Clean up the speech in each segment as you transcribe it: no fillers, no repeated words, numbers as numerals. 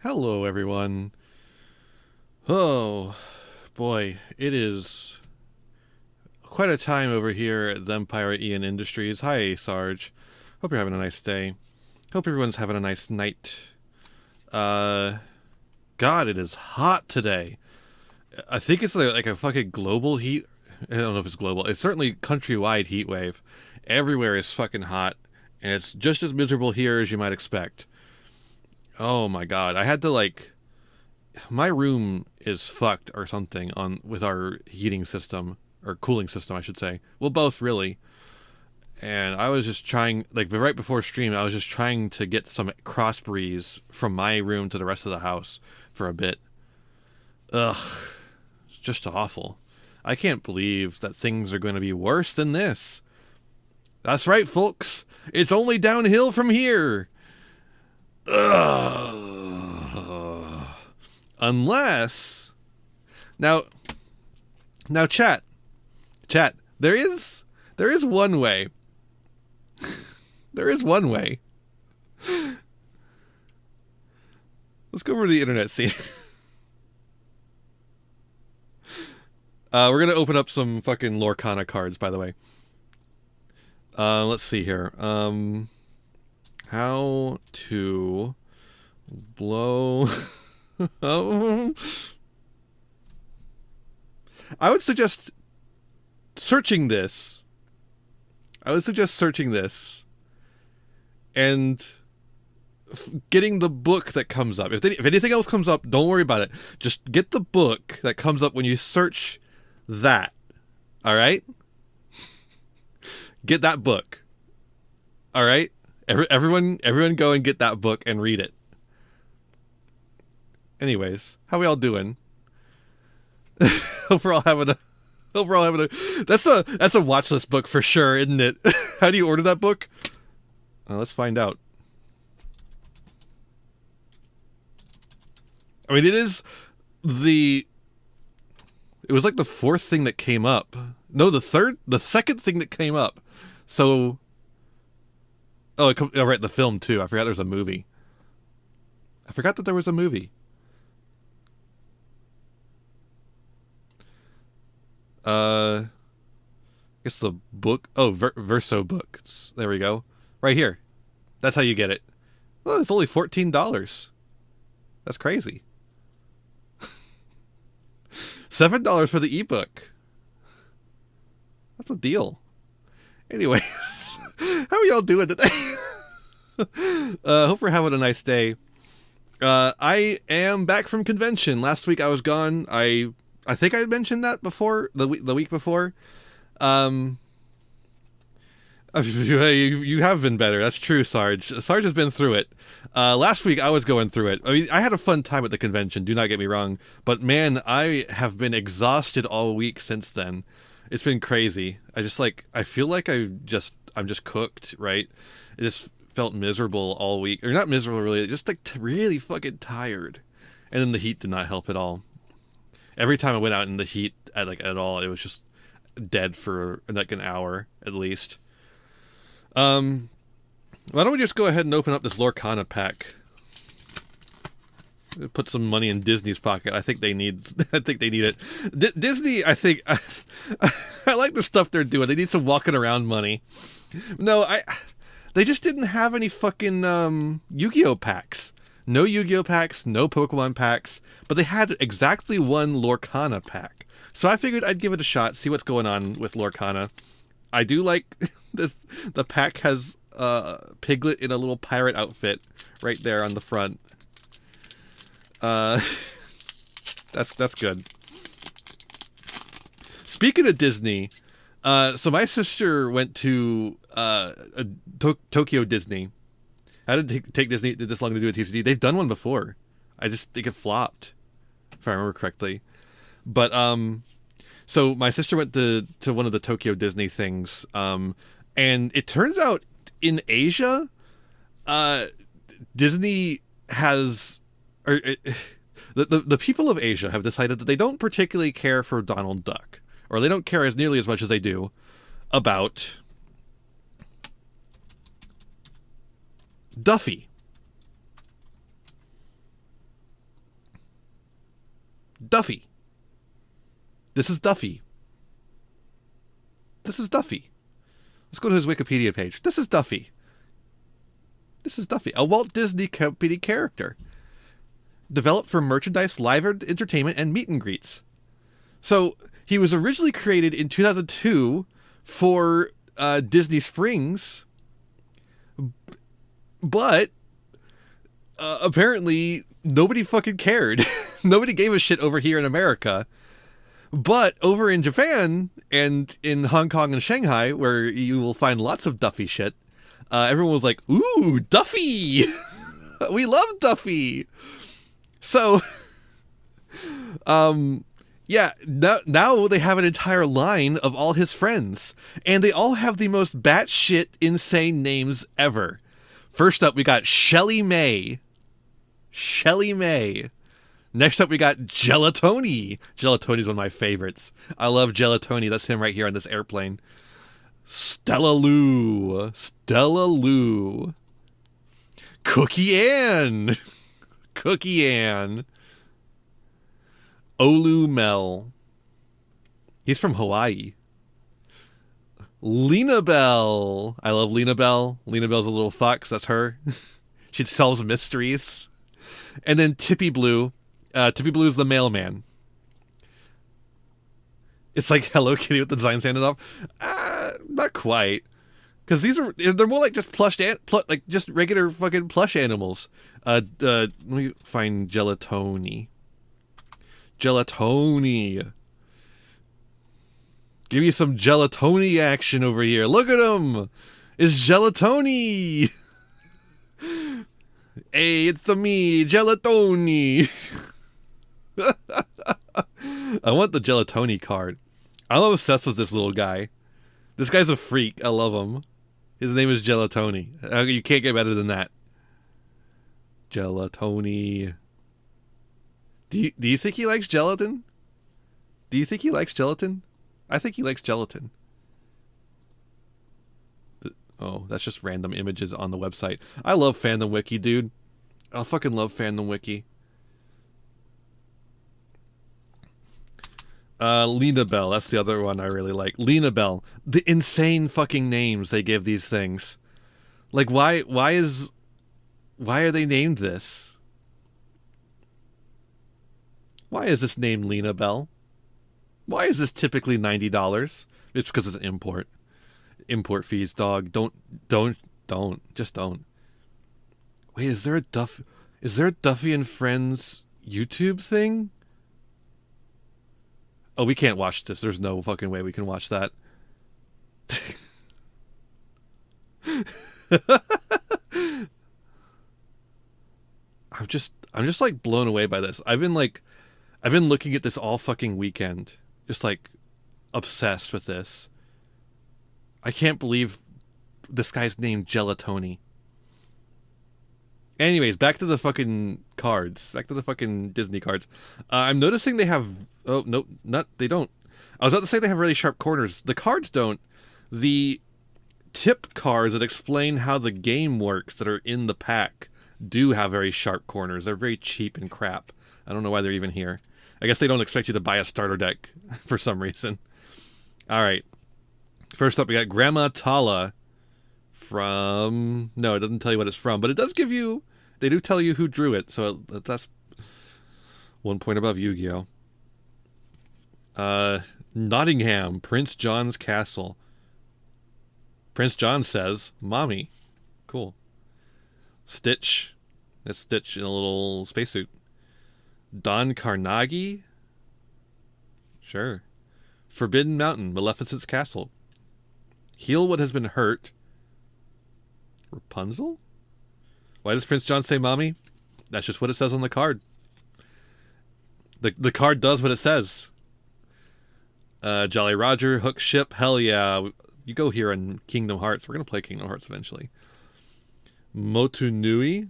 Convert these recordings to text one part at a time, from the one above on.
Hello, everyone. Oh, boy, it is quite a time over here at Empire Ian Industries. Hi, Sarge. Hope you're having a nice day. Hope everyone's having a nice night. Uh, God, it is hot today. I think it's like a fucking global heat. I don't know if it's global. It's certainly countrywide heat wave. Everywhere is fucking hot, and it's just as miserable here as you might expect. Oh my God, I had to my room is fucked or something on with our heating system or cooling system, I should say. Well, both really. And I was just trying, right before stream, I was just trying to get some cross breeze from my room to the rest of the house for a bit. Ugh, it's just awful. I can't believe that things are going to be worse than this. That's right, folks. It's only downhill from here. Ugh. Unless now chat, there is one way. There is one way. Let's go over to the internet scene. We're gonna open up some fucking Lorcana cards, by the way. Let's see here. How to blow. I would suggest searching this. And getting the book that comes up. If anything else comes up, don't worry about it. Just get the book that comes up when you search that. All right? Get that book. All right? Everyone go and get that book and read it. Anyways, how we all doing? Hope we're all having a that's a watch list book for sure, isn't it? How do you order that book? Let's find out. I mean, it was like the fourth thing that came up. No, the second thing that came up. So, right, the film too. I forgot there was a movie. I forgot that there was a movie. I guess the book. Oh, Verso books. There we go. Right here. That's how you get it. Oh, it's only $14. That's crazy. $7 for the ebook. That's a deal. Anyways, how are y'all doing today? Hope we're having a nice day. I am back from convention. Last week I was gone. I think I mentioned that before, the week before. You have been better. That's true, Sarge. Sarge has been through it. Last week I was going through it. I mean, I had a fun time at the convention, do not get me wrong. But man, I have been exhausted all week since then. It's been crazy. I feel like I'm just cooked, right? It just felt miserable all week. Or not miserable, really. Just really fucking tired. And then the heat did not help at all. Every time I went out in the heat at all, it was just dead for an hour at least. Why don't we just go ahead and open up this Lorcana pack? Put some money in Disney's pocket. I think they need it. Disney, I think I like the stuff they're doing. They need some walking around money. No, they just didn't have any fucking Yu-Gi-Oh packs. No Yu-Gi-Oh packs, no Pokemon packs, but they had exactly one Lorcana pack. So I figured I'd give it a shot, see what's going on with Lorcana. I do like this. The pack has Piglet in a little pirate outfit right there on the front. That's good. Speaking of Disney, so my sister went to Tokyo Disney. I didn't take Disney this long to do a TCG. They've done one before. I just think it flopped, if I remember correctly. But so my sister went to one of the Tokyo Disney things, and it turns out in Asia, Disney has, the people of Asia have decided that they don't particularly care for Donald Duck, or they don't care as nearly as much as they do about Duffy. Duffy. This is Duffy. This is Duffy. Let's go to his Wikipedia page. This is Duffy. This is Duffy, a Walt Disney Company character. Developed for merchandise, live entertainment, and meet and greets. So, he was originally created in 2002 for Disney Springs, but apparently nobody fucking cared. Nobody gave a shit over here in America. But over in Japan and in Hong Kong and Shanghai, where you will find lots of Duffy shit, everyone was like, ooh, Duffy! We love Duffy! So, yeah, now they have an entire line of all his friends, and they all have the most batshit insane names ever. First up, we got Shelly May. Shelly May. Next up, we got Gelatoni. Gelatoni's one of my favorites. I love Gelatoni. That's him right here on this airplane. Stella Lou. Stella Lou. Cookie Ann. Cookie Ann. Olu Mel. He's from Hawaii. Lena Bell. I love Lena Bell. Lena Bell's a little fox. That's her. She solves mysteries. And then Tippy Blue. Tippy Blue is the mailman. It's like Hello Kitty with the design handed off. Not quite, because they're more like just like just regular fucking plush animals. Let me find Gelatoni. Gelatoni. Give me some Gelatoni action over here. Look at him. It's Gelatoni. Hey, it's me, Gelatoni. I want the Gelatoni card. I'm obsessed with this little guy. This guy's a freak. I love him. His name is Gelatoni. You can't get better than that. Gelatoni. Do you think he likes gelatin? Do you think he likes gelatin? I think he likes gelatin. Oh, that's just random images on the website. I love Fandom Wiki, dude. I fucking love Fandom Wiki. Lena Bell, that's the other one I really like. Lena Bell. The insane fucking names they give these things. Like, why are they named this? Why is this named Lena Bell? Why is this typically $90? It's because it's an import. Import fees, dog. Just don't. Wait, is there a Duffy and Friends YouTube thing? Oh, we can't watch this. There's no fucking way we can watch that. I'm just like blown away by this. I've been looking at this all fucking weekend. Just like obsessed with this. I can't believe this guy's named Gelatoni. Anyways, back to the fucking cards. Back to the fucking Disney cards. I'm noticing they have... Oh, no, they don't. I was about to say they have really sharp corners. The cards don't. The tip cards that explain how the game works that are in the pack do have very sharp corners. They're very cheap and crap. I don't know why they're even here. I guess they don't expect you to buy a starter deck for some reason. All right. First up, we got Grandma Tala from... No, it doesn't tell you what it's from, but it does give you... They do tell you who drew it, so that's 1 point above Yu-Gi-Oh! Nottingham, Prince John's Castle. Prince John says, Mommy. Cool. Stitch. That's Stitch in a little spacesuit. Don Carnegie? Sure. Forbidden Mountain, Maleficent's Castle. Heal what has been hurt. Rapunzel? Why does Prince John say Mommy? That's just what it says on the card. The card does what it says. Jolly Roger, Hook Ship, hell yeah. You go here in Kingdom Hearts. We're going to play Kingdom Hearts eventually. Motunui,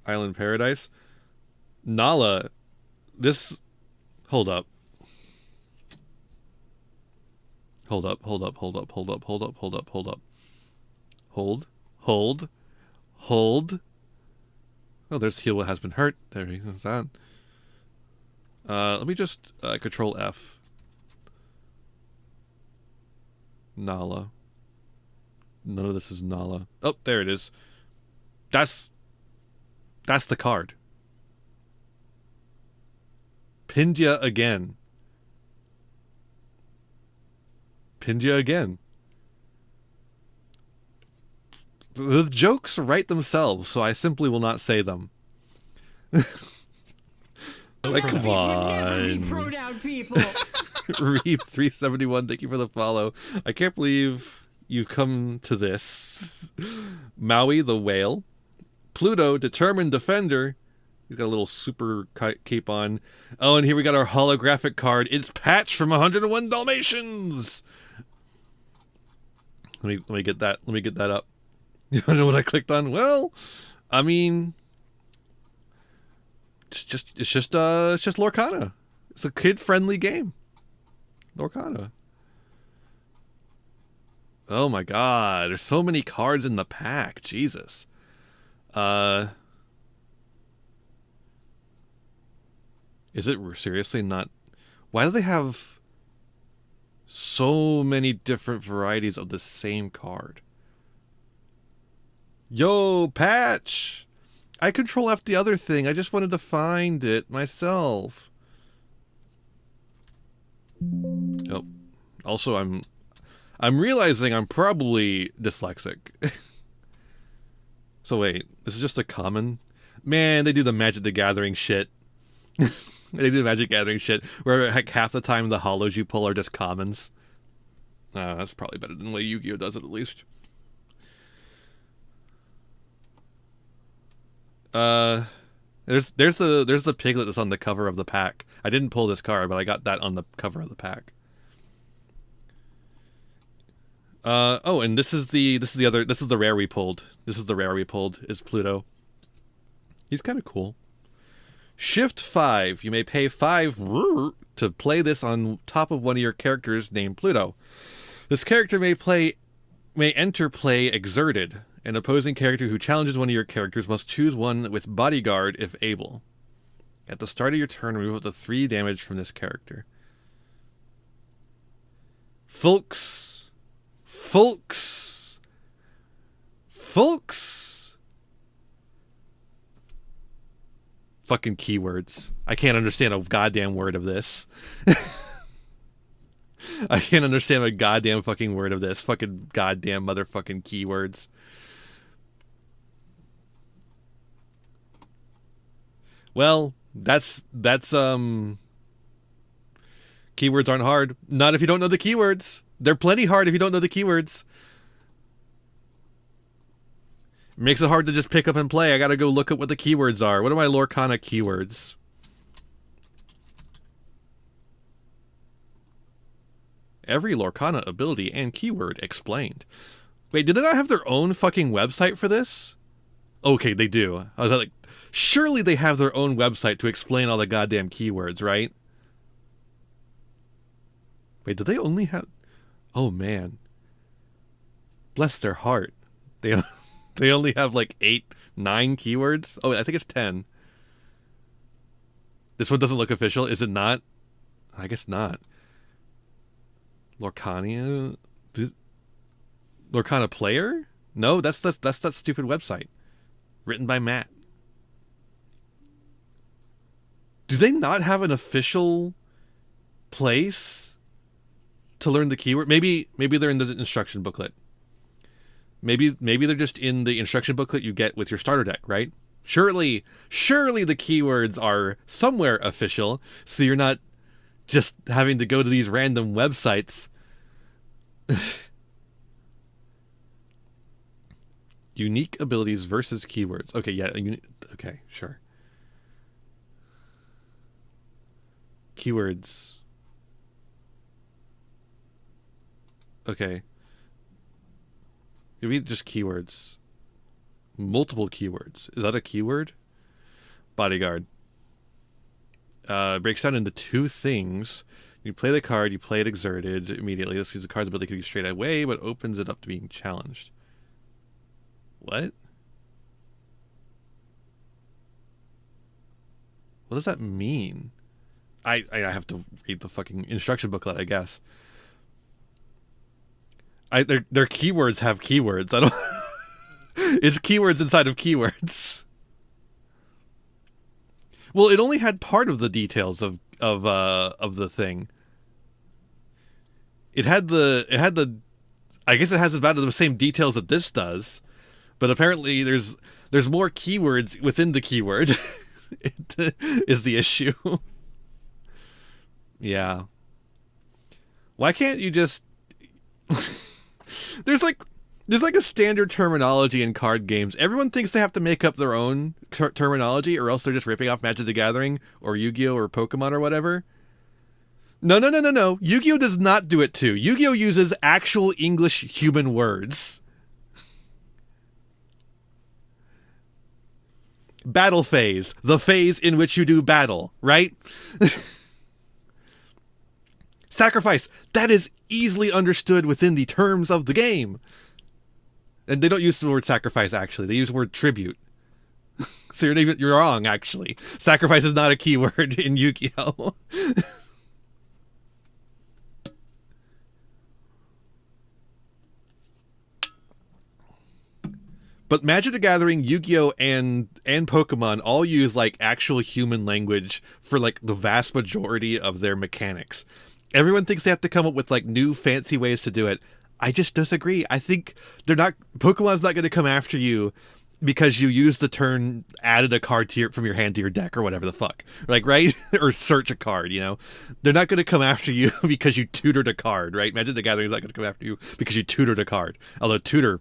Island Paradise. Nala, this... Hold up. Hold. Oh, there's Heal What Has Been Hurt. There he goes. That. Let me just control F. Nala. None of this is Nala. Oh, there it is. That's the card. Pindya again. Pindya again. The jokes write themselves, so I simply will not say them. Like, come on. Reeve371, thank you for the follow. I can't believe you've come to this. Maui the whale. Pluto, determined defender. He's got a little super cape on. Oh, and here we got our holographic card. It's Patch from 101 Dalmatians. Let me get that. Let me get that up. You don't know what I clicked on? Well, I mean, it's just Lorcana. It's a kid-friendly game. Lorcana. Oh my god, there's so many cards in the pack. Jesus. Is it seriously not? Why do they have so many different varieties of the same card? Yo, Patch! I control F the other thing. I just wanted to find it myself. Oh. Also, I'm realizing I'm probably dyslexic. So wait, this is just a common? Man, they do the Magic the Gathering shit. They do the Magic Gathering shit where like half the time the holos you pull are just commons. That's probably better than the way Yu-Gi-Oh does it, at least. There's the piglet that's on the cover of the pack. I didn't pull this card, but I got that on the cover of the pack. Oh, and this is the rare we pulled. This is the rare we pulled, is Pluto. He's kind of cool. Shift 5. You may pay 5 to play this on top of one of your characters named Pluto. This character may enter play exerted. An opposing character who challenges one of your characters must choose one with bodyguard if able. At the start of your turn, remove up to 3 damage from this character. Folks. Fucking keywords. I can't understand a goddamn word of this. I can't understand a goddamn fucking word of this. Fucking goddamn motherfucking keywords. Well, that's keywords aren't hard. Not if you don't know the keywords. They're plenty hard if you don't know the keywords. It makes it hard to just pick up and play. I gotta go look at what the keywords are. What are my Lorcana keywords? Every Lorcana ability and keyword explained. Wait, did they not have their own fucking website for this? Okay, they do. I was like, surely they have their own website to explain all the goddamn keywords, right? Wait, do they only have... Oh, man. Bless their heart. They only have like 8, 9 keywords? Oh, I think it's 10. This one doesn't look official. Is it not? I guess not. Lorcana? Lorcana Player? No, that's that stupid website. Written by Matt. Do they not have an official place to learn the keyword? Maybe they're in the instruction booklet. Maybe they're just in the instruction booklet you get with your starter deck, right? Surely the keywords are somewhere official, so you're not just having to go to these random websites. Unique abilities versus keywords. Okay, yeah, okay, sure. Keywords. Okay. Maybe just keywords. Multiple keywords. Is that a keyword? Bodyguard. Breaks down into 2 things. You play the card, you play it exerted immediately. This means the card's ability can be straight away, but opens it up to being challenged. What? What does that mean? I have to read the fucking instruction booklet, I guess. Their keywords have keywords. I don't. It's keywords inside of keywords. Well, it only had part of the details of the thing. It had the. I guess it has about the same details that this does, but apparently there's more keywords within the keyword. Is the issue. Yeah. Why can't you just... There's like a standard terminology in card games. Everyone thinks they have to make up their own terminology, or else they're just ripping off Magic the Gathering or Yu-Gi-Oh or Pokemon or whatever. No. Yu-Gi-Oh does not do it too. Yu-Gi-Oh uses actual English human words. Battle phase. The phase in which you do battle, right? Sacrifice. That is easily understood within the terms of the game. And they don't use the word sacrifice, actually. They use the word tribute. So you're wrong, actually. Sacrifice is not a keyword in Yu-Gi-Oh! But Magic the Gathering, Yu-Gi-Oh, and Pokemon all use like actual human language for like the vast majority of their mechanics. Everyone thinks they have to come up with like new fancy ways to do it. I just disagree. I think Pokemon's not going to come after you because you used the turn, added a card from your hand to your deck or whatever the fuck. Like, right? Or search a card, you know? They're not going to come after you because you tutored a card, right? Magic the Gathering is not going to come after you because you tutored a card. Although tutor's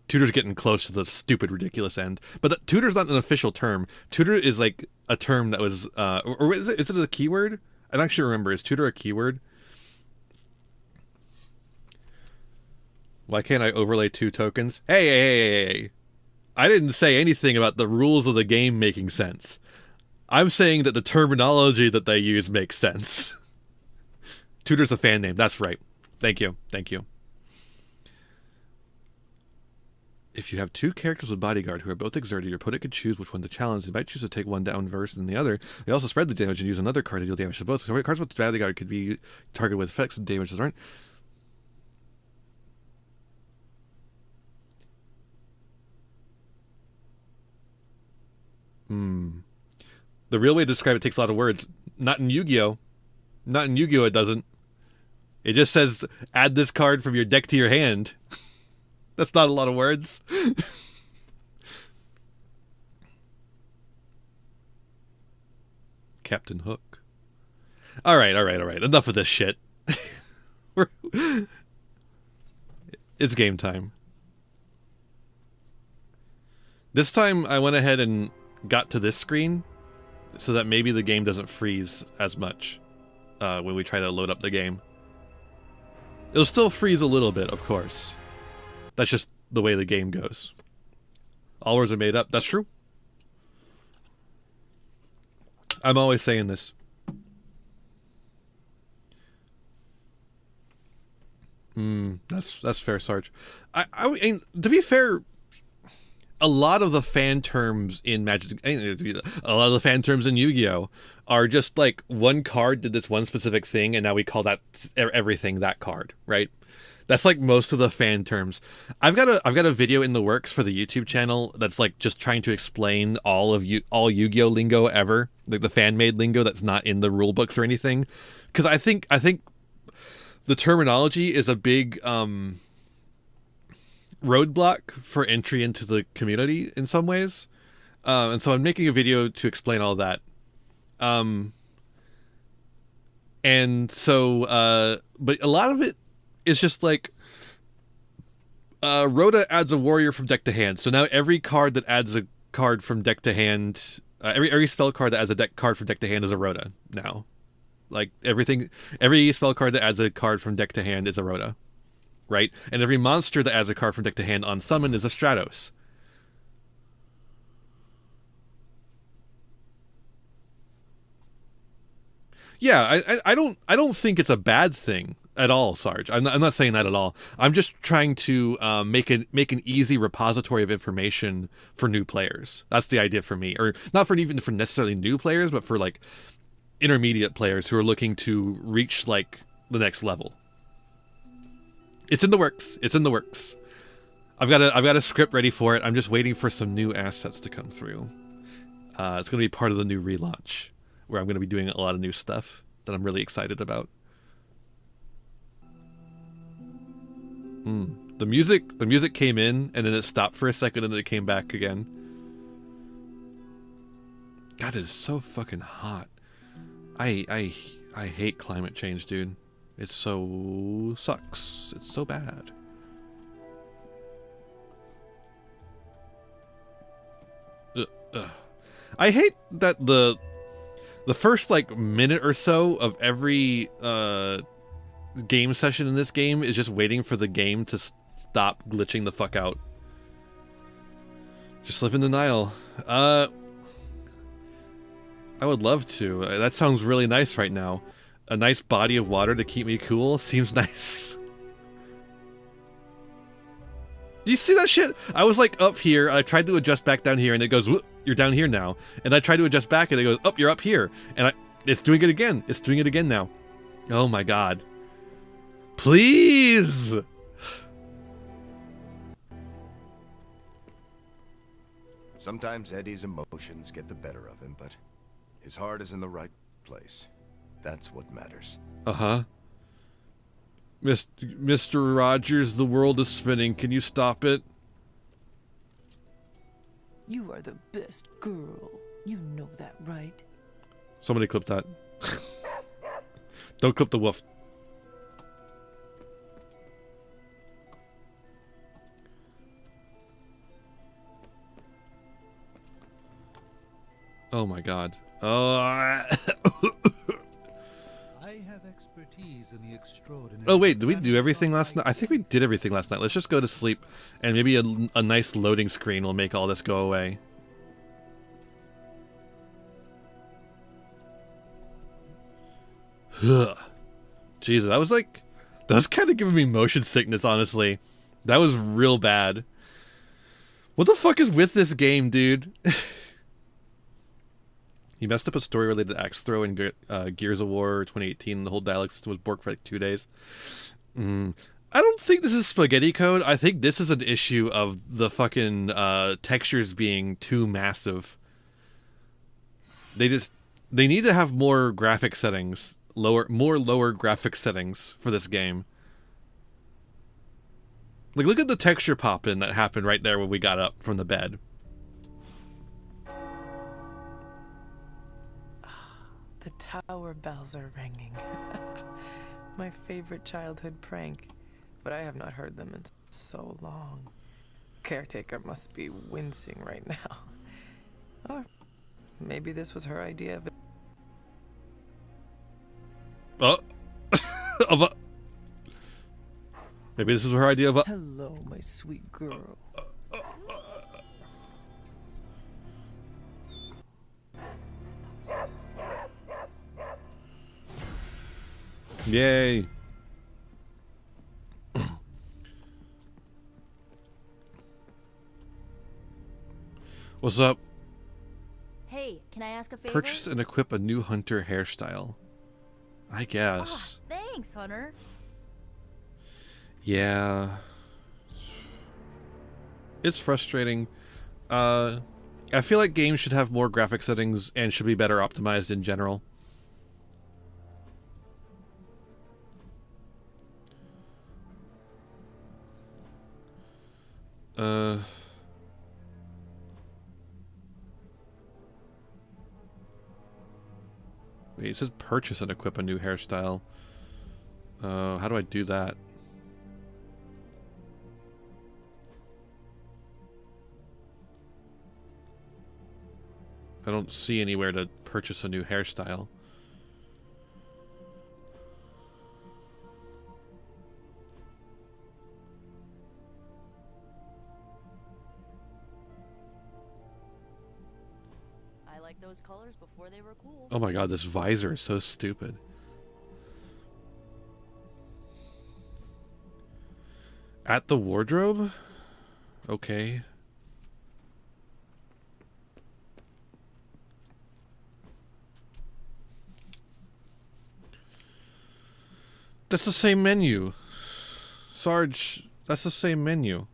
getting close to the stupid, ridiculous end. But tutor's not an official term. Tutor is like a term that was... or is it a keyword? I don't actually remember. Is tutor a keyword? Why can't I overlay 2 tokens? Hey. I didn't say anything about the rules of the game making sense. I'm saying that the terminology that they use makes sense. Tutor's a fan name. That's right. Thank you. If you have 2 characters with Bodyguard who are both exerted, your opponent can choose which one to challenge. They might choose to take one down versus than the other. They also spread the damage and use another card to deal damage to both. So cards with Bodyguard could be targeted with effects and damage that aren't. The real way to describe it takes a lot of words. Not in Yu-Gi-Oh! It doesn't. It just says, add this card from your deck to your hand. That's not a lot of words. Captain Hook. All right. Enough of this shit. It's game time. This time I went ahead and got to this screen so that maybe the game doesn't freeze as much when we try to load up the game. It'll still freeze a little bit, of course. That's just the way the game goes. All words are made up. That's true. I'm always saying this. That's fair, Sarge. I mean, to be fair, a lot of the fan terms in Magic, a lot of the fan terms in Yu-Gi-Oh are just like one card did this one specific thing, and now we call that everything that card, right? That's like most of the fan terms. I've got a video in the works for the YouTube channel that's like just trying to explain all Yu-Gi-Oh lingo ever, like the fan made lingo that's not in the rule books or anything, because I think the terminology is a big roadblock for entry into the community in some ways, and so I'm making a video to explain all that. And so, but a lot of it is just like, Rhoda adds a warrior from deck to hand. So now every card that adds a card from deck to hand, every spell card that adds a deck card from deck to hand is a Rhoda now. Like every spell card that adds a card from deck to hand is a Rhoda, right? And every monster that adds a card from deck to hand on summon is a Stratos. Yeah, I don't think it's a bad thing at all, Sarge. I'm not saying that at all. I'm just trying to make an easy repository of information for new players. That's the idea for me, or not for even for necessarily new players, but for like intermediate players who are looking to reach like the next level. It's in the works. It's in the works. I've got a script ready for it. I'm just waiting for some new assets to come through. It's going to be part of the new relaunch, where I'm going to be doing a lot of new stuff that I'm really excited about. The music came in and then it stopped for a second and then it came back again. God, it is so fucking hot. I hate climate change, dude. It so sucks. It's so bad. I hate that the first like minute or so of every game session in this game is just waiting for the game to stop glitching the fuck out. Just live in denial. I would love to. That sounds really nice right now. A nice body of water to keep me cool seems nice. Do you see that shit? I was like up here, I tried to adjust back down here, and it goes, you're down here now. And I tried to adjust back, and it goes, you're up here. And it's doing it again. It's doing it again now. Oh my god. Please! Sometimes Eddie's emotions get the better of him, but his heart is in the right place. That's what matters. Uh-huh. Mr. Rogers, the world is spinning. Can you stop it? You are the best girl. You know that, right? Somebody clip that. Don't clip the wolf. Oh my god. Oh. I have expertise in the extraordinary. Oh wait, did we do everything last night? I think we did everything last night. Let's just go to sleep, and maybe a nice loading screen will make all this go away. Jesus, that was kind of giving me motion sickness, honestly. That was real bad. What the fuck is with this game, dude? He messed up a story-related axe throw in Gears of War 2018. The whole dialogue system was borked for like 2 days. I don't think this is spaghetti code. I think this is an issue of the fucking textures being too massive. They need to have more graphic settings, more lower graphic settings for this game. Like, look at the texture pop-in that happened right there when we got up from the bed. The tower bells are ringing. My favorite childhood prank, but I have not heard them in so long. Caretaker must be wincing right now. Or maybe this was her idea of it. Maybe this is her idea of a... Hello, my sweet girl. Yay. What's up? Hey, can I ask a favor? Purchase and equip a new hunter hairstyle. I guess. Ah, thanks, Hunter. Yeah. It's frustrating. I feel like games should have more graphic settings and should be better optimized in general. Wait, it says purchase and equip a new hairstyle. How do I do that? I don't see anywhere to purchase a new hairstyle. I liked those colors before they were cool. Oh my god, this visor is so stupid. At the wardrobe? Okay. That's the same menu. Sarge, that's the same menu.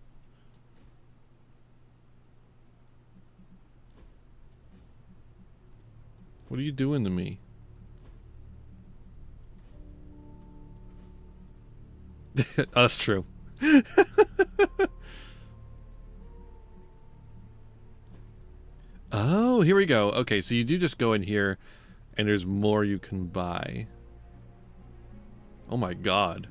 What are you doing to me? That's true. Oh, here we go. Okay, so you do just go in here, and there's more you can buy. Oh my god.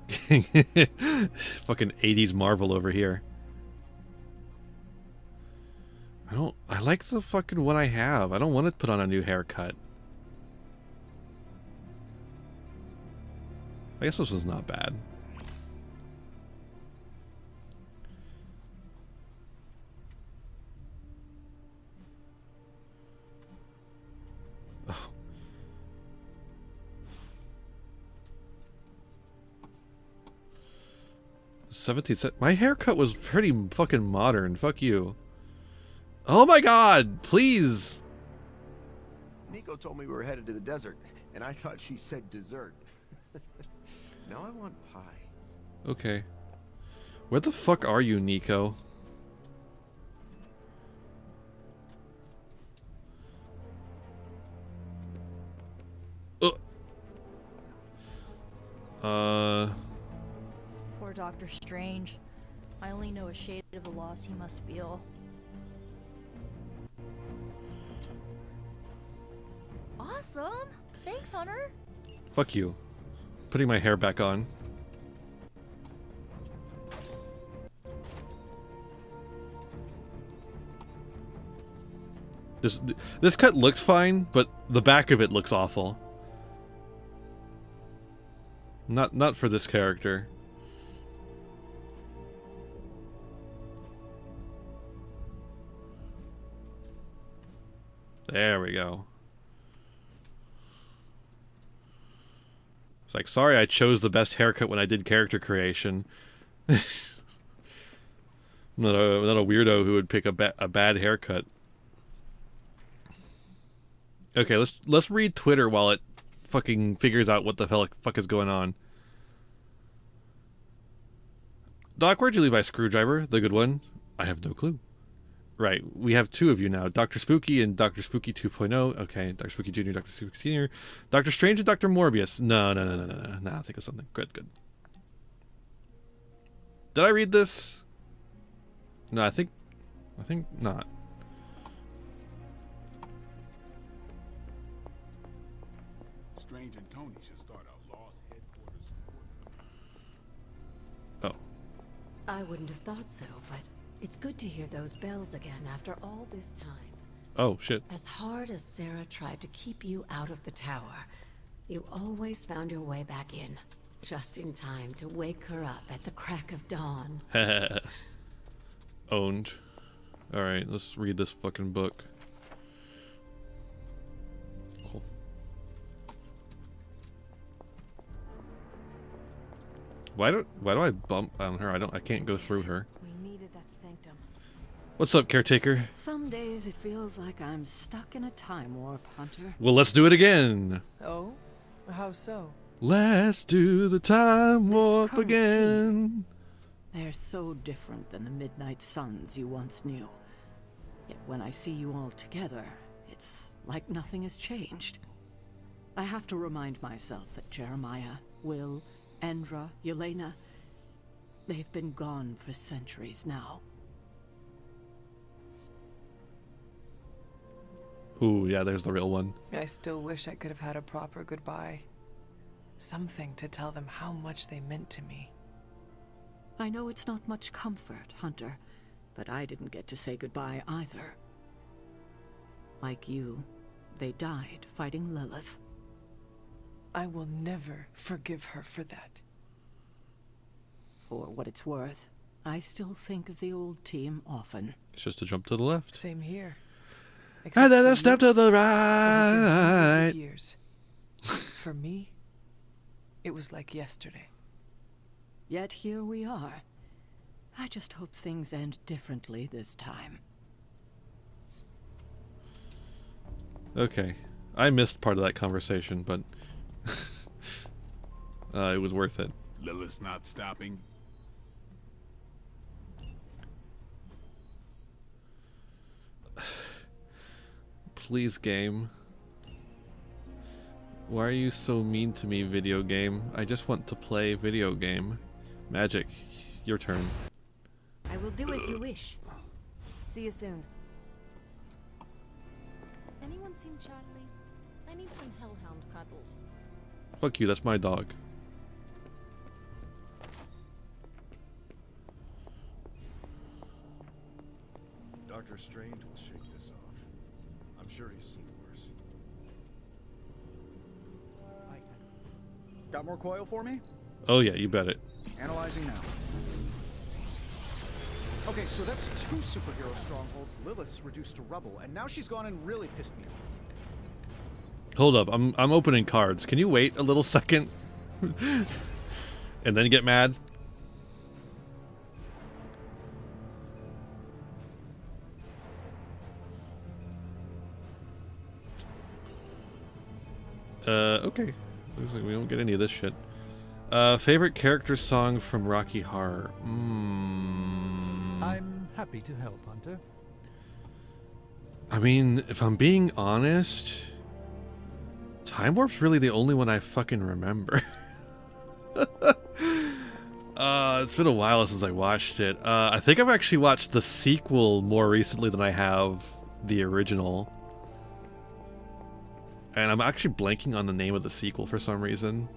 Fucking 80s Marvel over here. I like the fucking one I have. I don't want to put on a new haircut. I guess this one's not bad. Oh. 17th set. My haircut was pretty fucking modern. Fuck you. Oh my god, please. Nico told me we were headed to the desert, and I thought she said dessert. Now I want pie. Okay. Where the fuck are you, Nico? Poor Doctor Strange. I only know a shade of the loss he must feel. Awesome! Thanks, Hunter! Fuck you. Putting my hair back on. This cut looks fine, but the back of it looks awful. Not for this character. There we go. It's like, sorry I chose the best haircut when I did character creation. I'm not a weirdo who would pick a bad haircut. Okay, let's read Twitter while it fucking figures out what the fuck is going on. Doc, where'd you leave my screwdriver? The good one? I have no clue. Right, we have two of you now. Dr. Spooky and Dr. Spooky 2.0. Okay, Dr. Spooky Jr., Dr. Spooky Sr., Dr. Strange and Dr. Morbius. No. Nah, think of something. Good. Did I read this? No, I think not. Strange and Tony should start our lost headquarters. Oh. I wouldn't have thought so, but it's good to hear those bells again after all this time. Oh, shit. As hard as Sarah tried to keep you out of the tower, you always found your way back in, just in time to wake her up at the crack of dawn. Owned. Alright, let's read this fucking book. Cool. Why do I bump on her? I can't go through her. We needed that sanctum. What's up, caretaker? Some days it feels like I'm stuck in a time warp, Hunter. Well, let's do it again. Oh? How so? Let's do the time warp current again. They're so different than the Midnight Suns you once knew. Yet when I see you all together, it's like nothing has changed. I have to remind myself that Jeremiah, Will, Endra, Yelena, they've been gone for centuries now. Ooh, yeah, there's the real one. I still wish I could have had a proper goodbye. Something to tell them how much they meant to me. I know it's not much comfort, Hunter, but I didn't get to say goodbye either. Like you, they died fighting Lilith. I will never forgive her for that. For what it's worth, I still think of the old team often. It's just a jump to the left. Same here. And then for a step you, to the it has been hundreds right. of years. For me, it was like yesterday. Yet here we are. I just hope things end differently this time. Okay. I missed part of that conversation, but It was worth it. Lilith's not stopping. Please, game. Why are you so mean to me, video game? I just want to play video game. Magic, your turn. I will do as you wish. See you soon. Anyone seen Charlie? I need some hellhound cuddles. Fuck you, that's my dog. Doctor Strange will shake this off. I'm sure he's seen worse. Got more coil for me? Oh yeah, you bet it. Analyzing now. Okay, so that's 2 superhero strongholds. Lilith's reduced to rubble, and now she's gone and really pissed me off. Hold up, I'm opening cards. Can you wait a little second? And then get mad? Okay. Looks like we don't get any of this shit. Favorite character song from Rocky Horror? I'm happy to help, Hunter. I mean, if I'm being honest, Time Warp's really the only one I fucking remember. It's been a while since I watched it. I think I've actually watched the sequel more recently than I have the original. And I'm actually blanking on the name of the sequel for some reason.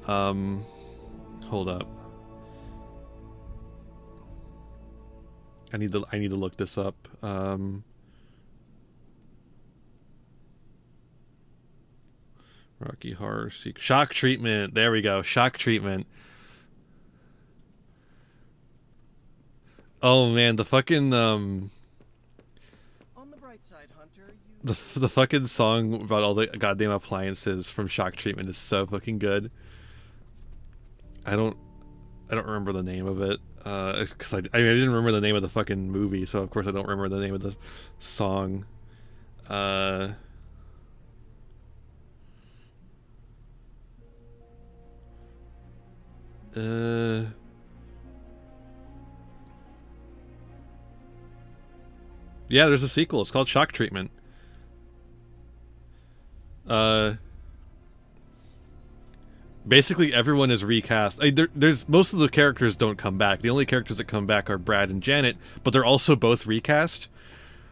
Hold up. I need to look this up. Rocky Horror sequel. Shock Treatment. There we go. Shock Treatment. Oh man, the fucking On the bright side, Hunter, the fucking song about all the goddamn appliances from Shock Treatment is so fucking good. I don't remember the name of it because I didn't remember the name of the fucking movie, so of course I don't remember the name of the song. Yeah, there's a sequel. It's called Shock Treatment. Basically everyone is recast. There's most of the characters don't come back. The only characters that come back are Brad and Janet, but they're also both recast.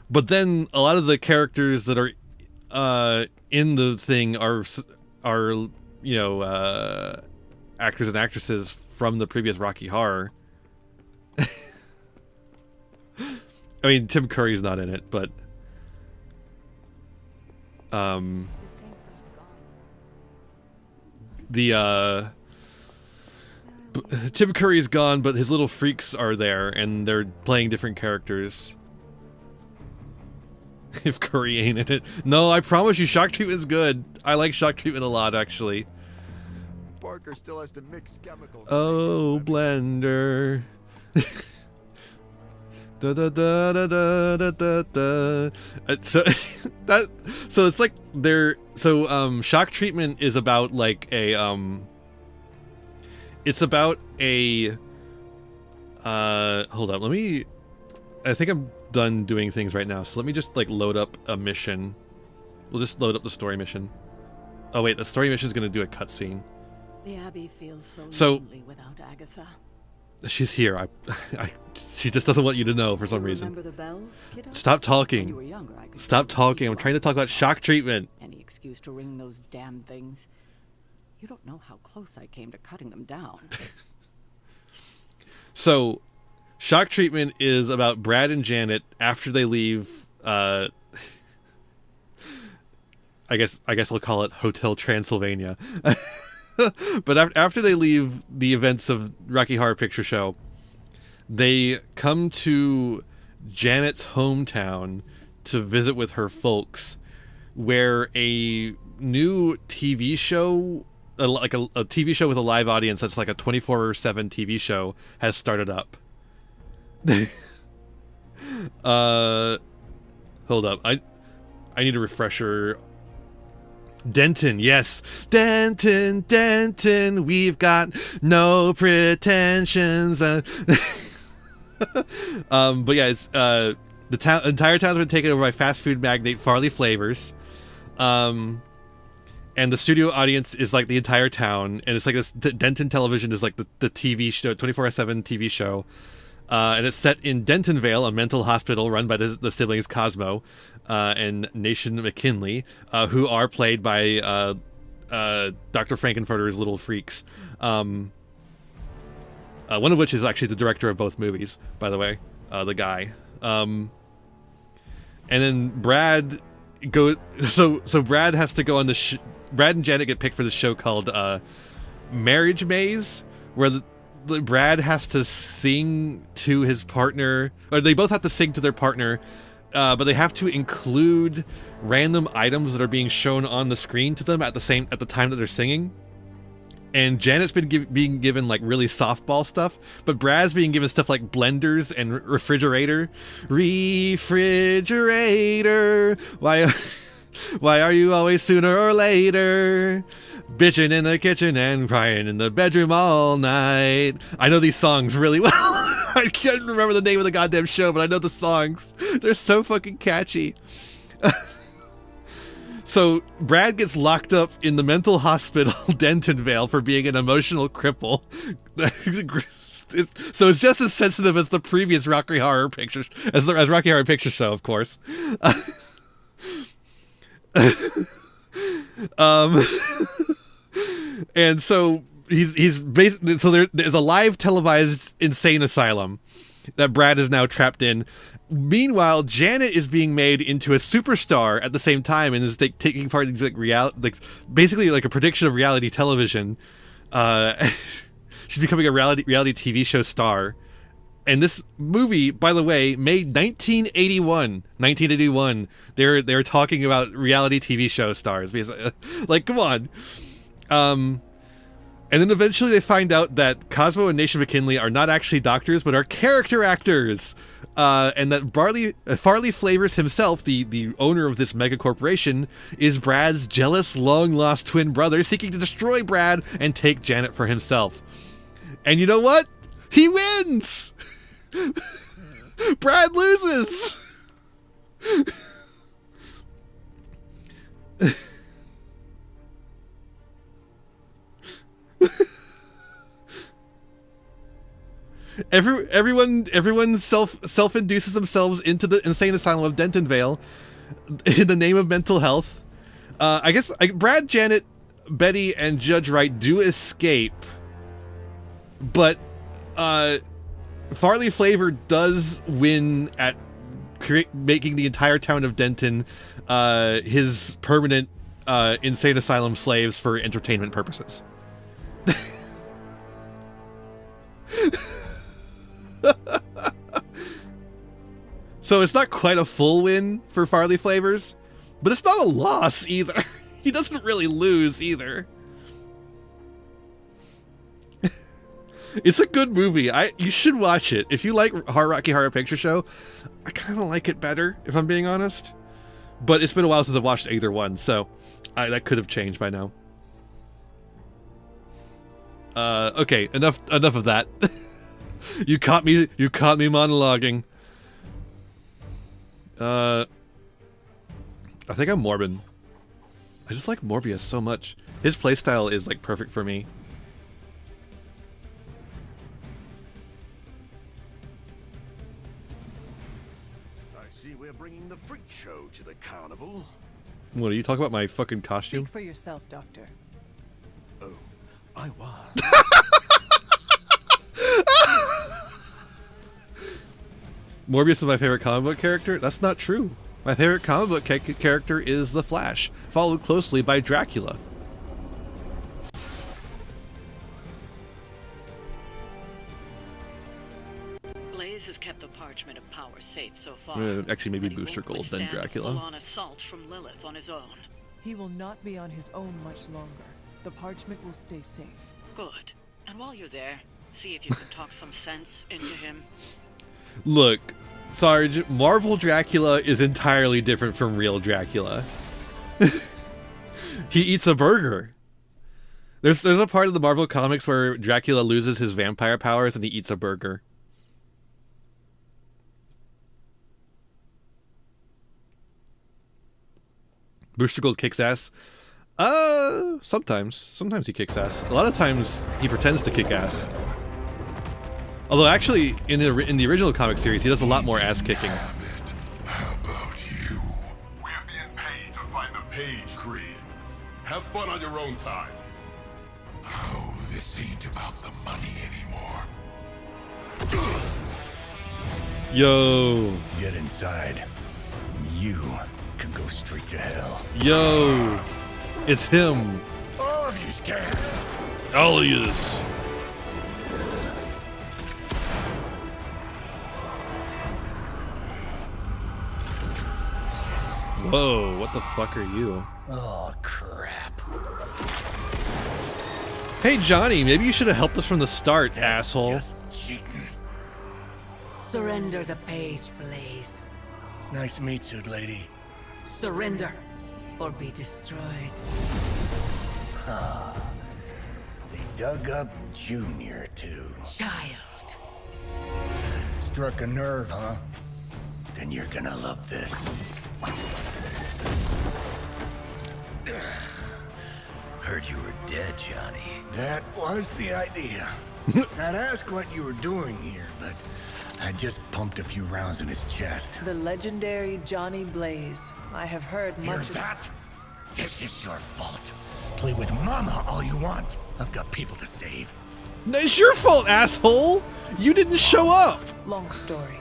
But then a lot of the characters that are in the thing are you know, actors and actresses from the previous Rocky Horror. I mean, Tim Curry's not in it, but Tim Curry's gone, but his little freaks are there, and they're playing different characters. If Curry ain't in it. No, I promise you, Shock Treatment's good. I like Shock Treatment a lot, actually. Parker still has to mix chemicals. Oh, Blender. Da, da, da, da, da, da, da, da. So it's like they're Shock Treatment is about like a it's about a hold up, I think I'm done doing things right now, so let me just like load up a mission. We'll just load up the story mission. Oh wait, the story mission is gonna do a cutscene. The Abbey feels So lonely without Agatha. She's here. She just doesn't want you to know for some reason. Remember the bells, kiddo? Stop talking. When you were younger, I could Stop talking. I'm trying to talk about Shock Treatment. Any excuse to ring those damn things. You don't know how close I came to cutting them down. So, Shock Treatment is about Brad and Janet after they leave. I guess we'll call it Hotel Transylvania. But after they leave the events of Rocky Horror Picture Show, they come to Janet's hometown to visit with her folks, where a new TV show, like a TV show with a live audience that's like a 24/7 TV show, has started up. Hold up. I need a refresher Denton, yes. Denton, Denton, we've got no pretensions. But yeah, it's, the entire town's been taken over by fast food magnate Farley Flavors. And the studio audience is like the entire town. And it's like this, Denton Television is like the TV show, 24/7 TV show. And it's set in Dentonvale, a mental hospital run by the siblings Cosmo and Nation McKinley, who are played by Dr. Frankenfurter's little freaks. One of which is actually the director of both movies, by the way, the guy. And then Brad so Brad has to go on the Brad and Janet get picked for the show called Marriage Maze, where Brad has to sing to his partner, or they both have to sing to their partner, but they have to include random items that are being shown on the screen to them at the time that they're singing. And Janet's been being given like really softball stuff, but Brad's being given stuff like blenders and refrigerator. Why are you always sooner or later? Bitching in the kitchen and crying in the bedroom all night. I know these songs really well. I can't remember the name of the goddamn show, but I know the songs. They're so fucking catchy. So Brad gets locked up in the mental hospital Dentonvale for being an emotional cripple. So it's just as sensitive as the previous Rocky Horror Picture, as Rocky Horror Picture Show, of course. And so he's basically, so there's a live televised insane asylum that Brad is now trapped in. Meanwhile, Janet is being made into a superstar at the same time and is taking part in basically like a prediction of reality television. She's becoming a reality TV show star. And this movie, by the way, made 1981. They're talking about reality TV show stars. Like, come on. And then eventually they find out that Cosmo and Nation McKinley are not actually doctors, but are character actors. And that Farley Flavors himself, the owner of this mega corporation, is Brad's jealous, long-lost twin brother seeking to destroy Brad and take Janet for himself. And you know what? He wins! Brad loses! Everyone self-induces themselves into the insane asylum of Dentonvale in the name of mental health. I guess Brad, Janet, Betty, and Judge Wright do escape, but Farley Flavor does win at making the entire town of Denton his permanent insane asylum slaves for entertainment purposes. So it's not quite a full win for Farley Flavors, but it's not a loss either. He doesn't really lose either. It's a good movie. You should watch it. If you like Rocky Horror Picture Show, I kind of like it better, if I'm being honest. But it's been a while since I've watched either one, so that could have changed by now. Okay, enough of that. You caught me monologuing. I think I'm Morbin. I just like Morbius so much. His playstyle is like perfect for me. I see we're bringing the freak show to the carnival. What, are you talking about my fucking costume? Speak for yourself, Doctor. Oh, I was. Morbius is my favorite comic book character? That's not true. My favorite comic book character is The Flash, followed closely by Dracula. Blaze has kept the Parchment of Power safe so far. Actually, maybe Booster Gold, then Dracula. Full-on assault from Lilith on his own. He will not be on his own much longer. The Parchment will stay safe. Good. And while you're there, see if you can talk some sense into him. Look, Sarge, Marvel Dracula is entirely different from real Dracula. He eats a burger. There's a part of the Marvel comics where Dracula loses his vampire powers and he eats a burger. Booster Gold kicks ass. Sometimes. Sometimes he kicks ass. A lot of times he pretends to kick ass. Although actually, in the original comic series, he does a lot more ass kicking. How about you? We're being paid to find the Page Creed. Have fun on your own time. Oh, this ain't about the money anymore. Yo. Get inside. You can go straight to hell. Yo. It's him. All of you can. All of yous. Whoa, what the fuck are you? Oh, crap. Hey, Johnny, maybe you should have helped us from the start, asshole. Just cheating. Surrender the Page, Blaze. Nice meat suit, lady. Surrender, or be destroyed. Ah, they dug up Junior, too. Child. Struck a nerve, huh? Then you're gonna love this. Heard you were dead, Johnny. That was the idea. I'd ask what you were doing here, but I just pumped a few rounds in his chest. The legendary Johnny Blaze. I have heard Hear much of that? This is your fault. Play with Mama all you want. I've got people to save. It's your fault, asshole! You didn't show up! Long story.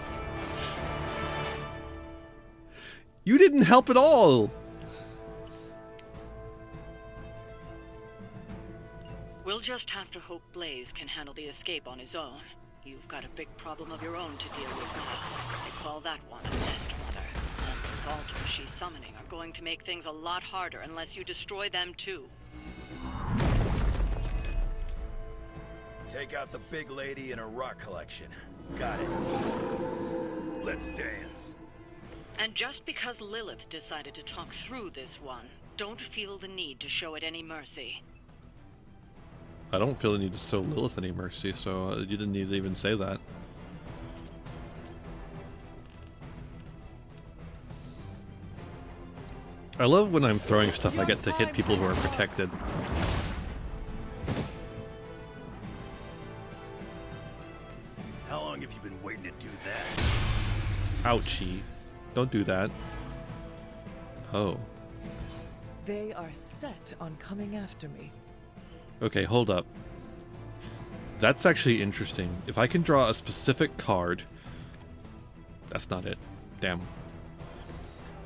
You didn't help at all! We'll just have to hope Blaze can handle the escape on his own. You've got a big problem of your own to deal with now. I call that one a nest mother. And the altars she's summoning are going to make things a lot harder unless you destroy them too. Take out the big lady and her rock collection. Got it. Let's dance. And just because Lilith decided to talk through this one, don't feel the need to show it any mercy. I don't feel the need to show Lilith any mercy, so you didn't need to even say that. I love when I'm throwing stuff I get to hit people who are protected. How long have you been waiting to do that? Ouchie. Don't do that. Oh. They are set on coming after me. Okay, hold up. That's actually interesting. If I can draw a specific card... That's not it. Damn.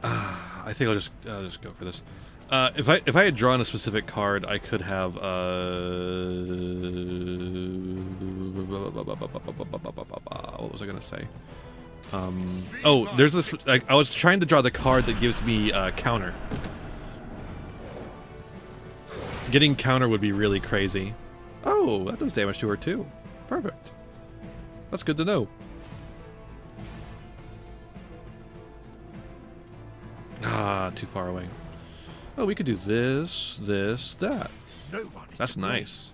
I think I'll just go for this. If I had drawn a specific card, I could have what was I gonna say? Oh, there's this. I was trying to draw the card that gives me counter. Getting counter would be really crazy. Oh, that does damage to her too. Perfect. That's good to know. Ah, too far away. Oh, we could do this, this, that. That's nice.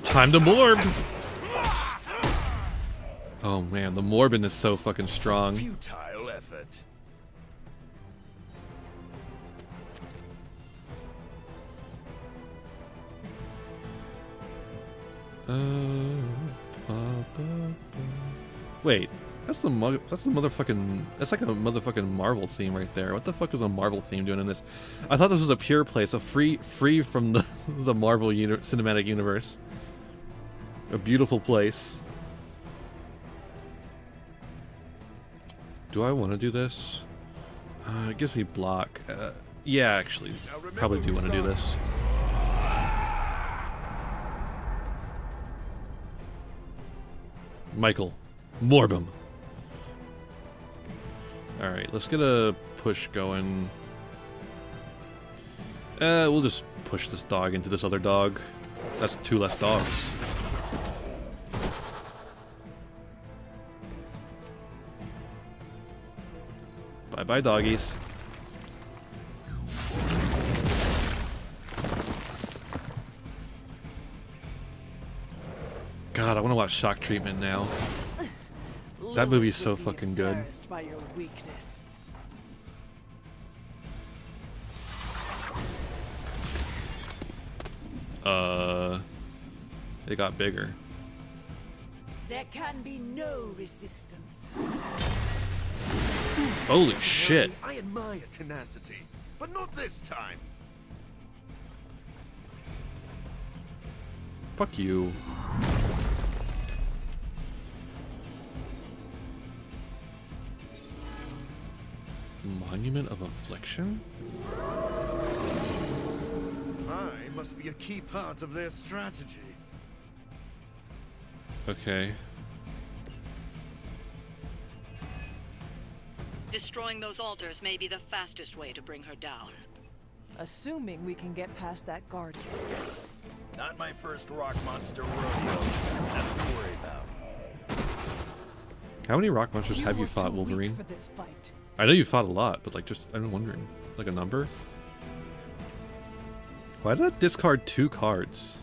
Time to morb! Oh man, the morbin is so fucking strong. Futile effort. Wait, that's like a motherfucking Marvel theme right there. What the fuck is a Marvel theme doing in this? I thought this was a pure place, a free from the Marvel cinematic universe. A beautiful place. Do I want to do this? It gives me block. Yeah, actually, probably do want to do this. Michael, Morbum. Alright, let's get a push going. We'll just push this dog into this other dog. That's 2 less dogs. Bye-bye, doggies. God, I want to watch Shock Treatment now. That movie's so fucking good. Embarrassed by your weakness. It got bigger. There can be no resistance. Holy shit. I admire tenacity, but not this time. Fuck you. Monument of Affliction? I must be a key part of their strategy. Okay. Destroying those altars may be the fastest way to bring her down. Assuming we can get past that guardian. Not my first rock monster rodeo. Nothing to worry about. How many rock monsters have you fought, Wolverine? For this fight. I know you fought a lot, but like, just, I'm wondering. Like a number? Why did that discard 2 cards?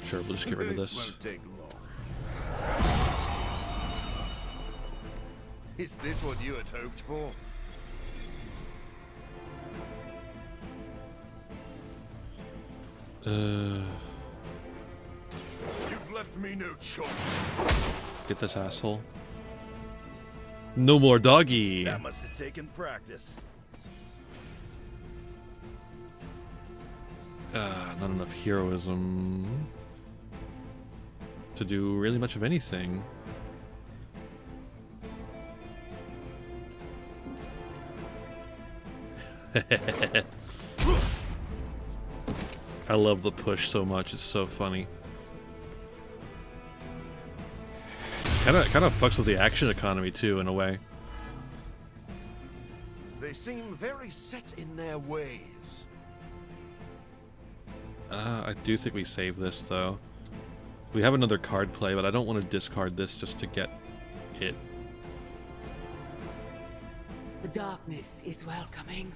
Sure, we'll just get rid of this. Won't take long. Is this what you had hoped for? You've left me no choice. Get this asshole. No more doggy. That must have taken practice. Not enough heroism to do really much of anything. I love the push so much, it's so funny. Kind of fucks with the action economy too, in a way. They seem very set in their ways. I do think we save this though. We have another card play, but I don't want to discard this just to get it. The darkness is welcoming.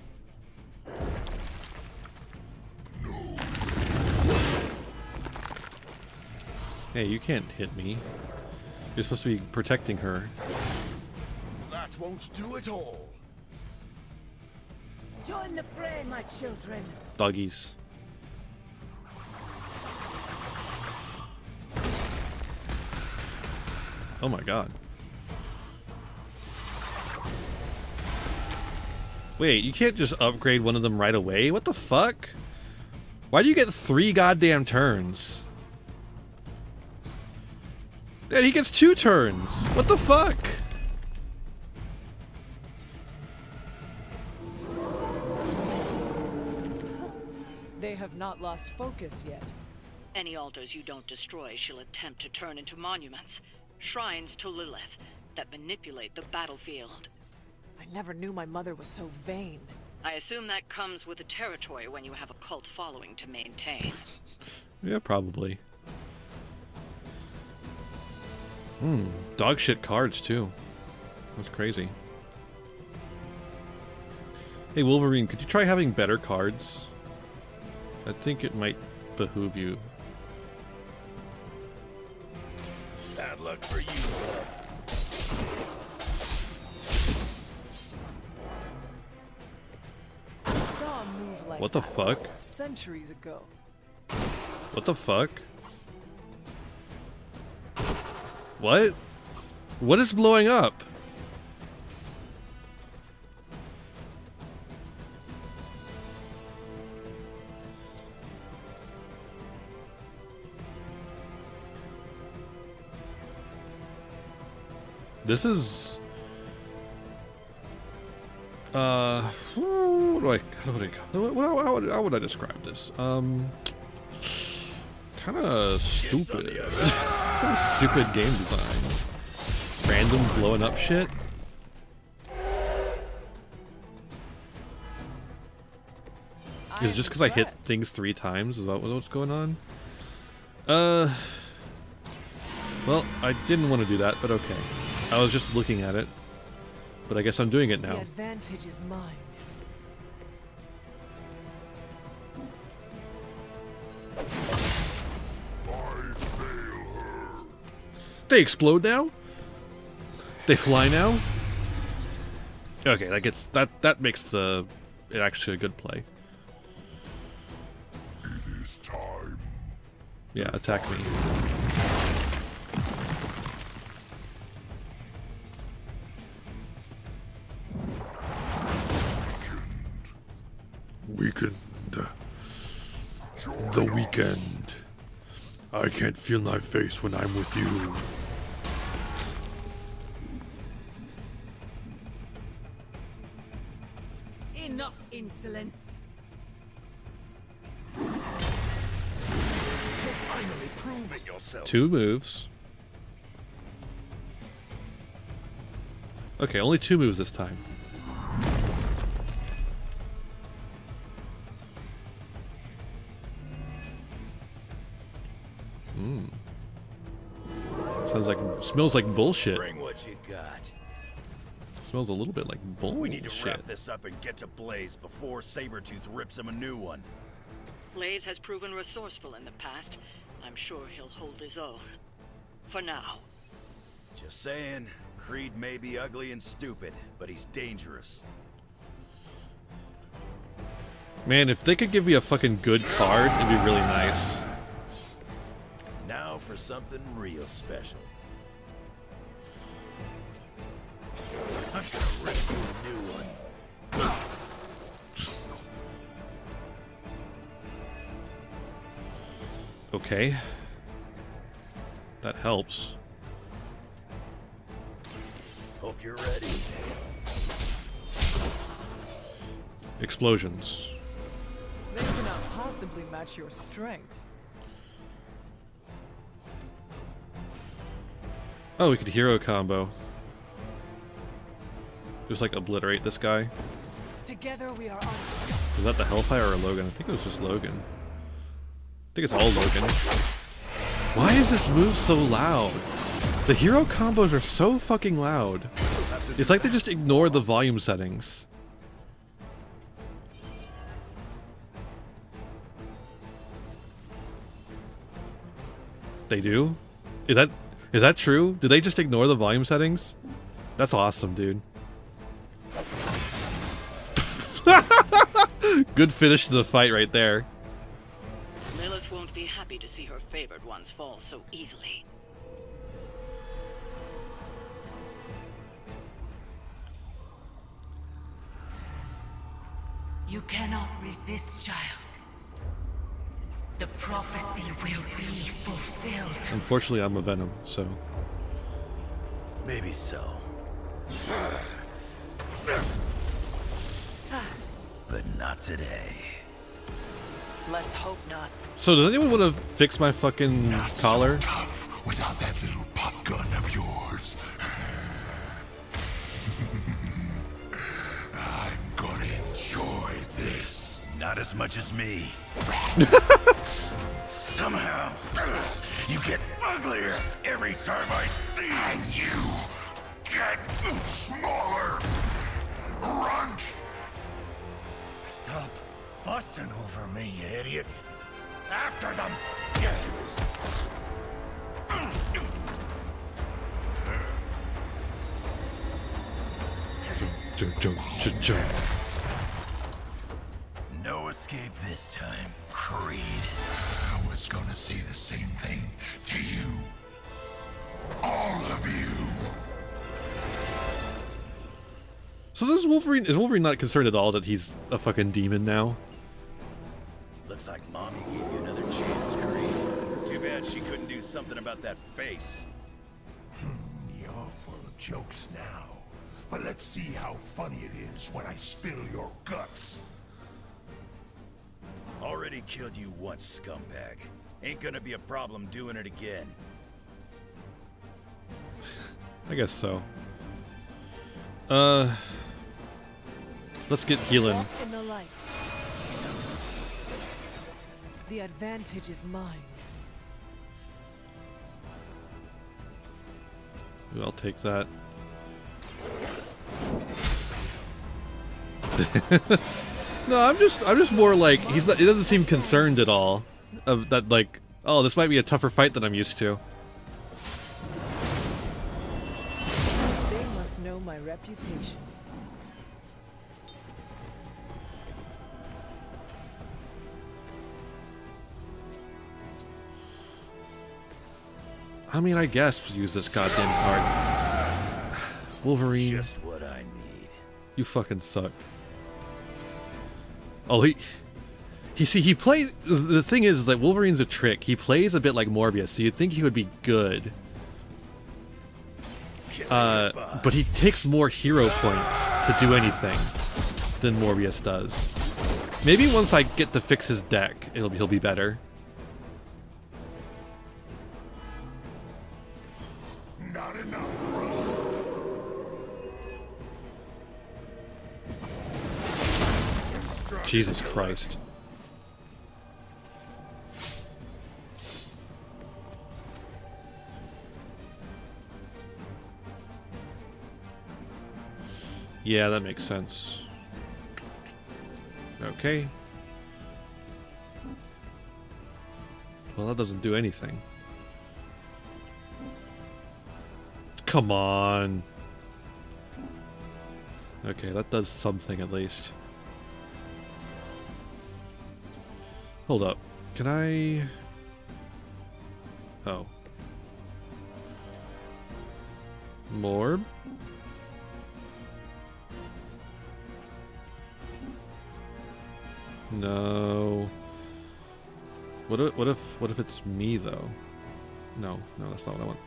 Hey, you can't hit me. You're supposed to be protecting her. That won't do it all. Join the fray, my children. Doggies. Oh my god. Wait, you can't just upgrade one of them right away? What the fuck? Why do you get 3 goddamn turns? Dad, he gets 2 turns. What the fuck? They have not lost focus yet. Any altars you don't destroy, she'll attempt to turn into monuments. Shrines to Lilith that manipulate the battlefield. I never knew my mother was so vain. I assume that comes with the territory when you have a cult following to maintain. Yeah, probably. Dog shit cards too. That's crazy. Hey Wolverine, could you try having better cards? I think it might behoove you. Bad luck for you. I saw a move like What the that fuck? centuries ago. What the fuck? What? What is blowing up? This is how would I describe this? Kind of stupid. Kind of stupid game design. Random blowing up shit. Is it just because I hit things 3 times? Is that what's going on? Well, I didn't want to do that, but okay. I was just looking at it. But I guess I'm doing it now. The advantage is mine. They explode now? They fly now? Okay, that makes it actually a good play. It is time. Yeah, attack me. Weakened. The weekend. I can't feel my face when I'm with you. Enough insolence. Finally prove it yourself. 2 moves. Okay, only 2 moves this time. Smells like bullshit. Bring what you got. Smells a little bit like bullshit. We need to wrap this up and get to Blaze before Sabretooth rips him a new one. Blaze has proven resourceful in the past. I'm sure he'll hold his own. For now. Just saying, Creed may be ugly and stupid, but he's dangerous. Man, if they could give me a fucking good card, it'd be really nice. Now for something real special. I'm gonna rip you a new one. Okay. That helps. Hope you're ready. Explosions. They cannot possibly match your strength. Oh, we could hero combo. Just like obliterate this guy. Together we are on. Is that the Hellfire or Logan? I think it was just Logan. I think it's all Logan. Why is this move so loud? The hero combos are so fucking loud. It's like they just ignore the volume settings. They do? Is that true? Did they just ignore the volume settings? That's awesome, dude. Good finish to the fight right there. Lilith won't be happy to see her favored ones fall so easily. You cannot resist, child. The prophecy will be fulfilled. Unfortunately, I'm a Venom, so... Maybe so. But not today. Let's hope not. So does anyone want to fix my fucking collar? So tough without that little pop gun of yours. I'm gonna enjoy this. Not as much as me. Somehow, you get uglier every time I see you. And you get smaller. Runt. Stop fussing over me, you idiots. After them. No escape this time, Creed. I was gonna say the same thing to you. All of you. So is Wolverine not concerned at all that he's a fucking demon now? Looks like Mommy gave you another chance, Creed. Too bad she couldn't do something about that face. You're full of jokes now. But let's see how funny it is when I spill your guts. Already killed you once, scumbag. Ain't gonna be a problem doing it again. I guess so. Let's get healing. Walk in the light. The advantage is mine. I'll take that. No, I'm just more like he doesn't seem concerned at all of that, like, oh, this might be a tougher fight than I'm used to. know my reputation. I mean, I guess use this goddamn card. Wolverine. Just what I need. You fucking suck. Oh, he plays. The thing is that Wolverine's a trick. He plays a bit like Morbius, so you'd think he would be good. But he takes more hero points to do anything than Morbius does. Maybe once I get to fix his deck, he'll be better. Not enough. Jesus Christ. Yeah, that makes sense. Okay. Well, that doesn't do anything. Come on. Okay, that does something at least. Hold up. Can I... Oh. Morb? No. What if it's me though? No, that's not what I want.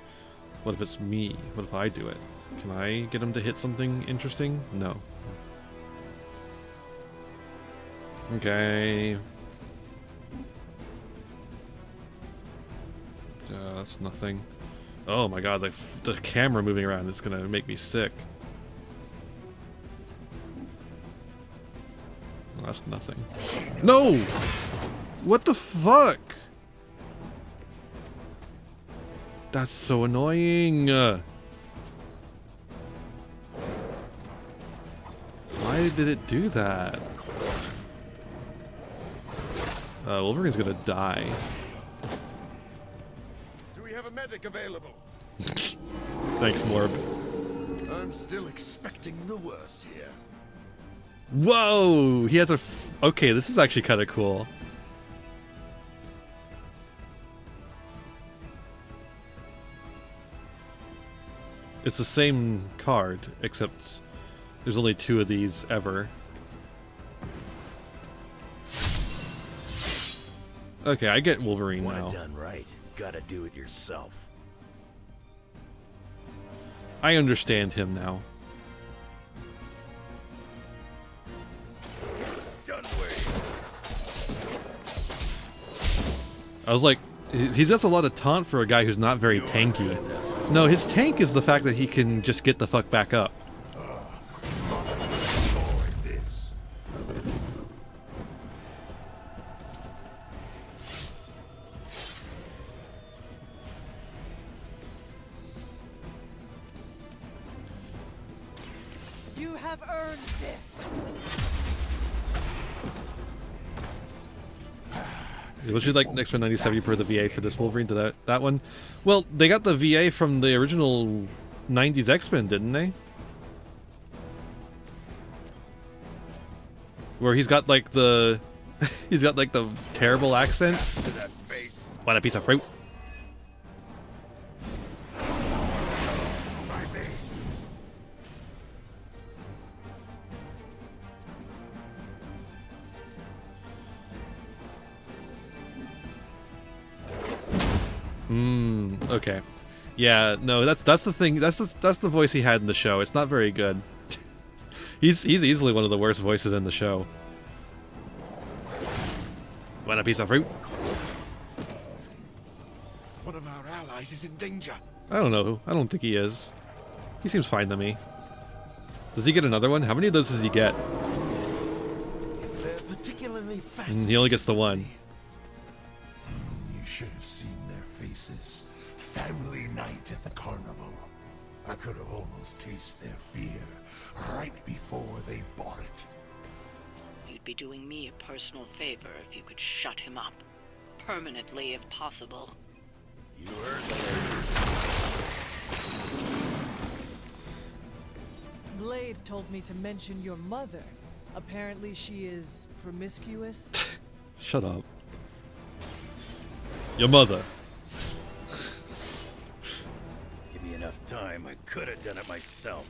What if it's me? What if I do it? Can I get him to hit something interesting? No. Okay. That's nothing. Oh my god, the camera moving around is gonna make me sick. Well, that's nothing. No! What the fuck? That's so annoying. Why did it do that? Wolverine's gonna die. Do we have a medic available? Thanks, Morb. I'm still expecting the worst here. Whoa! He has a... Okay, this is actually kind of cool. It's the same card, except there's only 2 of these ever. Okay, I get Wolverine now. Want it done right, gotta do it yourself. I understand him now. Done waiting. I was like, he does a lot of taunt for a guy who's not very tanky. No, his tank is the fact that he can just get the fuck back up. This. You have earned this. What should like extra 90-70 per the VA for this Wolverine to that one? Well, they got the VA from the original 90s X-Men, didn't they? Where he's got like the he's got like the terrible accent. Want a piece of fruit? Okay. Yeah, no, that's the thing. That's the voice he had in the show. It's not very good. he's easily one of the worst voices in the show. Want a piece of fruit? One of our allies is in danger. I don't know. I don't think he is. He seems fine to me. Does he get another one? How many of those does he get? They're particularly fascinating. He only gets the one. You should have seen their faces. Family night at the carnival. I could have almost tasted their fear right before they bought it. You'd be doing me a personal favor if you could shut him up. Permanently, if possible. You heard me. Cid told me to mention your mother. Apparently she is promiscuous. Shut up. Your mother. Give me enough time, I could have done it myself.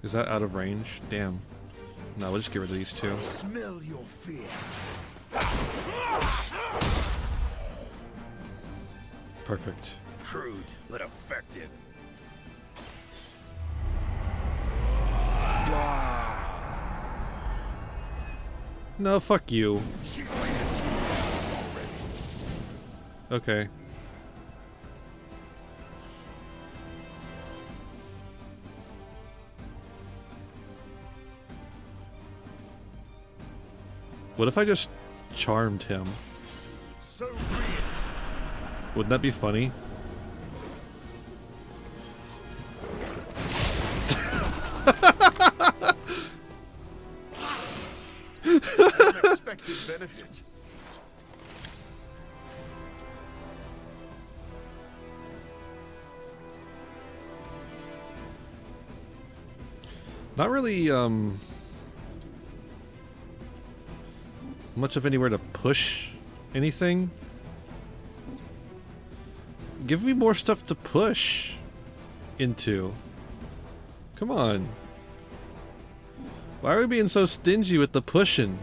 Is that out of range? Damn. No, we'll just get rid of these two. Smell your fear. Perfect. Crude, but effective. No, fuck you. Okay. What if I just charmed him? So be it. Wouldn't that be funny? Unexpected benefit. Not really, much of anywhere to push anything. Give me more stuff to push into. Come on. Why are we being so stingy with the pushing?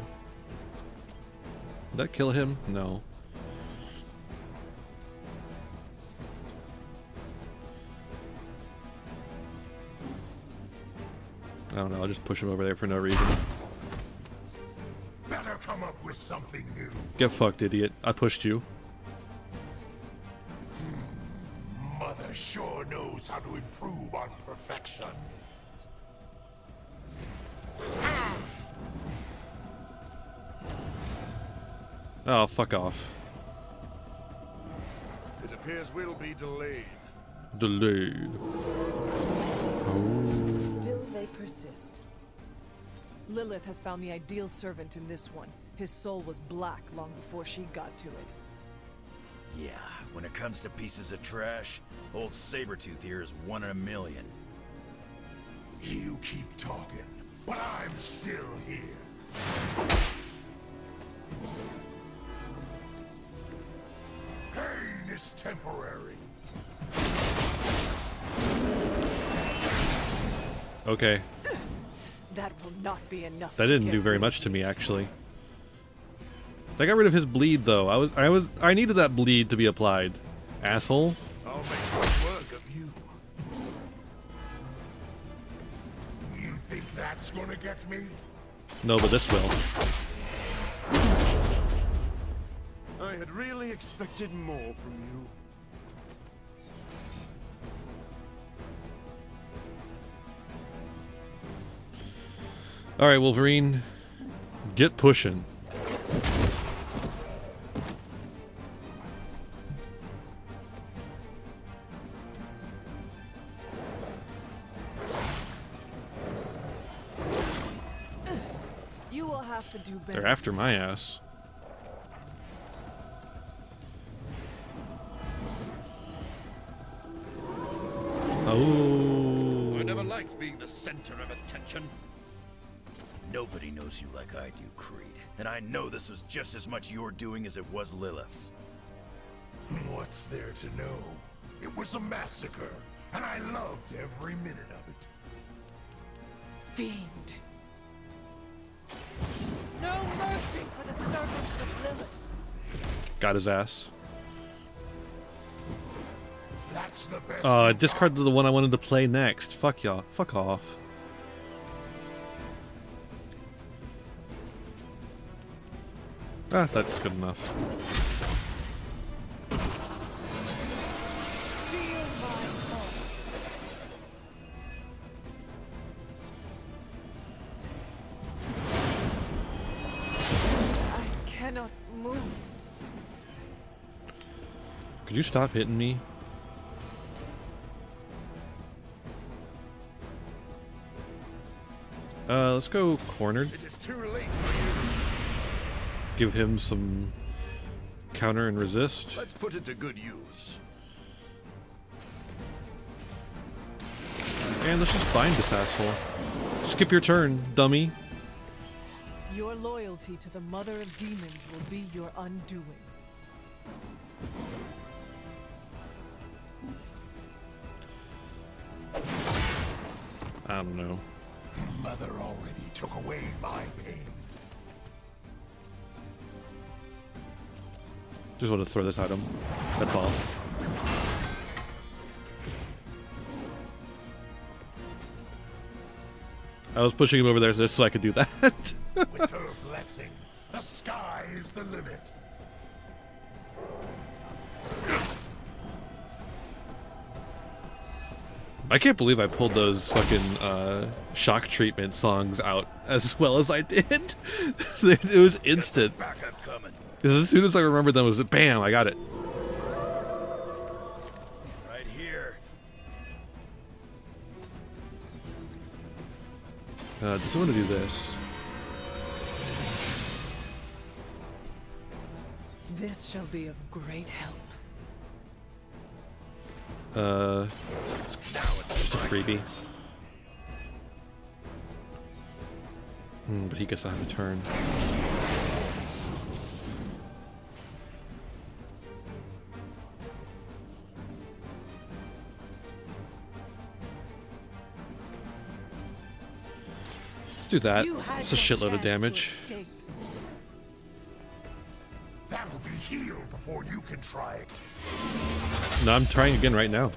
Did that kill him? No. I don't know, I'll just push him over there for no reason. Better come up with something new. Get fucked, idiot. I pushed you. Mother sure knows how to improve on perfection. Oh, fuck off. It appears we'll be delayed. Delayed. Still they persist. Lilith has found the ideal servant in this one. His soul was black long before she got to it. Yeah, when it comes to pieces of trash, old Sabretooth here is 1 in a million. You keep talking, but I'm still here. Pain is temporary. Okay. That will not be enough. That didn't do very much to me, actually. They got rid of his bleed, though. I needed that bleed to be applied. Asshole. I'll make quick work of you. You think that's gonna get me? No, but this will. I had really expected more from you. Alright, Wolverine. Get pushing. You will have to do better. They're after my ass. Oh. I never liked being the center of attention. Nobody knows you like I do, Creed. And I know this was just as much your doing as it was Lilith's. What's there to know? It was a massacre, and I loved every minute of it. Fiend. No mercy for the servants of Lilith. Got his ass. That's the best. I discarded the one I wanted to play next. Fuck y'all. Fuck off. Ah, that's good enough. Feel my heart. I cannot move. Could you stop hitting me? Let's go cornered. It is too late for you. give him some counter and resist. Let's put it to good use. And let's just bind this asshole. Skip your turn, dummy. Your loyalty to the Mother of Demons will be your undoing. I don't know. Mother already took away my pain. Just want to throw this at him. That's all. I was pushing him over there just so I could do that. With her blessing, the sky is the limit. I can't believe I pulled those fucking shock treatment songs out as well as I did. It was instant. Backup coming. As soon as I remembered them, it was bam, I got it. Right here. Does I want to do this? This shall be of great help. Just a freebie. But he gets to have a turn. Let's do that. It's a shitload of damage. That'll be healed before you can try it. No, I'm trying again right now.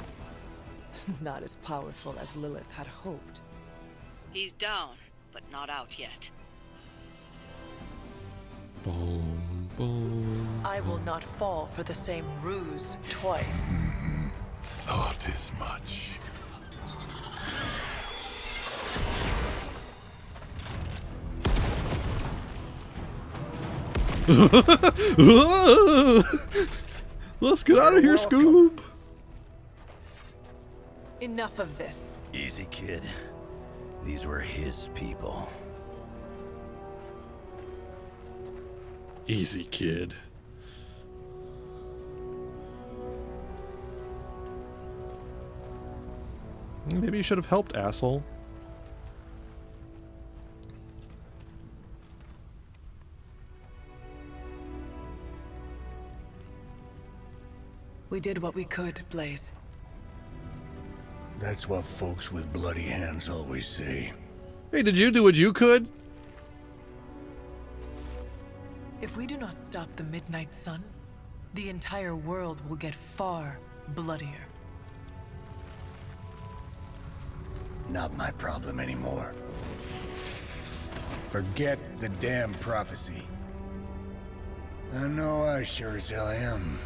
Not as powerful as Lilith had hoped. He's down, but not out yet. Boom, boom. I will not fall for the same ruse twice. Thought as much. Let's get out of here, Scoob. Enough of this. Easy, kid. These were his people. Easy, kid. Maybe you should have helped, asshole. We did what we could, Blaze. That's what folks with bloody hands always say. Hey, did you do what you could? If we do not stop the Midnight Sun, the entire world will get far bloodier. Not my problem anymore. Forget the damn prophecy. I know I sure as hell am.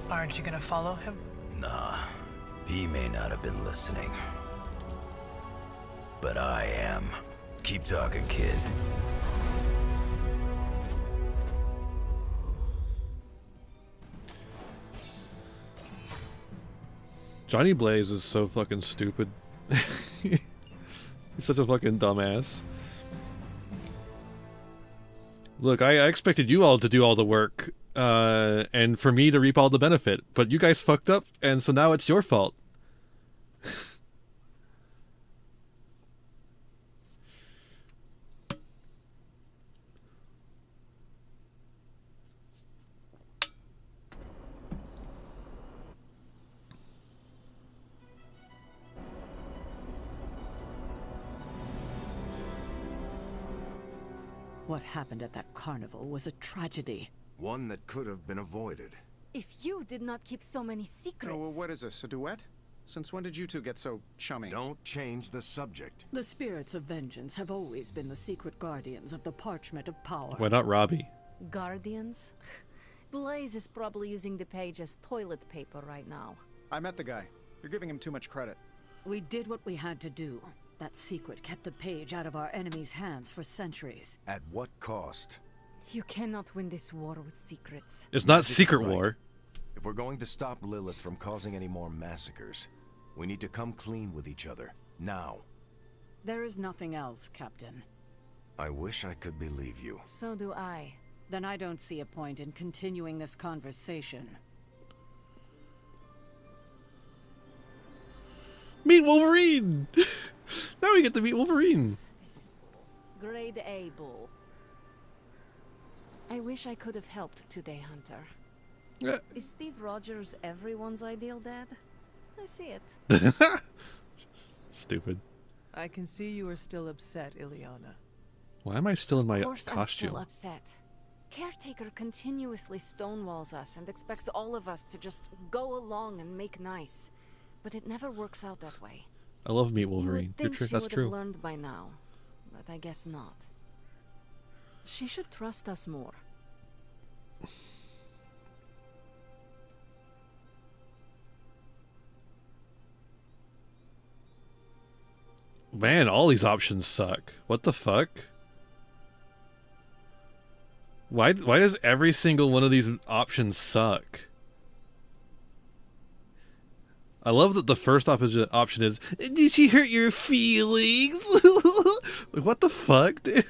Aren't you gonna follow him? Nah, he may not have been listening. But I am. Keep talking, kid. Johnny Blaze is so fucking stupid. He's such a fucking dumbass. Look, I expected you all to do all the work, and for me to reap all the benefit, but you guys fucked up, and so now it's your fault. What happened at that carnival was a tragedy. One that could have been avoided. If you did not keep so many secrets... Oh, what is this, a duet? Since when did you two get so chummy? Don't change the subject. The spirits of vengeance have always been the secret guardians of the parchment of power. Why not Robbie? Guardians? Blaze is probably using the page as toilet paper right now. I met the guy. You're giving him too much credit. We did what we had to do. That secret kept the page out of our enemies' hands for centuries. At what cost? You cannot win this war with secrets. It's not Secret War. If we're going to stop Lilith from causing any more massacres, we need to come clean with each other. Now. There is nothing else, Captain. I wish I could believe you. So do I. Then I don't see a point in continuing this conversation. Meet Wolverine! Now we get to meet Wolverine. Grade A bull. I wish I could have helped today, Hunter. Is Steve Rogers everyone's ideal dad? I see it. Stupid. I can see you are still upset, Ileana. Why am I still in my Of course costume? I'm still upset. Caretaker continuously stonewalls us and expects all of us to just go along and make nice. But it never works out that way. I love Meet You Wolverine. would think she That's would true. have learned by now, but I guess not. She should trust us more. Man, all these options suck. What the fuck? Why does every single one of these options suck? I love that the first option is, did she hurt your feelings? Like, what the fuck, dude?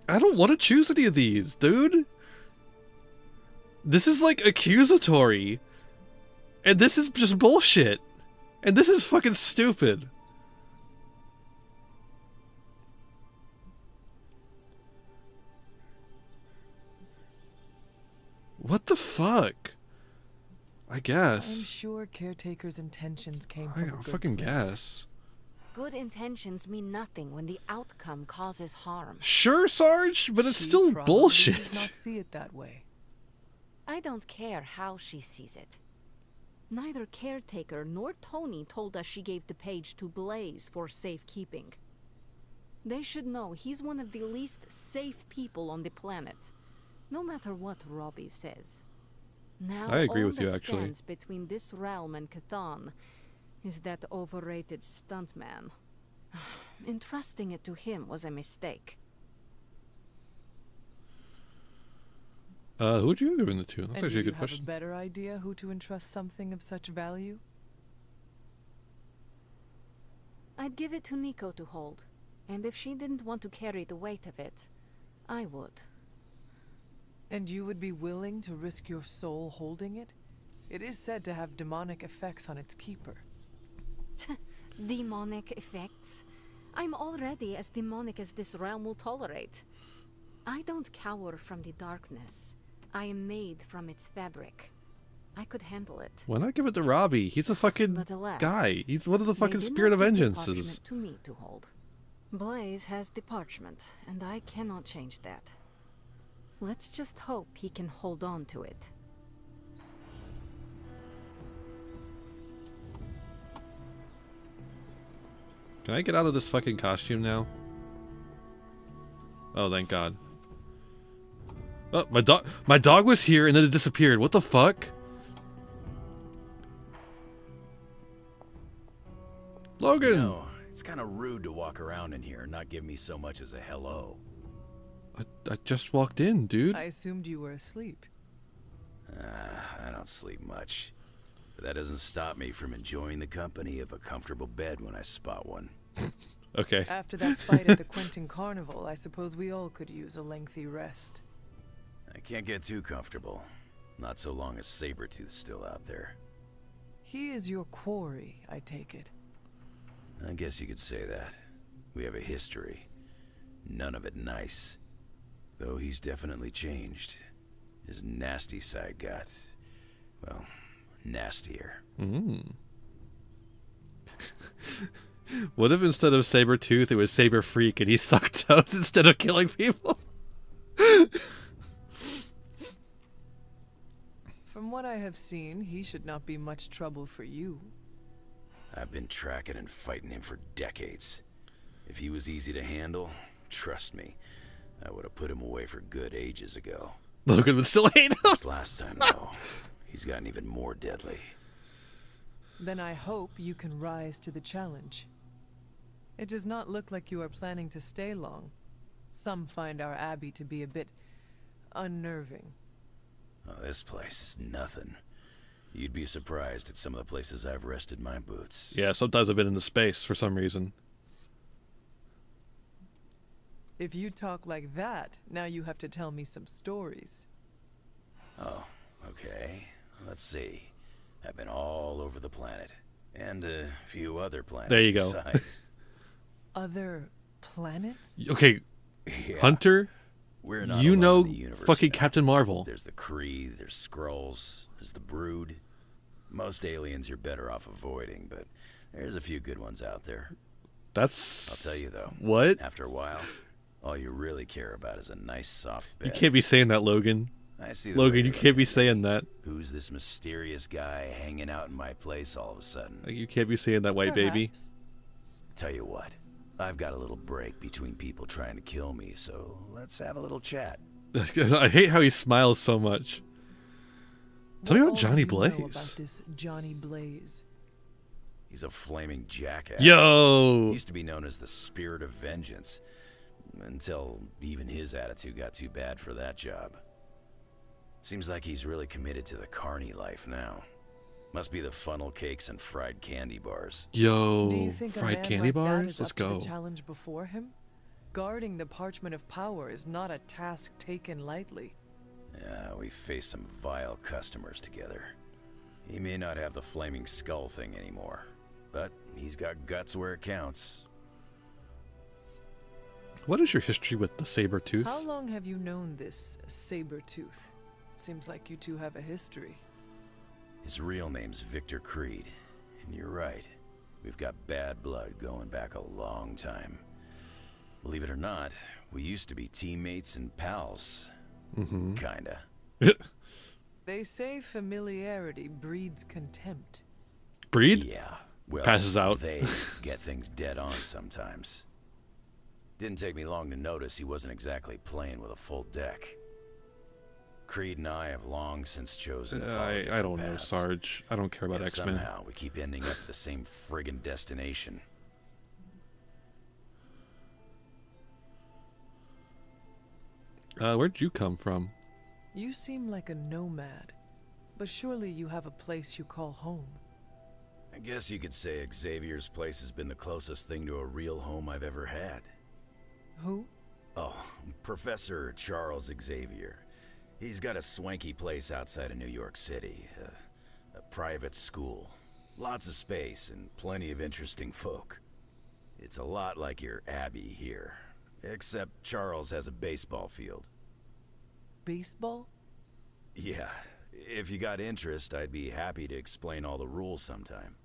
I don't want to choose any of these, dude. This is like accusatory. And this is just bullshit. And this is fucking stupid. What the fuck? I guess. I'm sure Caretaker's intentions came I from a good fucking place. guess. Good intentions mean nothing when the outcome causes harm. Sure, Sarge, but it's She still probably bullshit. does not see it that way. I don't care how she sees it. Neither Caretaker nor Tony told us she gave the page to Blaze for safekeeping. They should know he's one of the least safe people on the planet, no matter what Robbie says. Now I agree all with you, that actually. stands between this realm and Cathan is that overrated stuntman. Entrusting it to him was a mistake. Who would you give the to? That's And actually a do you good have question. a better idea who to entrust something of such value? I'd give it to Nico to hold, and if she didn't want to carry the weight of it, I would. And you would be willing to risk your soul holding it? It is said to have demonic effects on its keeper. Demonic effects? I'm already as demonic as this realm will tolerate. I don't cower from the darkness. I am made from its fabric. I could handle it. Why not give it to Robbie? He's a fucking But alas, guy. He's one of the they fucking did Spirit not of give the Vengeances. parchment to me to hold. Blaze has the parchment, and I cannot change that. Let's just hope he can hold on to it. Can I get out of this fucking costume now? Oh, thank God. Oh, my dog was here and then it disappeared. What the fuck? Logan! You know, it's kind of rude to walk around in here and not give me so much as a hello. I just walked in, dude. I assumed you were asleep. I don't sleep much. But that doesn't stop me from enjoying the company of a comfortable bed when I spot one. Okay. After that fight at the Quentin Carnival, I suppose we all could use a lengthy rest. I can't get too comfortable. Not so long as Sabretooth's still out there. He is your quarry, I take it. I guess you could say that. We have a history. None of it nice. Though he's definitely changed. His nasty side got, well, nastier. What if instead of Sabretooth, it was Saber Freak and he sucked toes instead of killing people? From what I have seen, he should not be much trouble for you. I've been tracking and fighting him for decades. If he was easy to handle, trust me, I would have put him away for good ages ago. Logan would still hate him. This last time, though, he's gotten even more deadly. Then I hope you can rise to the challenge. It does not look like you are planning to stay long. Some find our abbey to be a bit unnerving. Oh, this place is nothing. You'd be surprised at some of the places I've rested my boots. Yeah, sometimes I've been into space for some reason. If you talk like that, now you have to tell me some stories. Oh, okay. Let's see. I've been all over the planet. And a few other planets there you go. besides. Other planets? Okay, Yeah. Hunter, We're not you alone know in the universe fucking now. Captain Marvel. There's the Kree, there's Skrulls, there's the Brood. Most aliens you're better off avoiding, but there's a few good ones out there. That's... I'll tell you though. What? After a while, all you really care about is a nice soft bed. You can't be saying that, Logan. I see the Logan, way you you're can't be looking at saying me. that. Who's this mysterious guy hanging out in my place all of a sudden? You can't be saying that, white baby. Tell you what, I've got a little break between people trying to kill me, so let's have a little chat. I hate how he smiles so much. Tell me about Johnny Blaze. About this Johnny Blaze. He's a flaming jackass. Yo! He used to be known as the Spirit of Vengeance, until even his attitude got too bad for that job. Seems like he's really committed to the carny life now. Must be the funnel cakes and fried candy bars. Yo, Do you think a fried man candy like that bars? is Let's up to go. the challenge before him? Guarding the Parchment of Power is not a task taken lightly. Yeah, we faced some vile customers together. He may not have the flaming skull thing anymore, but he's got guts where it counts. What is your history with the Saber-Tooth? How long have you known this Saber-Tooth? Seems like you two have a history. His real name's Victor Creed, and you're right. We've got bad blood going back a long time. Believe it or not, we used to be teammates and pals. Mm-hmm. Kinda. They say familiarity breeds contempt. Breed? Yeah. Well, passes out. They get things dead on sometimes. Didn't take me long to notice he wasn't exactly playing with a full deck. Creed and I have long since chosen to follow I different don't know, paths. Sarge. I don't care about Yet X-Men. Somehow we keep ending up at the same friggin' destination. Where'd you come from? You seem like a nomad, but surely you have a place you call home. I guess you could say Xavier's place has been the closest thing to a real home I've ever had. Who? Oh, Professor Charles Xavier. He's got a swanky place outside of New York City. A private school. Lots of space and plenty of interesting folk. It's a lot like your Abbey here. Except Charles has a baseball field. Baseball? Yeah. If you got interest, I'd be happy to explain all the rules sometime.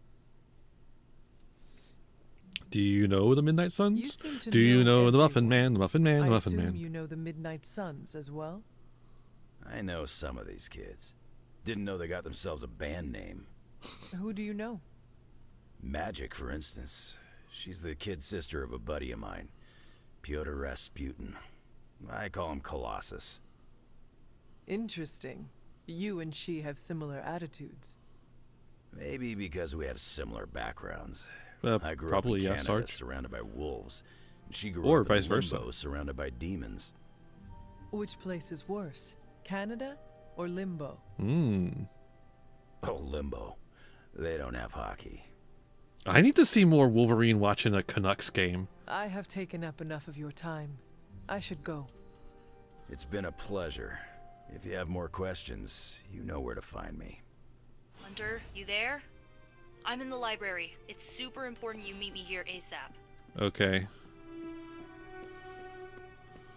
Do you know the Midnight You Suns? seem to Do you know the everyone. Muffin Man, the Muffin Man, the I Muffin assume Man? you know the Midnight Suns as well? I know some of these kids. Didn't know they got themselves a band name. Who do you know? Magic, for instance. She's the kid sister of a buddy of mine, Pyotr Rasputin. I call him Colossus. Interesting. You and she have similar attitudes. Maybe because we have similar backgrounds. I grew probably, up in yeah, Canada, Sarge. surrounded by wolves. She grew Or up vice in versa. Limbo, surrounded by demons. Which place is worse, Canada or Limbo? Oh, Limbo. They don't have hockey. I need to see more Wolverine watching a Canucks game. I have taken up enough of your time. I should go. It's been a pleasure. If you have more questions, you know where to find me. Hunter, you there? I'm in the library. It's super important you meet me here ASAP. Okay.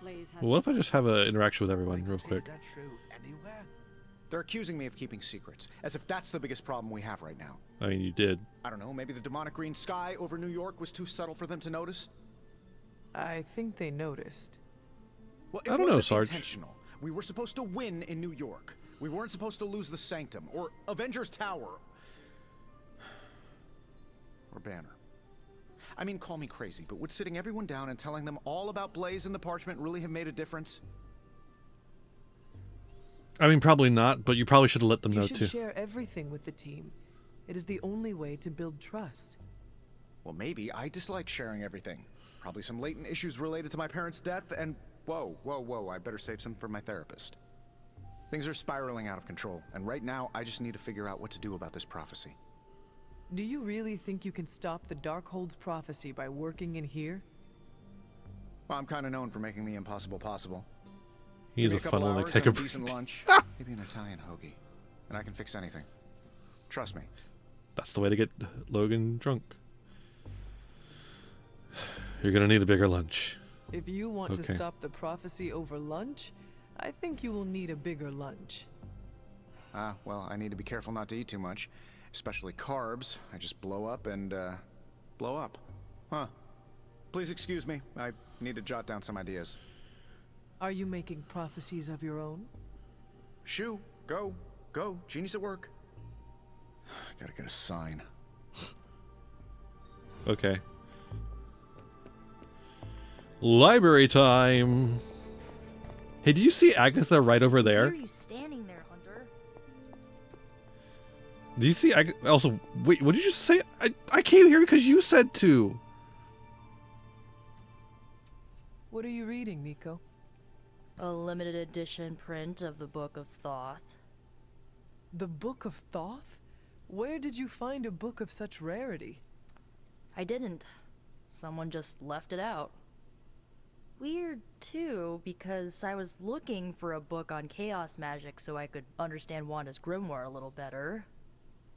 Blaze has Well, what if I just have an interaction with everyone real quick? That true anywhere? They're accusing me of keeping secrets, as if that's the biggest problem we have right now. I mean, you did. I don't know, maybe the demonic green sky over New York was too subtle for them to notice? I think they noticed. Well, I don't know, wasn't Sarge. intentional. We were supposed to win in New York. We weren't supposed to lose the Sanctum, or Avengers Tower. Or Banner. I mean, call me crazy, but would sitting everyone down and telling them all about Blaze and the Parchment really have made a difference? I mean, probably not, but you probably should have let them You know should too. share everything with the team. It is the only way to build trust. Well, maybe I dislike sharing everything. Probably some latent issues related to my parents' death, and whoa, I better save some for my therapist. Things are spiraling out of control, and right now I just need to figure out what to do about this prophecy. Do you really think you can stop the Darkhold's prophecy by working in here? Well, I'm kind of known for making the impossible possible. He's Give me a couple funnel and a hours keg and of decent lunch, maybe an Italian hoagie, and I can fix anything. Trust me. That's the way to get Logan drunk. You're gonna need a bigger lunch. If you want to Okay. stop the prophecy over lunch, I think you will need a bigger lunch. Well, I need to be careful not to eat too much, especially carbs. I just blow up and, blow up. Huh. Please excuse me. I need to jot down some ideas. Are you making prophecies of your own? Shoo, go, genius at work. Gotta get a sign. Okay. Library time. Hey, do you see Agatha right over Why there? are you standing there, Hunter? Do you see Agatha? Also, wait, what did you just say? I came here because you said to. What are you reading, Nico? A limited edition print of the Book of Thoth. The Book of Thoth? Where did you find a book of such rarity? I didn't. Someone just left it out. Weird, too, because I was looking for a book on chaos magic so I could understand Wanda's grimoire a little better.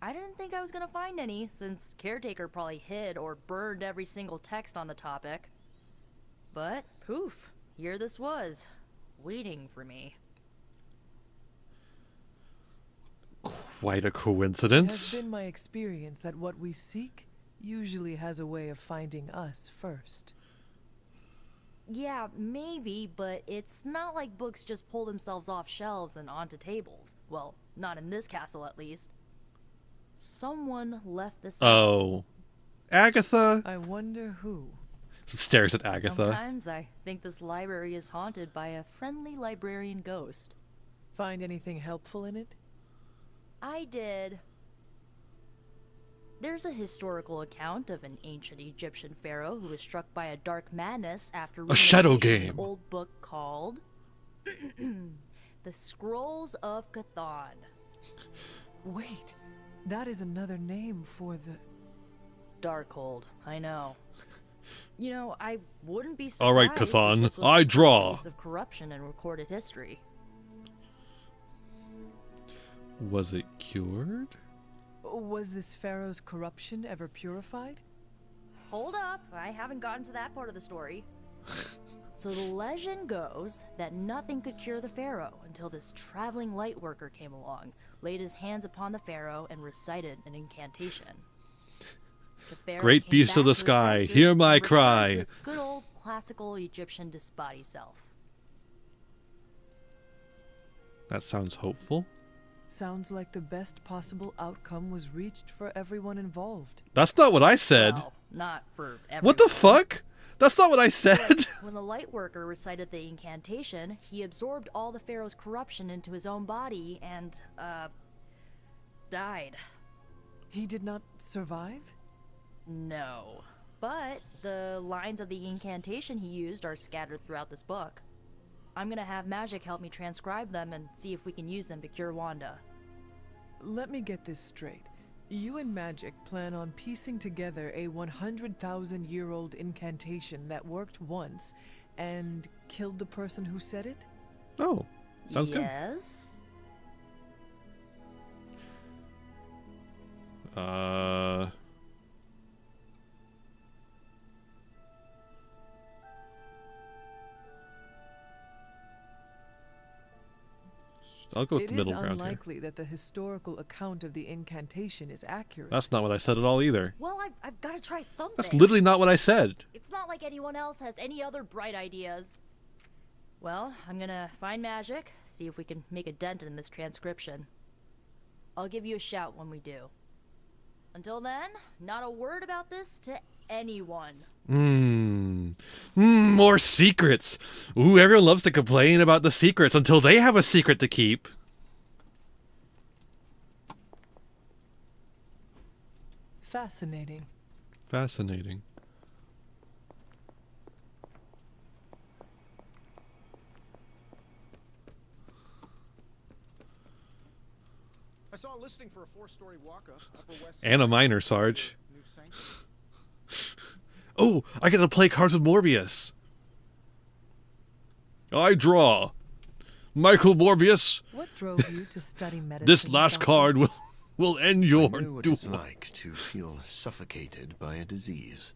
I didn't think I was gonna find any, since Caretaker probably hid or burned every single text on the topic. But, poof, here this was, waiting for me. Quite a It coincidence. has been my experience that what we seek usually has a way of finding us first. Yeah, maybe, but it's not like books just pull themselves off shelves and onto tables. Well, not in this castle, at least. Someone left this out. Oh. Agatha? I wonder who. Stares at Agatha. Sometimes I think this library is haunted by a friendly librarian ghost. Find anything helpful in it? I did. There's a historical account of an ancient Egyptian pharaoh who was struck by a dark madness after reading shadow page of an game. old book called The Scrolls of Cthon. Wait, that is another name for the... Darkhold, I know. You know, I wouldn't be surprised All right, if this Cthon, was the I first draw. case of corruption in recorded history. Was it cured? Was this pharaoh's corruption ever purified? Hold up, I haven't gotten to that part of the story. So the legend goes that nothing could cure the pharaoh until this traveling light worker came along, laid his hands upon the pharaoh, and recited an incantation. The pharaoh Great came beast of back the to his sky, senses hear and my returned to cry. his good old classical Egyptian disbody self. That sounds hopeful. Sounds like the best possible outcome was reached for everyone involved. That's not what I said. Well, not for everyone. What the fuck? That's not what I said. When the light worker recited the incantation, he absorbed all the pharaoh's corruption into his own body and, died. He did not survive? No. But the lines of the incantation he used are scattered throughout this book. I'm gonna have Magic help me transcribe them and see if we can use them to cure Wanda. Let me get this straight. You and Magic plan on piecing together a 100,000-year-old incantation that worked once and killed the person who said it? Oh, sounds good. Yes? I'll go with the middle It is ground here. unlikely that the historical account of the incantation is accurate. That's not what I said at all either. Well, I've got to try something. That's literally not what I said. It's not like anyone else has any other bright ideas. Well, I'm gonna find Magic, see if we can make a dent in this transcription. I'll give you a shout when we do. Until then, not a word about this to anyone. More secrets. Ooh, everyone loves to complain about the secrets until they have a secret to keep. Fascinating. Fascinating. saw a listing for a 4-story walk-up, Upper West And a minor, Sarge. Oh, I get to play cards with Morbius. I draw. Michael Morbius. What drove you to study medicine? This last card will end your I know what duel. it's like to feel suffocated by a disease.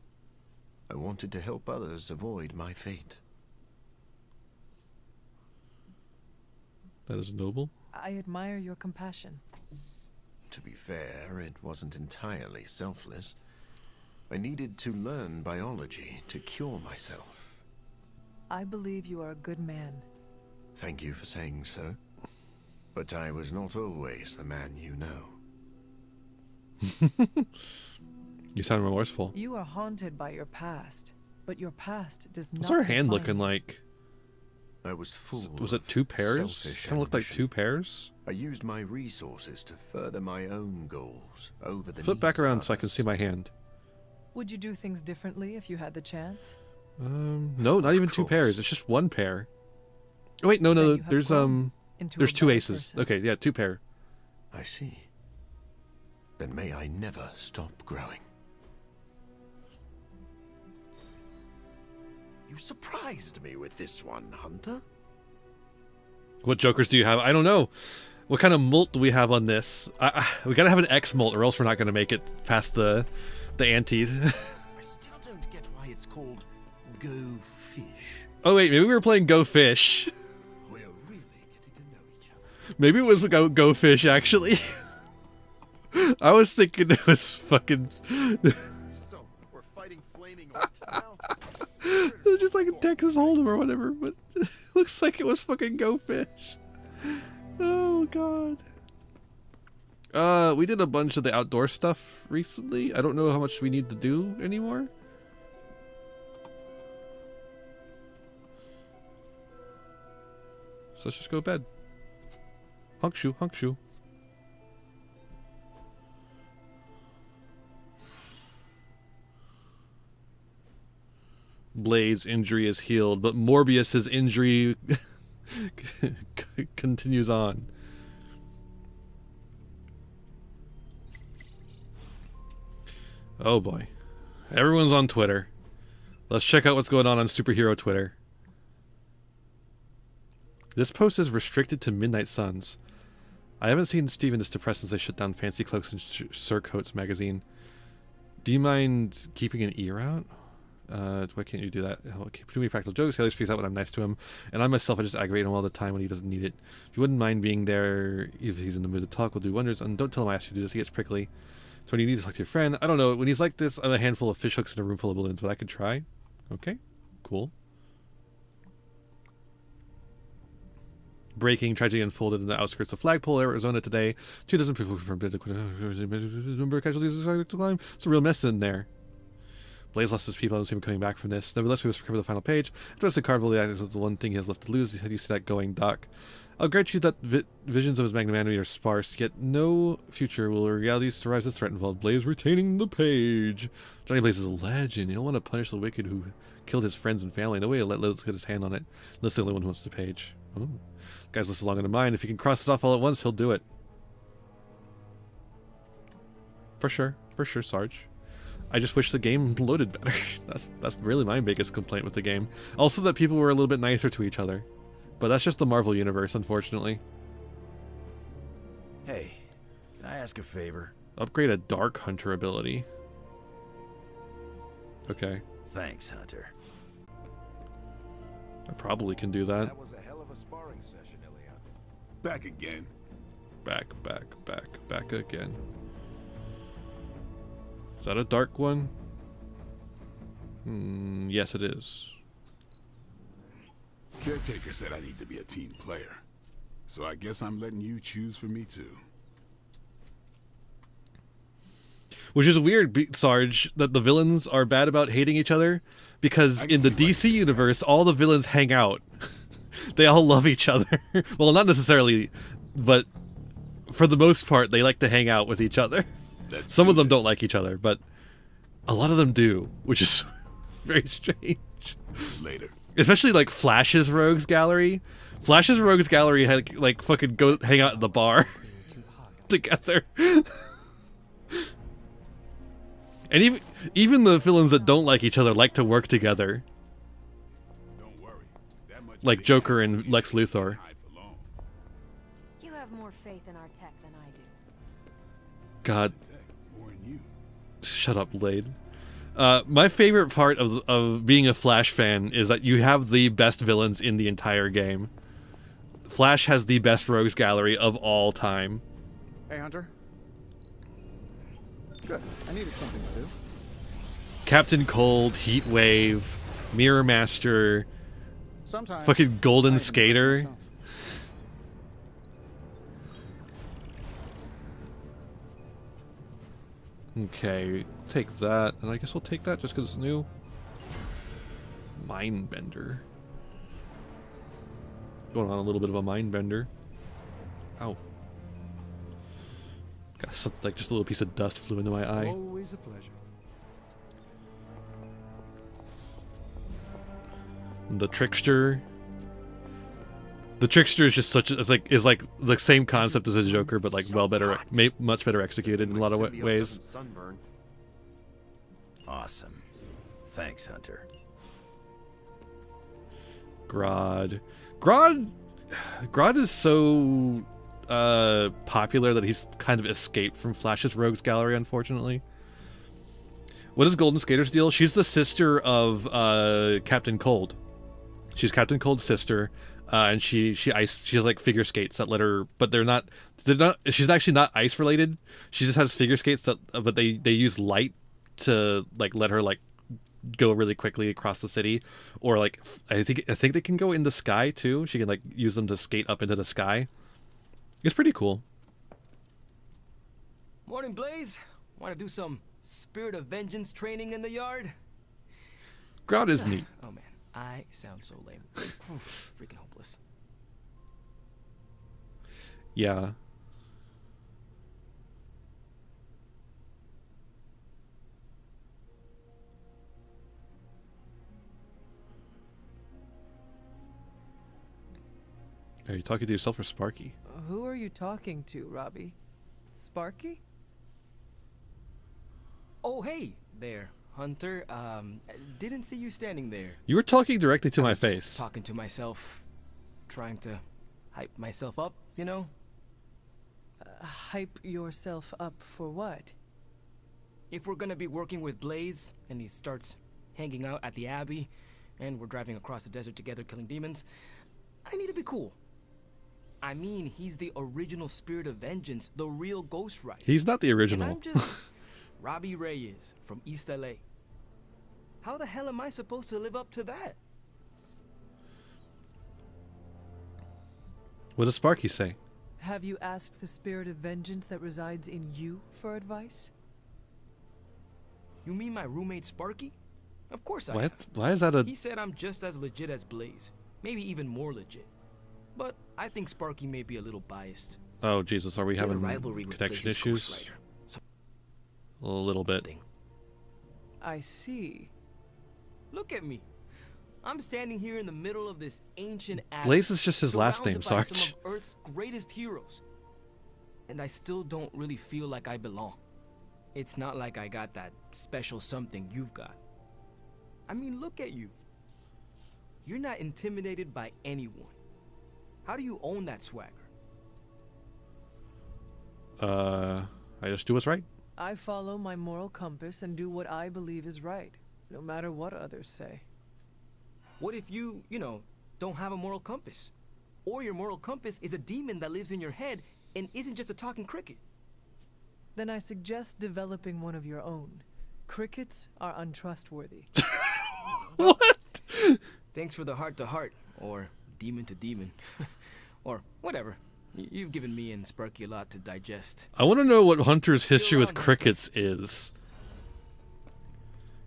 I wanted to help others avoid my fate. That is noble. I admire your compassion. To be fair, it wasn't entirely selfless. I needed to learn biology to cure myself. I believe you are a good man. Thank you for saying so. But I was not always the man you know. You sound remorseful. You are haunted by your past, but your past does not. What's our hand define looking you. like? I was full. Was it 2 pairs? Selfish Kind of looked like ambition. 2 pairs. I used my resources to further my own goals over the Flip back needs of around so I can others. see my hand. Would you do things differently if you had the chance? No, not even 2 pairs. It's just 1 pair. Oh wait, no, Then no. you have There's grown into there's a 2 better aces. person. Okay, yeah, 2 pair. I see. Then may I never stop growing. You surprised me with this one, Hunter. What jokers do you have? I don't know. What kind of molt do we have on this? We gotta have an X molt, or else we're not gonna make it past the antes. I still don't get why it's called Go Fish. Oh wait, maybe we were playing Go Fish. We're really getting to know each other. Maybe it was Go Fish actually. I was thinking it was fucking. So, we're fighting flaming orcs now? It's just like a Texas Hold'em or whatever, but it looks like it was fucking Go Fish. Oh god. We did a bunch of the outdoor stuff recently. I don't know how much we need to do anymore. So let's just go to bed. Hunk shoe, hunk shoe. Blade's injury is healed, but Morbius's injury continues on. Oh boy. Everyone's on Twitter. Let's check out what's going on superhero Twitter. This post is restricted to Midnight Suns. I haven't seen Steven this depressed since they shut down Fancy Cloaks and Surcoats magazine. Do you mind keeping an ear out? Why can't you do that? Too many practical jokes. He always figures out when I'm nice to him. And I myself, I just aggravate him all the time when he doesn't need it. If you wouldn't mind being there, if he's in the mood to talk, we'll do wonders. And don't tell him I asked you to do this. He gets prickly. So when you need to talk to your friend, I don't know. When he's like this, I'm a handful of fish hooks in a room full of balloons, but I could try. Okay, cool. Breaking tragedy unfolded in the outskirts of Flagpole, Arizona today. 2 dozen people confirmed number of casualties to climb. It's a real mess in there. Blaze lost his people. I don't see him coming back from this. Nevertheless, we must recover the final page. The rest of the carnival is the one thing he has left to lose. How do you see that going, Doc? I'll grant you that visions of his magnanimity are sparse, yet no future will reality survive this threat involved. Blaze retaining the page. Johnny Blaze is a legend. He'll want to punish the wicked who killed his friends and family. No way he'll let Liz get his hand on it. Liz the only one who wants the page. Oh. Guy's list is long into mine. If he can cross it off all at once, he'll do it. For sure, Sarge. I just wish the game loaded better. That's really my biggest complaint with the game. Also that people were a little bit nicer to each other. But that's just the Marvel universe, unfortunately. Hey, can I ask a favor? Upgrade a Dark Hunter ability. Okay. Thanks, Hunter. I probably can do that. That was a hell of a sparring session, Ilya. Back again. Back again. Is that a dark one? Yes, it is. Caretaker said I need to be a team player. So I guess I'm letting you choose for me too. Which is weird, Sarge, that the villains are bad about hating each other, because in the DC universe, all the villains hang out. They all love each other. Well, not necessarily, but for the most part, they like to hang out with each other. Some of them don't like each other, but a lot of them do, which is very strange. Later. Especially like Flash's Rogues Gallery. Flash's Rogues Gallery had like fucking go hang out at the bar. together. And even the villains that don't like each other like to work together. Like Joker and Lex Luthor. You have more faith in our tech than I do. God. Shut up, Blade. My favorite part of being a Flash fan is that you have the best villains in the entire game. Flash has the best rogues gallery of all time. Hey, Hunter. Good. I needed something to do. Captain Cold, Heatwave, Mirror Master, Sometimes fucking Golden Skater. Okay, take that, and I guess we'll take that just because it's new. Mindbender. Going on a little bit of a mindbender. Ow. Got something like just a little piece of dust flew into my eye. Always a pleasure. The Trickster. The Trickster is just such a, is like the same concept as a Joker, but like much better executed in a lot of ways. Awesome. Thanks, Hunter. Grodd is so popular that he's kind of escaped from Flash's rogues gallery, unfortunately. What is Golden Skater's deal? She's the sister of Captain Cold. She's Captain Cold's sister, and she has like figure skates that let her, but they're not. She's actually not ice related. She just has figure skates but they use light to like let her like go really quickly across the city, or like I think they can go in the sky too. She can like use them to skate up into the sky. It's pretty cool. Morning, Blaze. Want to do some Spirit of Vengeance training in the yard? Grodd is neat. Oh man, I sound so lame. Freaking hopeless. Yeah. Are you talking to yourself or Sparky? Who are you talking to, Robbie? Sparky? Oh, hey there, Hunter. Didn't see you standing there. You were talking directly to I my was just face. talking to myself, trying to hype myself up, you know? Hype yourself up for what? If we're gonna be working with Blaze, and he starts hanging out at the Abbey, and we're driving across the desert together killing demons, I need to be cool. I mean, he's the original Spirit of Vengeance, the real Ghost Rider. He's not the original. And I'm just Robbie Reyes from East LA. How the hell am I supposed to live up to that? What does Sparky say? Have you asked the Spirit of Vengeance that resides in you for advice? You mean my roommate Sparky? Of course I What? have. Why is that a... He said I'm just as legit as Blaze. Maybe even more legit. But I think Sparky may be a little biased. Oh, Jesus, are we He has a having rivalry with connection Blaze's issues? Ghost Rider. A little bit. I see. Look at me. I'm standing here in the middle of this ancient abbey, Blaze is just his last name, surrounded by Sarge. some of Earth's greatest heroes. And I still don't really feel like I belong. It's not like I got that special something you've got. I mean, look at you. You're not intimidated by anyone. How do you own that swagger? I just do what's right. I follow my moral compass and do what I believe is right, no matter what others say. What if you don't have a moral compass? Or your moral compass is a demon that lives in your head and isn't just a talking cricket? Then I suggest developing one of your own. Crickets are untrustworthy. Thanks for the heart-to-heart, or demon-to-demon, or whatever. You've given me and Sparky a lot to digest. I want to know what Hunter's history with crickets is.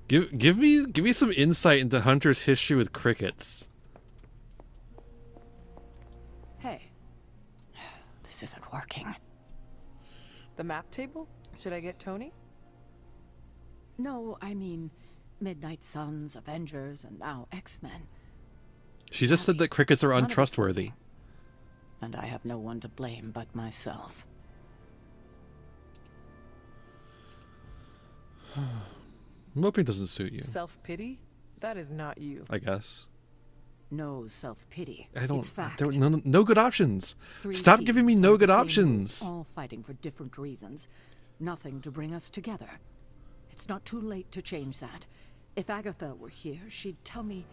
Give me some insight into Hunter's history with crickets. Hey. This isn't working. The map table? Should I get Tony? No, I mean Midnight Suns, Avengers, and now X-Men. She just said that crickets are None of it's untrustworthy. And I have no one to blame but myself. Moping doesn't suit you, Self-pity? That is not you. I guess. No self-pity. I don't. It's fact. There were no good options. 3 Stop giving me thieves no under good the same options. roof, all fighting for different reasons. Nothing to bring us together. It's not too late to change that. If Agatha were here, she'd tell me...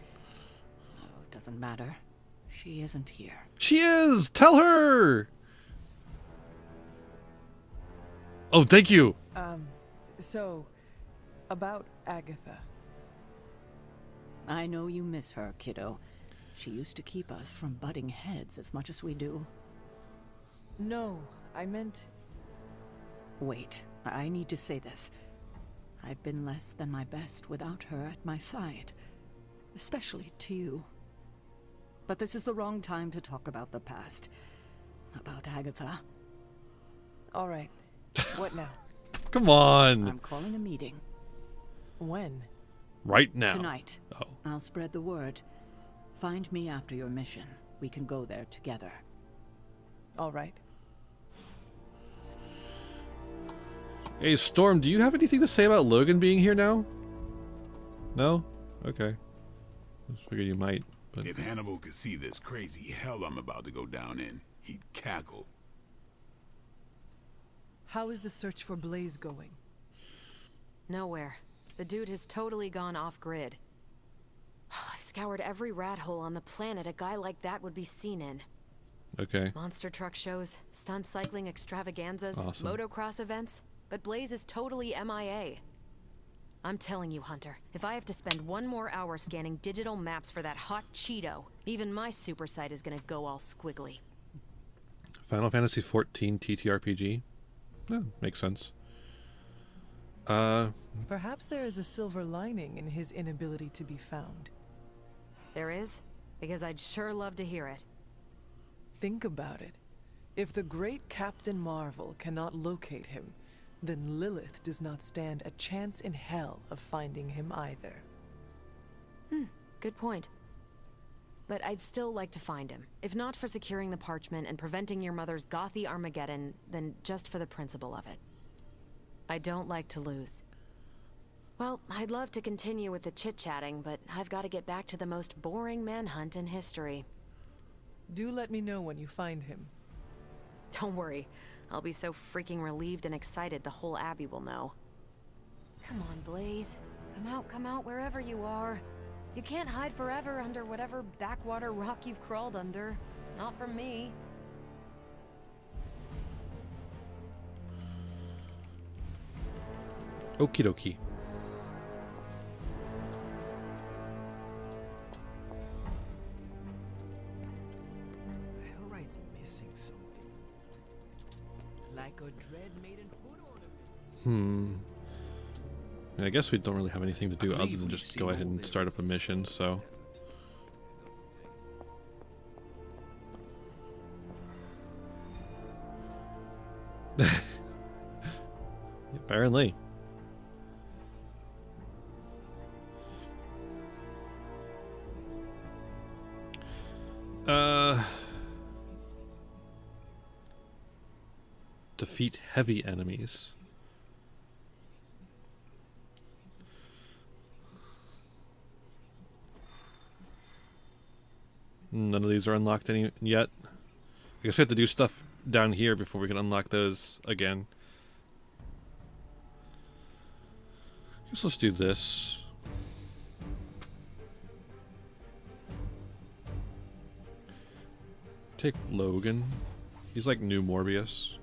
Oh, it doesn't matter. She isn't here. She is! Tell her! Oh, thank you! So, about Agatha. I know you miss her, kiddo. She used to keep us from butting heads as much as we do. No, I meant... Wait, I need to say this. I've been less than my best without her at my side. Especially to you. But this is the wrong time to talk about the past. About Agatha. All right. What now? Come on! I'm calling a meeting. When? Right now. Tonight. Oh. I'll spread the word. Find me after your mission. We can go there together. All right. Hey, Storm, do you have anything to say about Logan being here now? No? Okay. I figured you might, but... If Hannibal could see this crazy hell I'm about to go down in, he'd cackle. How is the search for Blaze going? Nowhere. The dude has totally gone off-grid. I've scoured every rat hole on the planet a guy like that would be seen in. Okay. Monster truck shows, stunt cycling extravaganzas, Awesome. motocross events, but Blaze is totally MIA. I'm telling you, Hunter, if I have to spend 1 more hour scanning digital maps for that hot Cheeto, even my super sight is gonna go all squiggly. Final Fantasy XIV TTRPG? Yeah, makes sense. Perhaps there is a silver lining in his inability to be found. There is? Because I'd sure love to hear it. Think about it. If the great Captain Marvel cannot locate him, then Lilith does not stand a chance in hell of finding him either. Good point. But I'd still like to find him. If not for securing the parchment and preventing your mother's gothy Armageddon, then just for the principle of it. I don't like to lose. Well, I'd love to continue with the chit-chatting, but I've got to get back to the most boring manhunt in history. Do let me know when you find him. Don't worry. I'll be so freaking relieved and excited the whole Abbey will know. Come on, Blaze. Come out wherever you are. You can't hide forever under whatever backwater rock you've crawled under. Not from me. Okie dokie. Hellright's missing something. Like a Dread Maiden hood ornament. I guess we don't really have anything to do other than just go ahead and start up a mission, so... Apparently. Defeat heavy enemies. None of these are unlocked yet. I guess we have to do stuff down here before we can unlock those again. I guess let's do this. Take Logan. He's like new Morbius.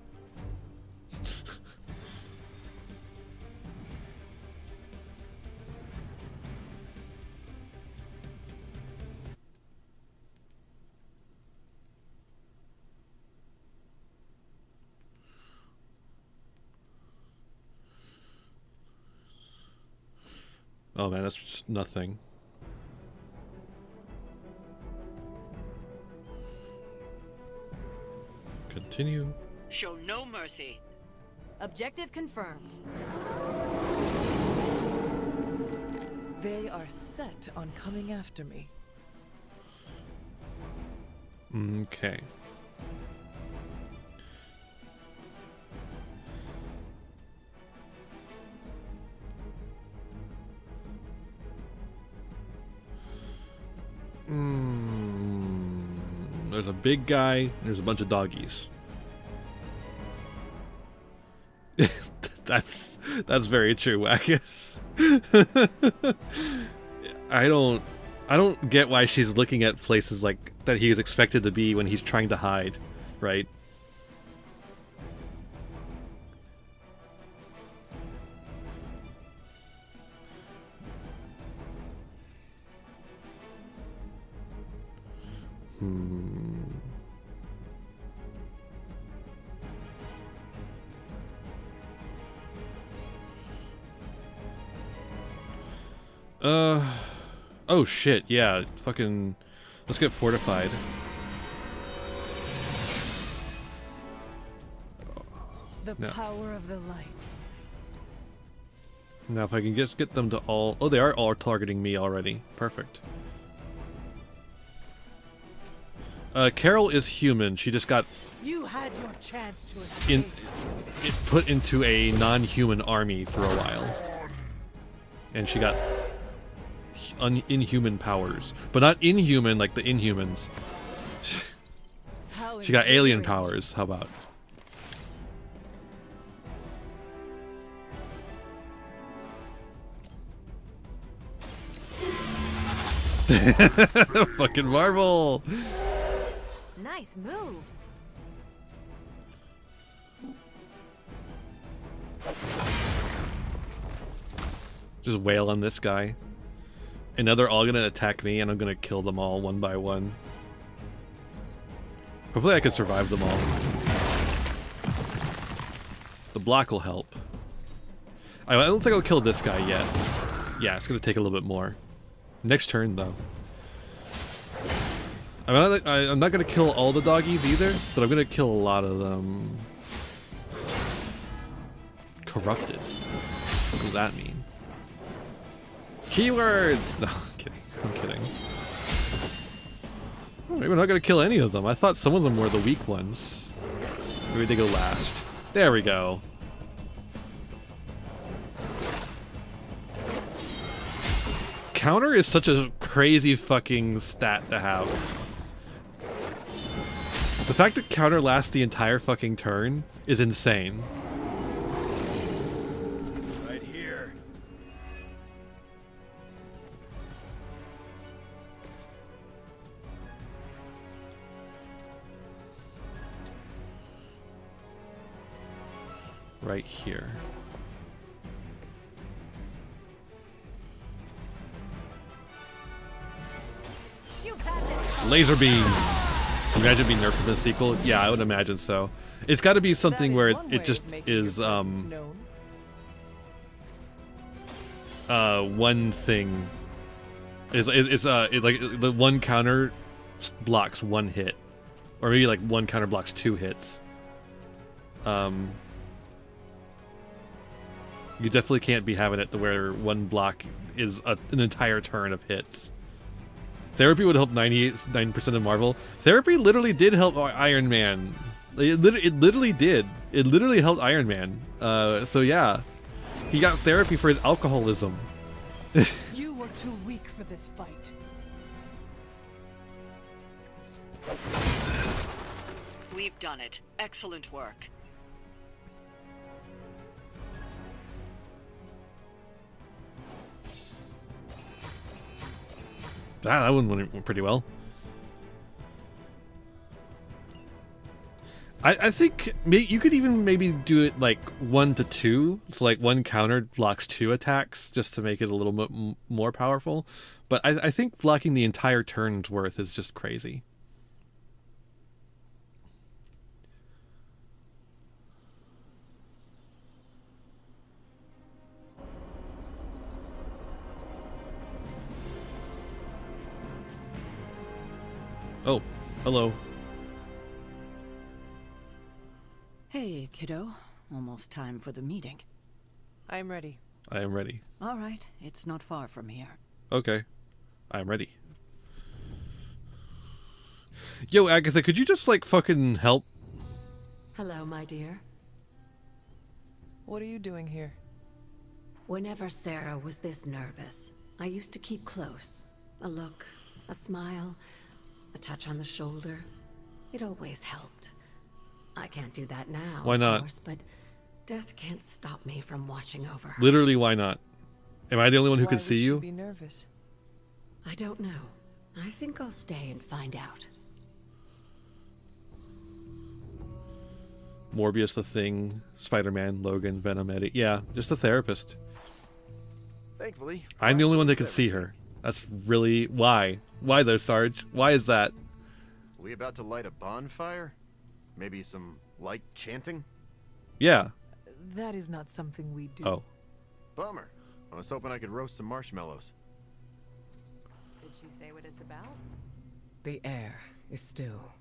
Oh man, that's just nothing. Continue. Show no mercy. Objective confirmed. They are set on coming after me. Okay. There's a big guy, and there's a bunch of doggies. That's very true, Wackus. I don't get why she's looking at places like that he is expected to be when he's trying to hide, right? Oh shit, yeah, fucking, let's get fortified. The power of the light. Now if I can just get them to all, oh, they are all targeting me already. Perfect. Carol is human. She just got You had your chance to escape. put into a non-human army for a while. And she got inhuman powers. But not inhuman like the Inhumans. She got alien powers. How about? Fucking Marvel! Nice move. Just wail on this guy. And now they're all gonna attack me, and I'm gonna kill them all one by one. Hopefully I can survive them all. The block will help. I don't think I'll kill this guy yet. Yeah, it's gonna take a little bit more. Next turn, though. I'm not gonna kill all the doggies either, but I'm gonna kill a lot of them. Corrupted. What does that mean? Keywords! No, I'm kidding. I'm kidding. Oh, maybe we're not gonna kill any of them. I thought some of them were the weak ones. Maybe they go last. There we go. Counter is such a crazy fucking stat to have. The fact that counter lasts the entire fucking turn is insane. Right here. Right here. Laser beam. Imagine being nerfed in the sequel. Yeah, I would imagine so. It's got to be something where it just is one thing. It's like the one counter blocks one hit, or maybe like one counter blocks two hits. You definitely can't be having it to where one block is an entire turn of hits. Therapy would help 99% of Marvel. Therapy literally did help Iron Man. It literally did. It literally helped Iron Man. So yeah, he got therapy for his alcoholism. You were too weak for this fight. We've done it. Excellent work. That one went pretty well. I think you could even maybe do it like 1 to 2. So like one counter blocks 2 attacks just to make it a little bit more powerful. But I think blocking the entire turn's worth is just crazy. Oh, hello. Hey, kiddo. Almost time for the meeting. I'm ready. I am ready. All right, it's not far from here. Okay. I am ready. Yo, Agatha, could you just, like, fucking help? Hello, my dear. What are you doing here? Whenever Sarah was this nervous, I used to keep close. A look, A smile, a touch on the shoulder. It always helped. I can't do that now, Why not? of course, but death can't stop me from watching over her. Literally, why not? Am I the only one who Why can would see she you? be nervous? I don't know. I think I'll stay and find out. Morbius, The Thing, Spider-Man, Logan, Venom, Eddie. Yeah, just a therapist. Thankfully, I'm the only one that can see her. That's really why. Why though, Sarge? Why is that? we about to light a bonfire? Maybe some light chanting? Yeah. That is not something we do. Oh. Bummer. I was hoping I could roast some marshmallows. Did she say what it's about? The air is still.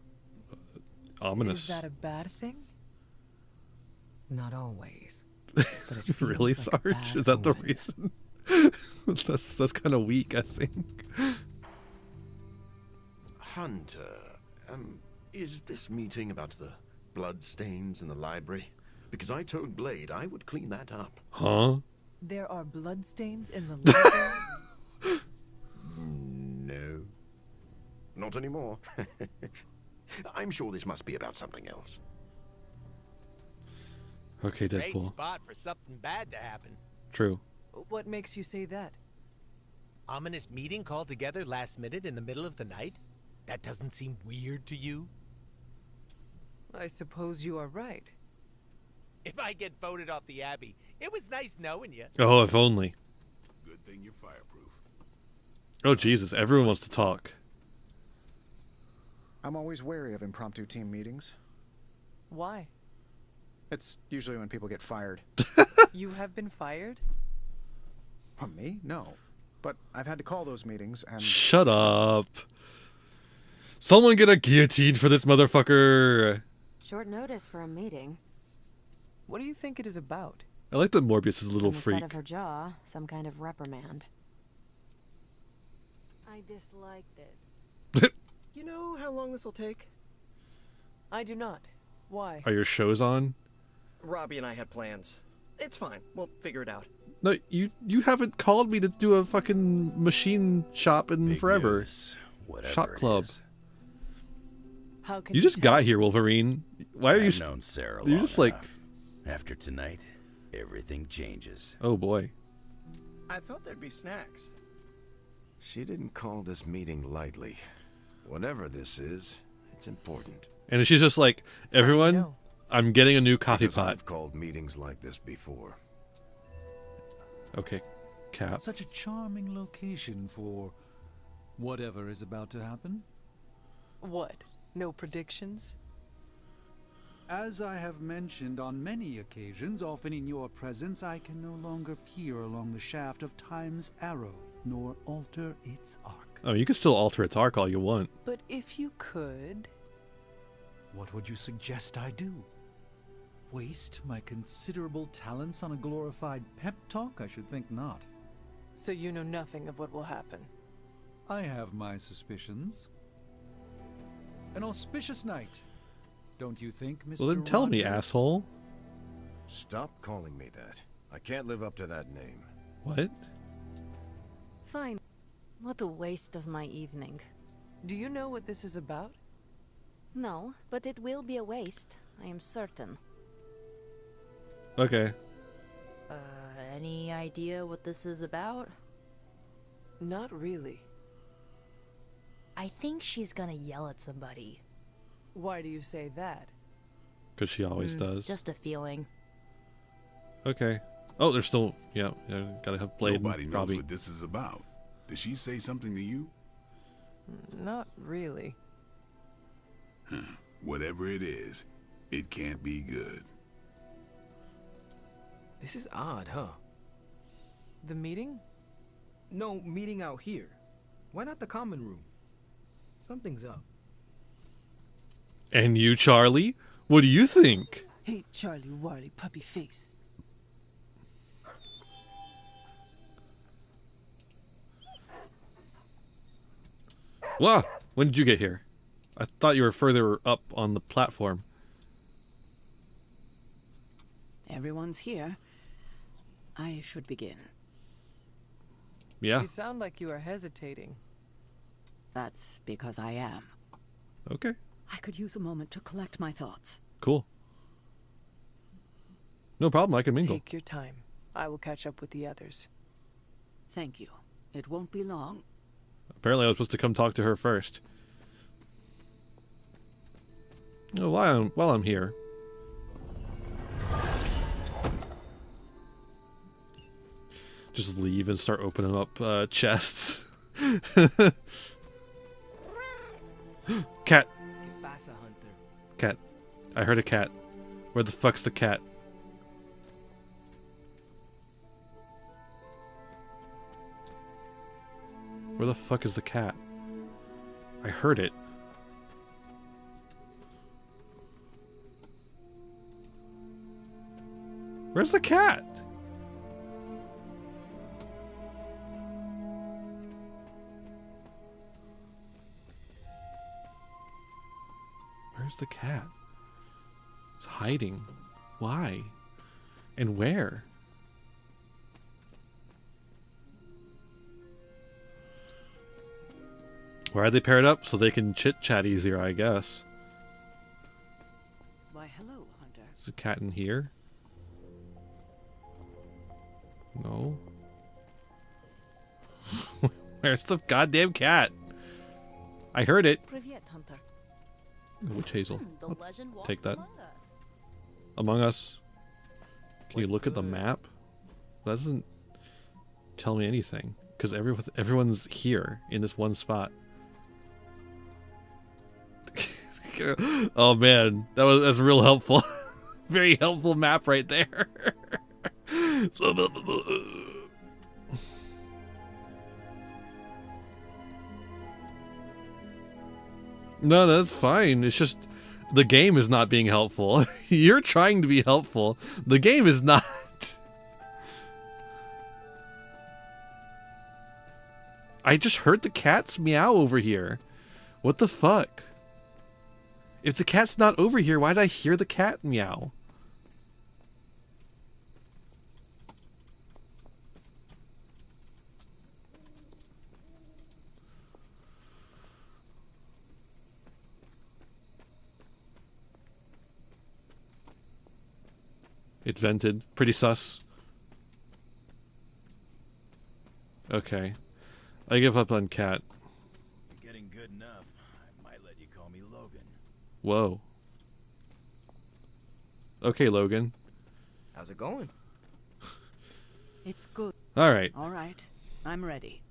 Ominous. Is that a bad thing? Not always. But it feels Really, like a Sarge? bad Is that the omen. reason? that's kind of weak, I think. Hunter, is this meeting about the blood stains in the library? Because I told Blade I would clean that up. Huh? There are bloodstains in the library? No. Not anymore. I'm sure this must be about something else. Okay, Great Deadpool. spot for something bad to happen. True. What makes you say that? Ominous meeting called together last minute in the middle of the night? That doesn't seem weird to you? I suppose you are right. If I get voted off the Abbey, it was nice knowing you. Oh, if only. Good thing you're fireproof. Oh, Jesus. Everyone wants to talk. I'm always wary of impromptu team meetings. Why? It's usually when people get fired. You have been fired? Me? No. But I've had to call those meetings and... Shut up. Someone get a guillotine for this motherfucker. Short notice for a meeting. What do you think it is about? I like that Morbius is a little On the freak. set of her jaw, some kind of reprimand. I dislike this. You know how long this will take? I do not. Why? Are your shows on? Robbie and I had plans. It's fine. We'll figure it out. No, you haven't called me to do a fucking machine shop in forever. news, whatever Shop it club. is. How can You just tell? got here, Wolverine. Why are you? I've known Sarah You're long just like, enough. After tonight, everything changes. oh boy. I thought there'd be snacks. She didn't call this meeting lightly. Whatever this is, it's important. And she's just like, everyone, I'm getting a new coffee Because pot. I've called meetings like this before. Okay, Cap. Such a charming location for whatever is about to happen. What? No predictions? As I have mentioned on many occasions, often in your presence, I can no longer peer along the shaft of time's arrow, nor alter its arc. Oh, you can still alter its arc all you want. But if you could... What would you suggest I do? Waste my considerable talents on a glorified pep talk? I should think not. So you know nothing of what will happen? I have my suspicions. An auspicious night, don't you think, Mr. Well, then tell me, Rogers? asshole. Stop calling me that. I can't live up to that name. What? Fine. What a waste of my evening. Do you know what this is about? No, but it will be a waste. I am certain. Okay. Any idea what this is about? Not really. I think she's gonna yell at somebody. Why do you say that? Because she always does. Just a feeling. Okay. Oh, there's still... Yeah, gotta have Blade Nobody and knows Robbie. what this is about. Did she say something to you? Not really. Whatever it is, it can't be good. This is odd, huh? The meeting? No, meeting out here. Why not the common room? Something's up. And you, Charlie? What do you think? Hey, Charlie Warley puppy face. Wow, when did you get here? I thought you were further up on the platform. Everyone's here. I should begin. Yeah. You sound like you are hesitating. That's because I am. Okay. I could use a moment to collect my thoughts. Cool. No problem, I can mingle. Take your time. I will catch up with the others. Thank you. It won't be long. Apparently I was supposed to come talk to her first. Oh, while I'm here. Just leave and start opening up chests. Cat. Cat. I heard a cat. Where the fuck's the cat? Where the fuck is the cat? I heard it. Where's the cat? Where's the cat? It's hiding. Why? And where? Why are they paired up? So they can chit-chat easier, I guess. Why, hello, Hunter. Is the cat in here? No. Where's the goddamn cat? I heard it. Privyet, Hunter. Witch hazel. The I'll legend walks take that. among us. Among Us. Can you look at the map? That doesn't tell me anything. Because everyone's here in this one spot. Oh man, that's real helpful. Very helpful map right there. No, that's fine. It's just the game is not being helpful. You're trying to be helpful. The game is not. I just heard the cat's meow over here. What the fuck? If the cat's not over here, why did I hear the cat meow? It vented. Pretty sus. Okay. I give up on cat. You're getting good enough. I might let you call me Logan. Whoa. Okay, Logan. How's it going? It's good. Alright. All right. I'm ready.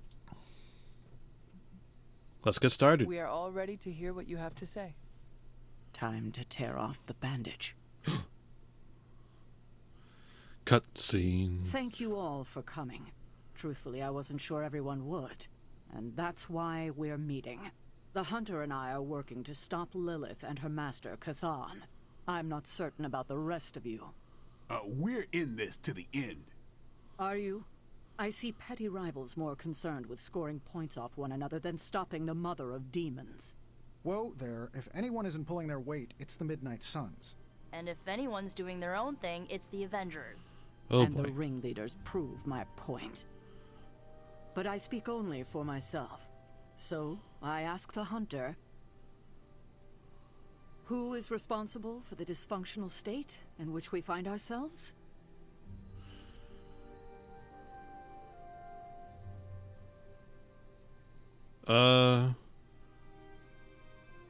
Let's get started. We are all ready to hear what you have to say. Time to tear off the bandage. Cutscene. Thank you all for coming. Truthfully, I wasn't sure everyone would. And that's why we're meeting. The Hunter and I are working to stop Lilith and her master, Cathan. I'm not certain about the rest of you. We're in this to the end. Are you? I see petty rivals more concerned with scoring points off one another than stopping the mother of demons. Whoa there, if anyone isn't pulling their weight, it's the Midnight Suns. And if anyone's doing their own thing, it's the Avengers. Oh and boy. the ringleaders prove my point. But I speak only for myself. So, I ask the Hunter, who is responsible for the dysfunctional state in which we find ourselves?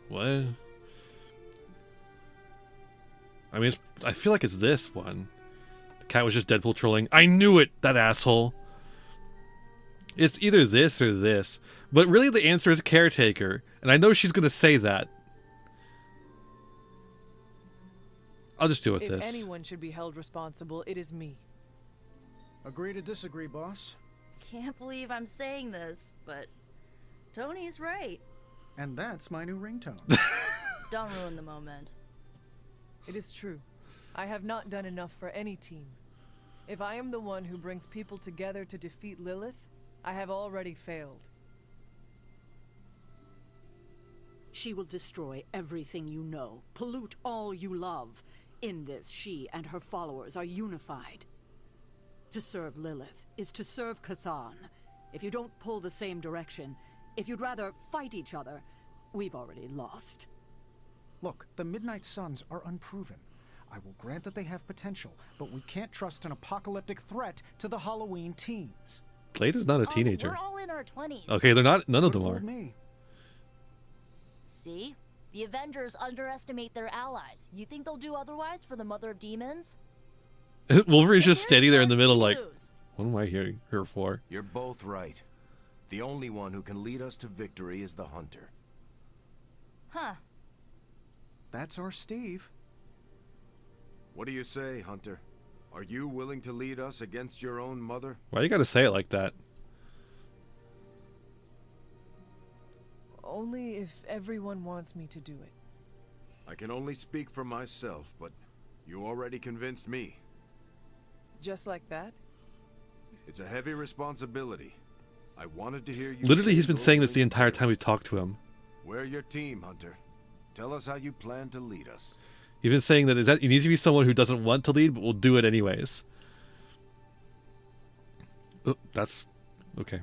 What? I mean, I feel like it's this one. The cat was just Deadpool trolling. I knew it, that asshole. It's either this or this. But really the answer is Caretaker. And I know she's going to say that. I'll just deal with If this. anyone should be held responsible, it is me. Agree to disagree, boss. Can't believe I'm saying this, but Tony's right. And that's my new ringtone. Don't ruin the moment. It is true. I have not done enough for any team. If I am the one who brings people together to defeat Lilith, I have already failed. She will destroy everything you know, pollute all you love. In this, she and her followers are unified. To serve Lilith is to serve Cathan. If you don't pull the same direction, If you'd rather fight each other, we've already lost. Look, the Midnight Suns are unproven. I will grant that they have potential, but we can't trust an apocalyptic threat to the Halloween teens. Blade is not a teenager. We're all in our 20s. Okay, they're not. None of them Don't are. fool me. See? The Avengers underestimate their allies. You think they'll do otherwise for the Mother of Demons? Wolverine's just standing there in the middle, like, what am I here for? You're both right. The only one who can lead us to victory is the Hunter. Huh. That's our Steve. What do you say, Hunter? Are you willing to lead us against your own mother? Why you gotta say it like that? Only if everyone wants me to do it. I can only speak for myself, but you already convinced me. Just like that? It's a heavy responsibility. I wanted to hear you. Literally, he's been those saying this things. the entire time we talked to him. We're your team, Hunter. Tell us how you plan to lead us. He's been saying that it needs to be someone who doesn't want to lead, but will do it anyways. Oh, that's okay.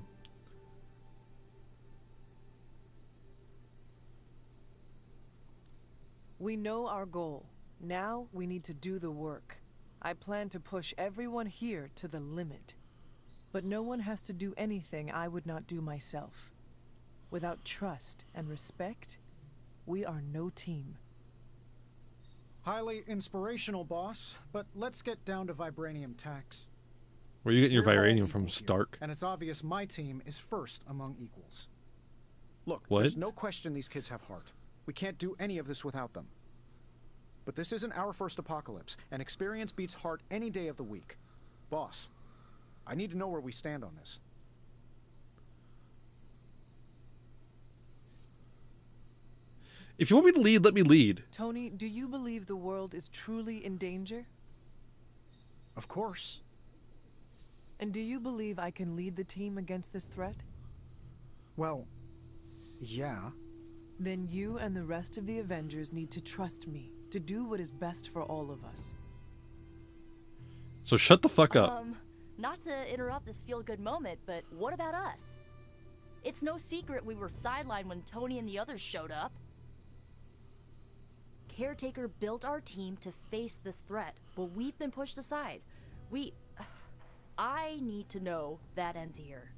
We know our goal. Now we need to do the work. I plan to push everyone here to the limit. But no one has to do anything I would not do myself. Without trust and respect, we are no team. Highly inspirational, boss, but let's get down to vibranium tax. Where are you getting your We're all vibranium from? equal Stark? here, and it's obvious my team is first among equals. Look, What? there's no question these kids have heart. We can't do any of this without them. But this isn't our first apocalypse, and experience beats heart any day of the week. Boss, I need to know where we stand on this. If you want me to lead, let me lead. Tony, do you believe the world is truly in danger? Of course. And do you believe I can lead the team against this threat? Well, yeah. Then you and the rest of the Avengers need to trust me to do what is best for all of us. So shut the fuck up. Not to interrupt this feel-good moment, but what about us? It's no secret we were sidelined when Tony and the others showed up. Caretaker built our team to face this threat, but we've been pushed aside. I need to know that ends here.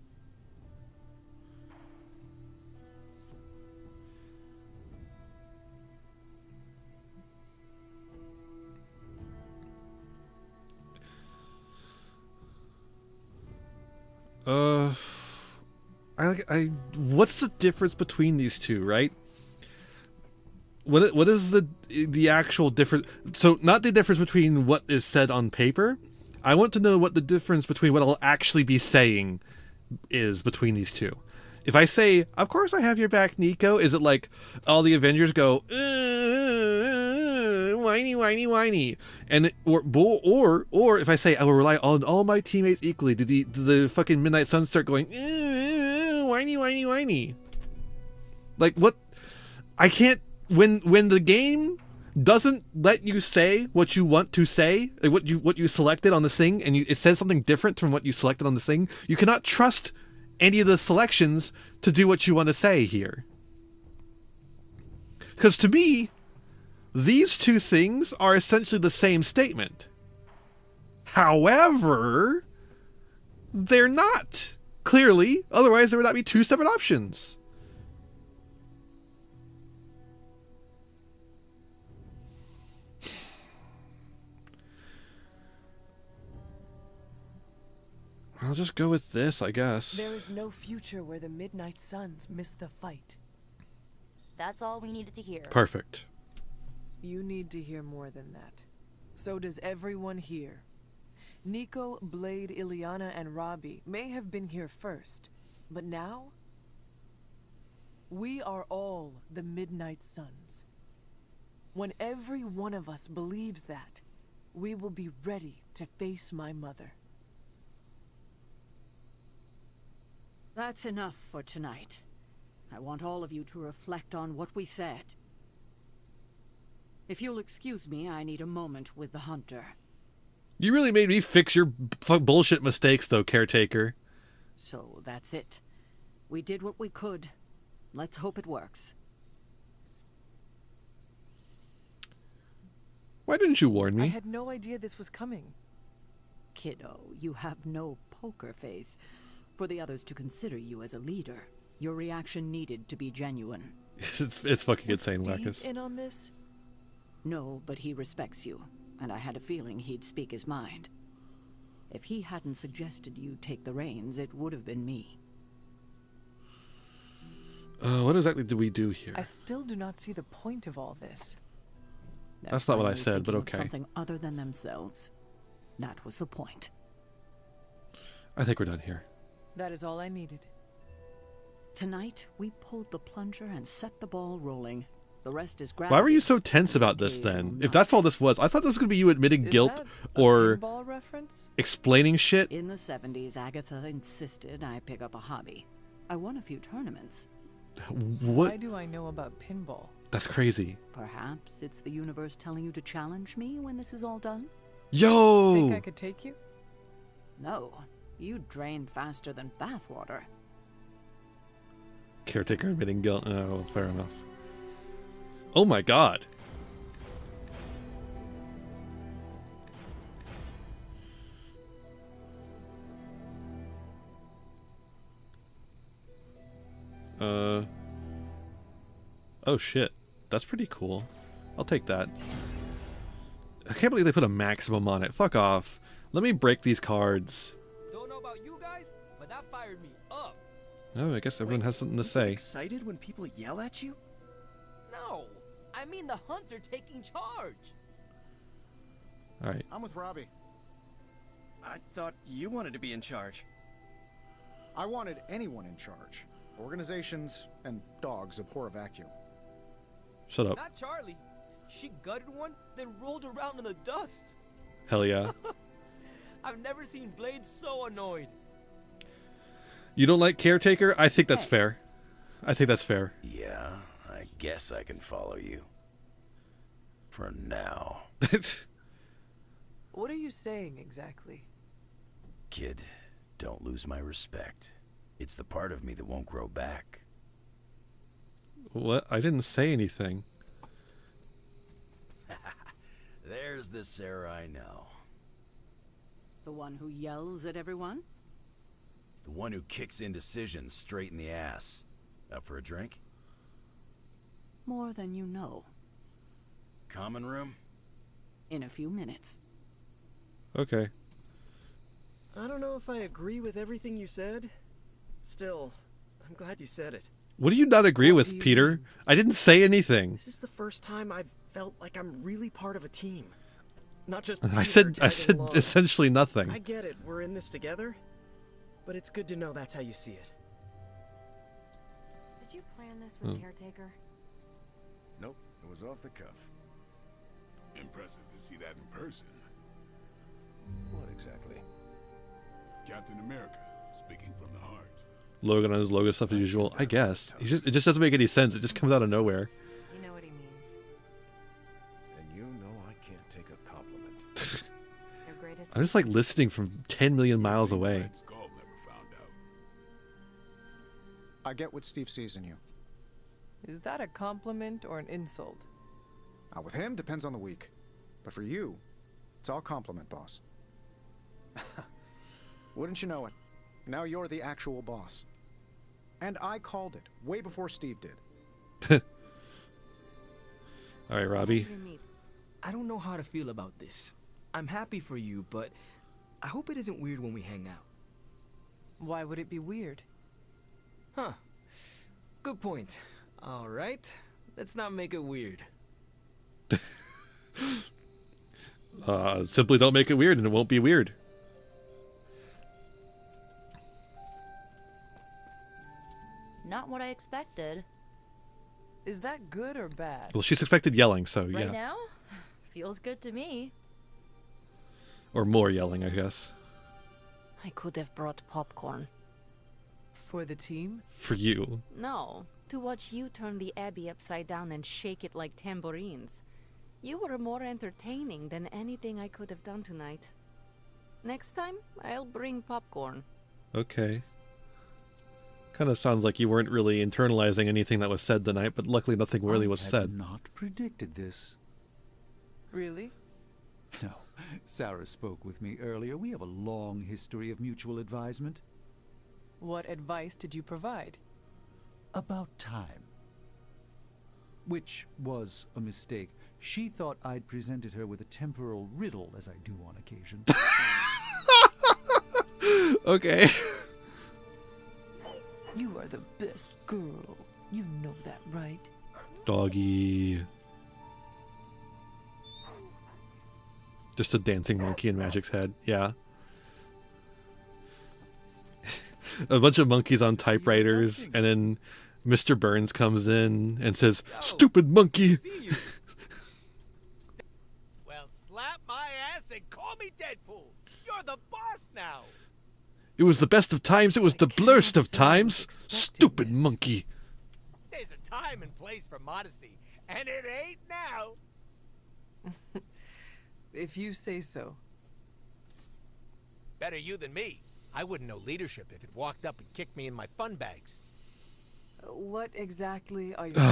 What's the difference between these two, right? What is the actual difference? So not the difference between what is said on paper. I want to know what the difference between what I'll actually be saying is between these two. If I say, "Of course I have your back, Nico," is it like all the Avengers go, whiny, whiny, whiny, and or if I say I will rely on all my teammates equally, do the fucking Midnight Suns start going, whiny, whiny, whiny? Like what? I can't. When the game doesn't let you say what you want to say, like what you selected on the thing, and it says something different from what you selected on the thing, you cannot trust any of the selections to do what you want to say here. Because to me, these two things are essentially the same statement. However, they're not. Clearly, otherwise there would not be two separate options. I'll just go with this, I guess. There is no future where the Midnight Suns miss the fight. That's all we needed to hear. Perfect. You need to hear more than that. So does everyone here. Nico, Blade, Ileana, and Robbie may have been here first, but now we are all the Midnight Suns. When every one of us believes that, we will be ready to face my mother. That's enough for tonight. I want all of you to reflect on what we said. If you'll excuse me, I need a moment with the Hunter. You really made me fix your bullshit mistakes, though, Caretaker. So that's it. We did what we could, Let's hope it works. Why didn't you warn I me? had no idea this was coming. Kiddo, you have no poker face. For the others to consider you as a leader, your reaction needed to be genuine. It's fucking insane, Steve Wackus. in on this? No, but he respects you, and I had a feeling he'd speak his mind. If he hadn't suggested you take the reins, it would have been me. What exactly do we do here? I still do not see the point of all this. That's not what I finally said, but thinking of okay. Something other than themselves. That was the point. I think we're done here. That is all I needed. Tonight, we pulled the plunger and set the ball rolling. The rest is Why were you so tense about this then? If that's all this was, I thought this was going to be you admitting guilt or Pinball reference? explaining shit. In the 70s, Agatha insisted I pick up a hobby. I won a few tournaments. What? Why do I know about pinball? That's crazy. Perhaps it's the universe telling you to challenge me when this is all done? Yo! Think I could take you? No. You drain faster than bathwater. Caretaker admitting guilt. Oh, fair enough. Oh my god. Oh shit. That's pretty cool. I'll take that. I can't believe they put a maximum on it. Fuck off. Let me break these cards. Don't know about you guys, but that fired me up. Oh, I guess everyone has something to say. Excited when people yell at you? No, I mean the hunter taking charge. Alright. I'm with Robbie. I thought you wanted to be in charge. I wanted anyone in charge. Organizations and dogs abhor a vacuum. Shut up. Not Charlie. She gutted one, then rolled around in the dust. Hell yeah. I've never seen Blade so annoyed. You don't like Caretaker? I think that's fair. I think that's fair. Yeah, I guess I can follow you. For now. What are you saying exactly? Kid, don't lose my respect. It's the part of me that won't grow back. What? I didn't say anything. There's the Sarah I know. The one who yells at everyone? The one who kicks indecisions straight in the ass. Up for a drink? More than you know. Common room? In a few minutes. Okay. I don't know if I agree with everything you said. Still, I'm glad you said it. What do you not agree with, Peter? I didn't say anything. This is the first time I've felt like I'm really part of a team. Not just I Peter said tagging along. essentially nothing. I get it, we're in this together. But it's good to know that's how you see it. Did you plan this with Hmm. Caretaker? Nope, it was off the cuff. Impressive to see that in person. What exactly? Captain America, speaking from the heart. Logan on his logo stuff as usual. I guess. It just doesn't make any sense. It just comes out of nowhere. You know what he means. And you know I can't take a compliment. Your greatest. I'm just like listening from 10 million miles away. Skull never found out. I get what Steve sees in you. Is that a compliment or an insult? With him, depends on the week. But for you, it's all compliment, boss. Wouldn't you know it? Now you're the actual boss. And I called it, way before Steve did. All right, Robbie. I don't know how to feel about this. I'm happy for you, but I hope it isn't weird when we hang out. Why would it be weird? Huh. Good point. All right. Let's not make it weird. Simply don't make it weird and it won't be weird. Not what I expected. Is that good or bad? Well, she's expected yelling, so Right yeah. now? Feels good to me. Or more yelling, I guess. I could have brought popcorn. For the team? For you. No, to watch you turn the Abbey upside down and shake it like tambourines. You were more entertaining than anything I could have done tonight. Next time, I'll bring popcorn. Okay. Kind of sounds like you weren't really internalizing anything that was said tonight, but luckily nothing really was said. I had not predicted this. Really? No. Sarah spoke with me earlier. We have a long history of mutual advisement. What advice did you provide? About time. Which was a mistake. She thought I'd presented her with a temporal riddle, as I do on occasion. Okay. You are the best girl. You know that, right? Doggy. Just a dancing monkey in Magic's head. Yeah. A bunch of monkeys on typewriters, and then Mr. Burns comes in and says, "Stupid monkey!" Well, slap my ass and call me Deadpool. You're the boss now. It was the best of times, it was the blurst of times. Stupid monkey. There's a time and place for modesty, and it ain't now. If you say so. Better you than me. I wouldn't know leadership if it walked up and kicked me in my fun bags. What exactly are you It's where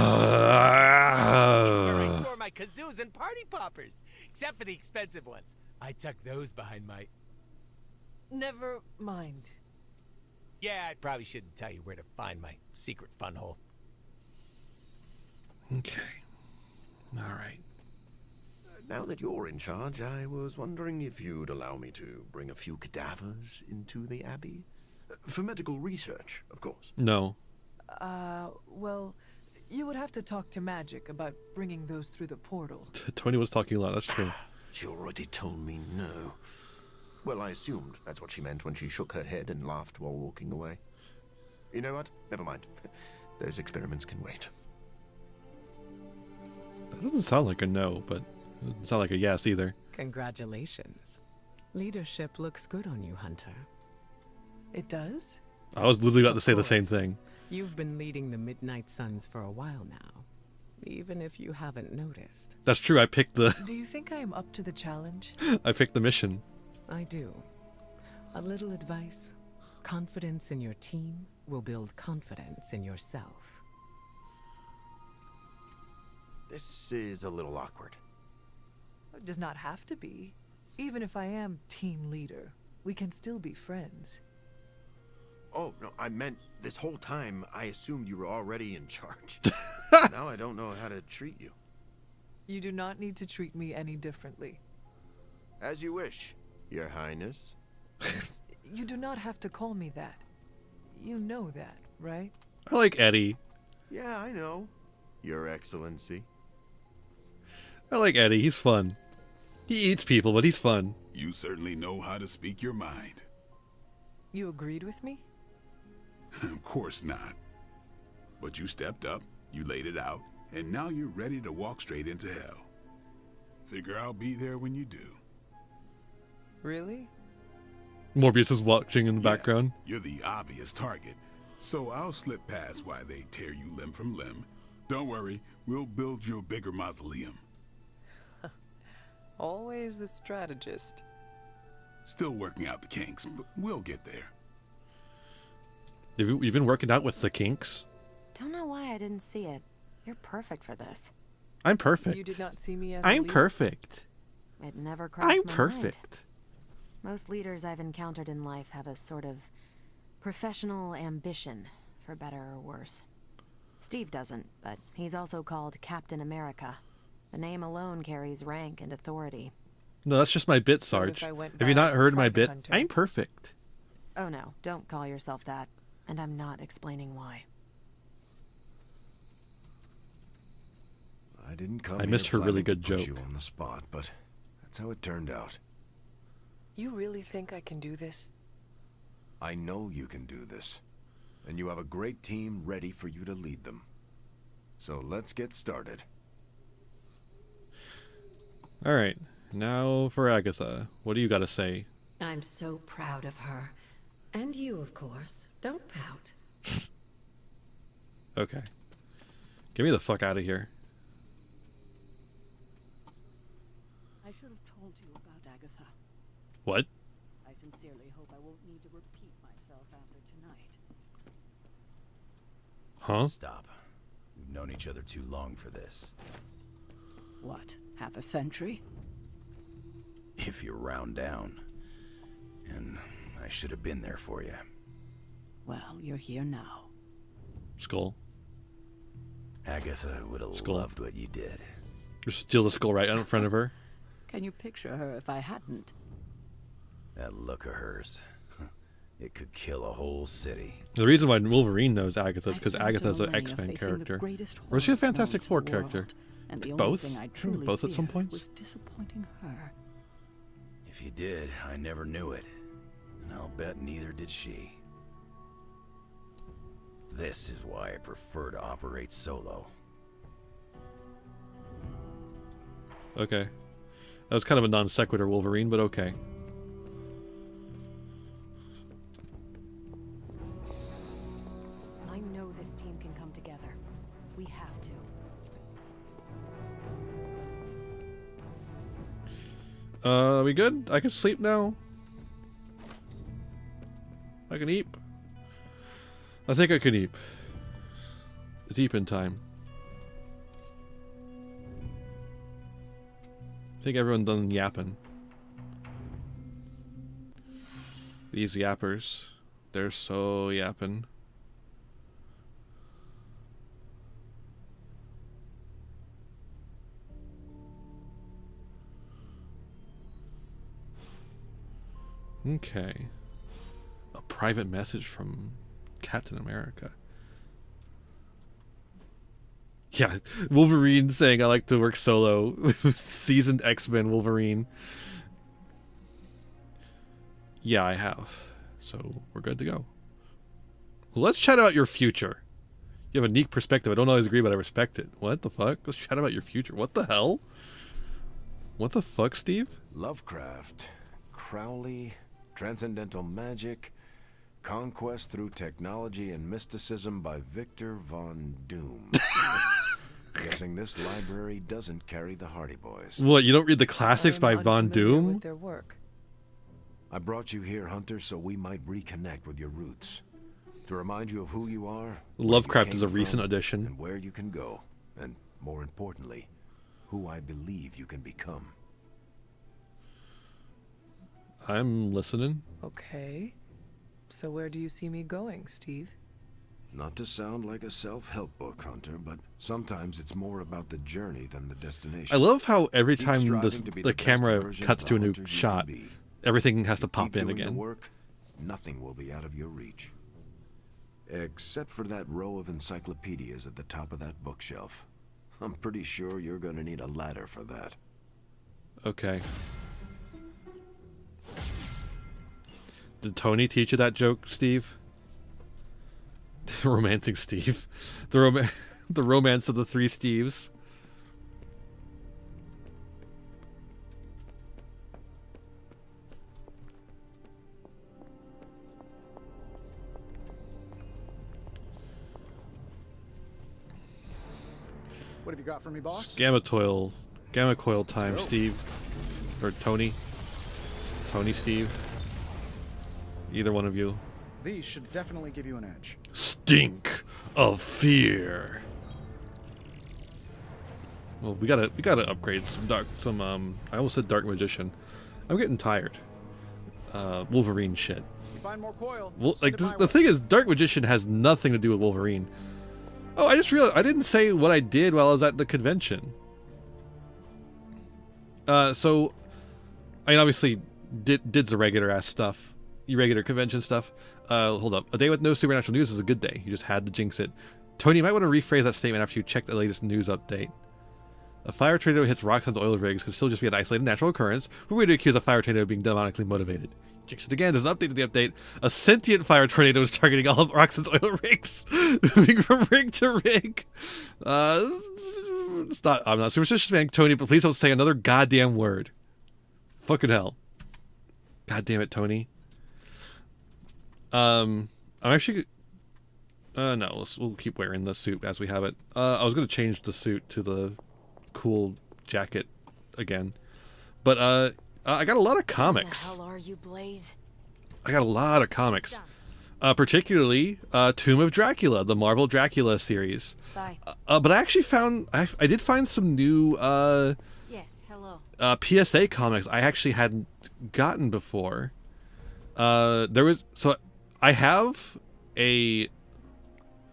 I store my kazoos and party poppers. Except for the expensive ones. I tuck those behind my... Never mind. Yeah, I probably shouldn't tell you where to find my secret fun hole. Okay. All right. Now that you're in charge, I was wondering if you'd allow me to bring a few cadavers into the Abbey. For medical research, of course. No. Well, you would have to talk to Magic about bringing those through the portal. Tony was talking a lot, that's true. She already told me no. Well, I assumed that's what she meant when she shook her head and laughed while walking away. You know what? Never mind. Those experiments can wait. That doesn't sound like a no, but it doesn't sound like a yes either. Congratulations. Leadership looks good on you, Hunter. It does? I was literally about to say the same thing. You've been leading the Midnight Suns for a while now, even if you haven't noticed. That's true, I picked the... Do you think I am up to the challenge? I picked the mission. I do. A little advice. Confidence in your team will build confidence in yourself. This is a little awkward. It does not have to be. Even if I am team leader, we can still be friends. Oh, no, I meant this whole time I assumed you were already in charge. Now I don't know how to treat you. You do not need to treat me any differently. As you wish, Your Highness. You do not have to call me that. You know that, right? I like Eddie. Yeah, I know. Your Excellency. I like Eddie, he's fun. He eats people, but he's fun. You certainly know how to speak your mind. You agreed with me? Of course not. But you stepped up, you laid it out, and now you're ready to walk straight into hell. Figure I'll be there when you do. Really? Morbius is watching in the background. You're the obvious target, so I'll slip past why they tear you limb from limb. Don't worry, we'll build you a bigger mausoleum. Always the strategist. Still working out the kinks, but we'll get there. You've been working out with the kinks? Don't know why I didn't see it. You're perfect for this. I'm perfect. You did not see me as I'm perfect. It never crossed I'm my perfect. mind. Most leaders I've encountered in life have a sort of professional ambition, for better or worse. Steve doesn't, but he's also called Captain America. The name alone carries rank and authority. No, that's just my bit, Sarge. Have you not heard my bit? I'm perfect. Oh no, don't call yourself that. And I'm not explaining why. I didn't come I missed here her really planning good to put joke. you on the spot, but that's how it turned out. You really think I can do this? I know you can do this. And you have a great team ready for you to lead them. So let's get started. All right, now for Agatha. What do you got to say? I'm so proud of her. And you, of course. Don't pout. Okay. Get me the fuck out of here. I should have told you about Agatha. What? I sincerely hope I won't need to repeat myself after tonight. Huh? Stop. We've known each other too long for this. What, half a century? If you round down. And I should have been there for you. Well, you're here now. Skull. Agatha would have loved what you did. Just steal the skull right out in front of her. Can you picture her if I hadn't? That look of hers. It could kill a whole city. The reason why Wolverine knows Agatha is because Agatha's an X-Men character. Or is she a Fantastic Four character? And the Both? only thing I truly Both at some feared points? was disappointing her. If you did, I never knew it. And I'll bet neither did she. This is why I prefer to operate solo. Okay. That was kind of a non sequitur Wolverine, but okay. I know this team can come together. We have to. Are we good? I can sleep now. I can eat. I think I can eat. It's eeping time. I think everyone done yapping. These yappers, they're so yapping. Okay. A private message from Captain America. Yeah, Wolverine saying I like to work solo. Seasoned X-Men Wolverine. Yeah, I have. So we're good to go. Let's chat about your future. You have a neat perspective. I don't always agree, but I respect it. What the fuck? Let's chat about your future. What the hell? What the fuck, Steve? Lovecraft, Crowley, transcendental magic, conquest through technology and mysticism by Victor Von Doom. Guessing this library doesn't carry the Hardy Boys. What, you don't read the classics by Von Doom? With their work. I brought you here, Hunter, so we might reconnect with your roots. To remind you of who you are. Lovecraft is a recent addition. And where you can go. And more importantly, who I believe you can become. I'm listening. Okay. So where do you see me going, Steve? Not to sound like a self-help book, Hunter, but sometimes it's more about the journey than the destination. I love how every Keep time striving the to be the the best camera version cuts of to a the new hunter you can shot, be. everything has to pop Keep in doing again. The work, nothing will be out of your reach. Except for that row of encyclopedias at the top of that bookshelf. I'm pretty sure you're going to need a ladder for that. Okay. Did Tony teach you that joke, Steve? Romancing Steve. The romance of the three Steves. What have you got for me, boss? Gamma coil time, Steve. Or Tony. Tony, Steve. Either one of you. These should definitely give you an edge. Stink of fear. Well, we gotta upgrade some I almost said Dark Magician. I'm getting tired. Wolverine shit. You find more coil. Well, like the thing is, Dark Magician has nothing to do with Wolverine. Oh, I just realized I didn't say what I did while I was at the convention. So, I mean, obviously, did the regular ass stuff, irregular convention stuff. Hold up, a day with no supernatural news is a good day. You just had to jinx it. Tony, you might want to rephrase that statement after you check the latest news update. A fire tornado hits Roxxon's oil rigs could still just be an isolated natural occurrence. Who are we to accuse a fire tornado of being demonically motivated? Jinx it again. There's an update to the update. A sentient fire tornado is targeting all of Roxxon's oil rigs, moving from rig to rig. I'm not superstitious, man, Tony, but please don't say another goddamn word. Fucking hell. God damn it, Tony. I'm actually. No, we'll keep wearing the suit as we have it. I was gonna change the suit to the cool jacket again, but I got a lot of comics. Who the hell are you, Blaze? I got a lot of comics. particularly Tomb of Dracula, the Marvel Dracula series. Bye. But I actually I did find some new Yes, hello. PSA comics I actually hadn't gotten before. I have a.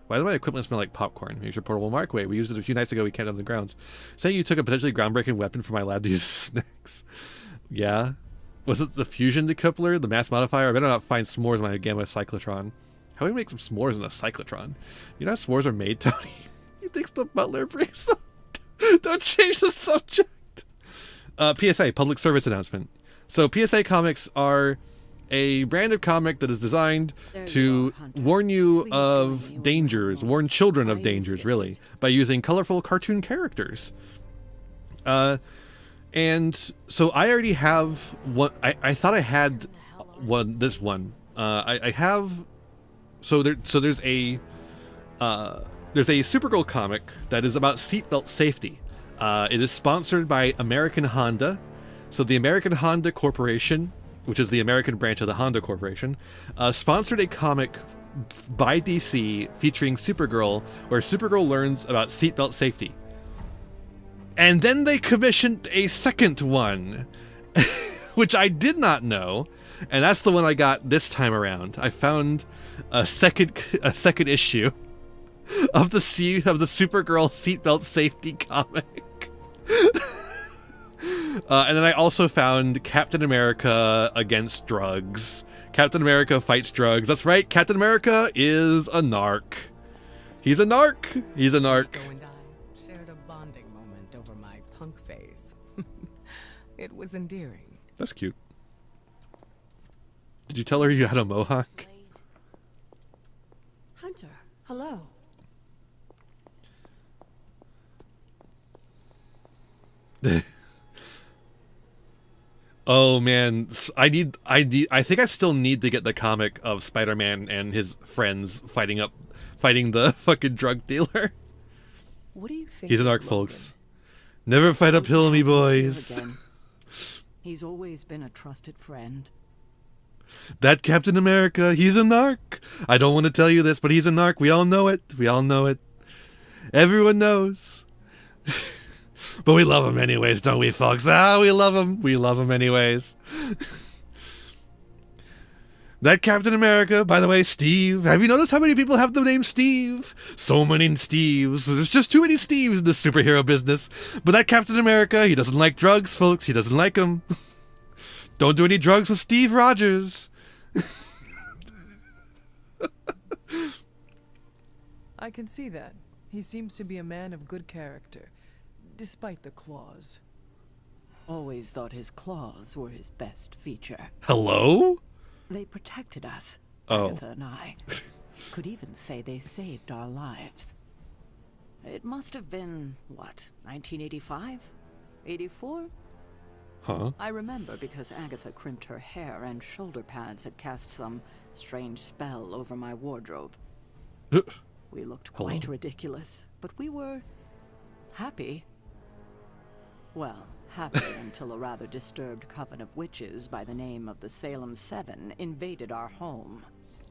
Why does my equipment smell like popcorn? Here's your portable microwave. We used it a few nights ago. We camped on the grounds. Say you took a potentially groundbreaking weapon from my lab to use as snacks. Yeah. Was it the fusion decoupler, the mass modifier? I better not find s'mores in my gamma cyclotron. How do we make some s'mores in a cyclotron? You know how s'mores are made, Tony? He thinks the butler brings them. Don't change the subject. PSA, public service announcement. So PSA comics are a brand of comic that is designed to warn you of dangers, warn children of dangers, really, by using colorful cartoon characters. And so I already have one. I thought I had one. This one. I have. So there's a Supergirl comic that is about seatbelt safety. It is sponsored by American Honda. So the American Honda Corporation, which is the American branch of the Honda Corporation, sponsored a comic by DC featuring Supergirl, where Supergirl learns about seatbelt safety. And then they commissioned a second one, which I did not know, and that's the one I got this time around. I found a second issue of the Supergirl seatbelt safety comic. And then I also found Captain America Against Drugs. Captain America Fights Drugs. That's right, Captain America is a narc. He's a narc. He's a narc. Nico and I shared a bonding moment over my punk phase. It was endearing. That's cute. Did you tell her you had a mohawk? Hunter, hello. Oh man, I think I still need to get the comic of Spider-Man and his friends fighting the fucking drug dealer. What do you think? He's an arc, folks. Never fight uphill, me boys. He's always been a trusted friend. That Captain America, he's a narc. I don't want to tell you this, but he's a narc. We all know it. We all know it. Everyone knows. But we love him anyways, don't we, folks? We love him. We love him anyways. That Captain America, by the way, Steve. Have you noticed how many people have the name Steve? So many Steves. There's just too many Steves in the superhero business. But that Captain America, he doesn't like drugs, folks. He doesn't like them. Don't do any drugs with Steve Rogers. I can see that. He seems to be a man of good character, despite the claws. Always thought his claws were his best feature. Hello? They protected us, Oh. Agatha and I. Could even say they saved our lives. It must have been, what, 1985? 84? Huh? I remember because Agatha crimped her hair and shoulder pads had cast some strange spell over my wardrobe. We looked quite Hello? ridiculous, but we were happy. Well, happy until a rather disturbed coven of witches by the name of the Salem Seven invaded our home.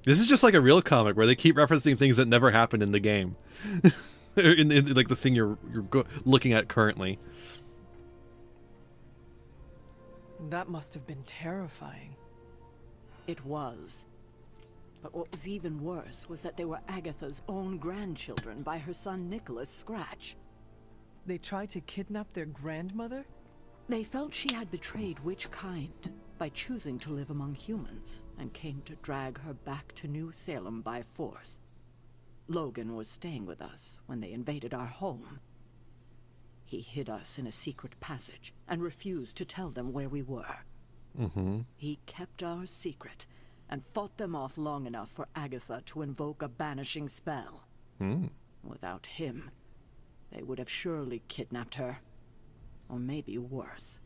This is just like a real comic where they keep referencing things that never happened in the game. in like the thing you're looking at currently. That must have been terrifying. It was. But what was even worse was that they were Agatha's own grandchildren by her son Nicholas Scratch. They tried to kidnap their grandmother? They felt she had betrayed which kind by choosing to live among humans and came to drag her back to New Salem by force. Logan was staying with us when they invaded our home. He hid us in a secret passage and refused to tell them where we were. Mm-hmm. He kept our secret and fought them off long enough for Agatha to invoke a banishing spell. Mm. Without him, they would have surely kidnapped her. Or maybe worse.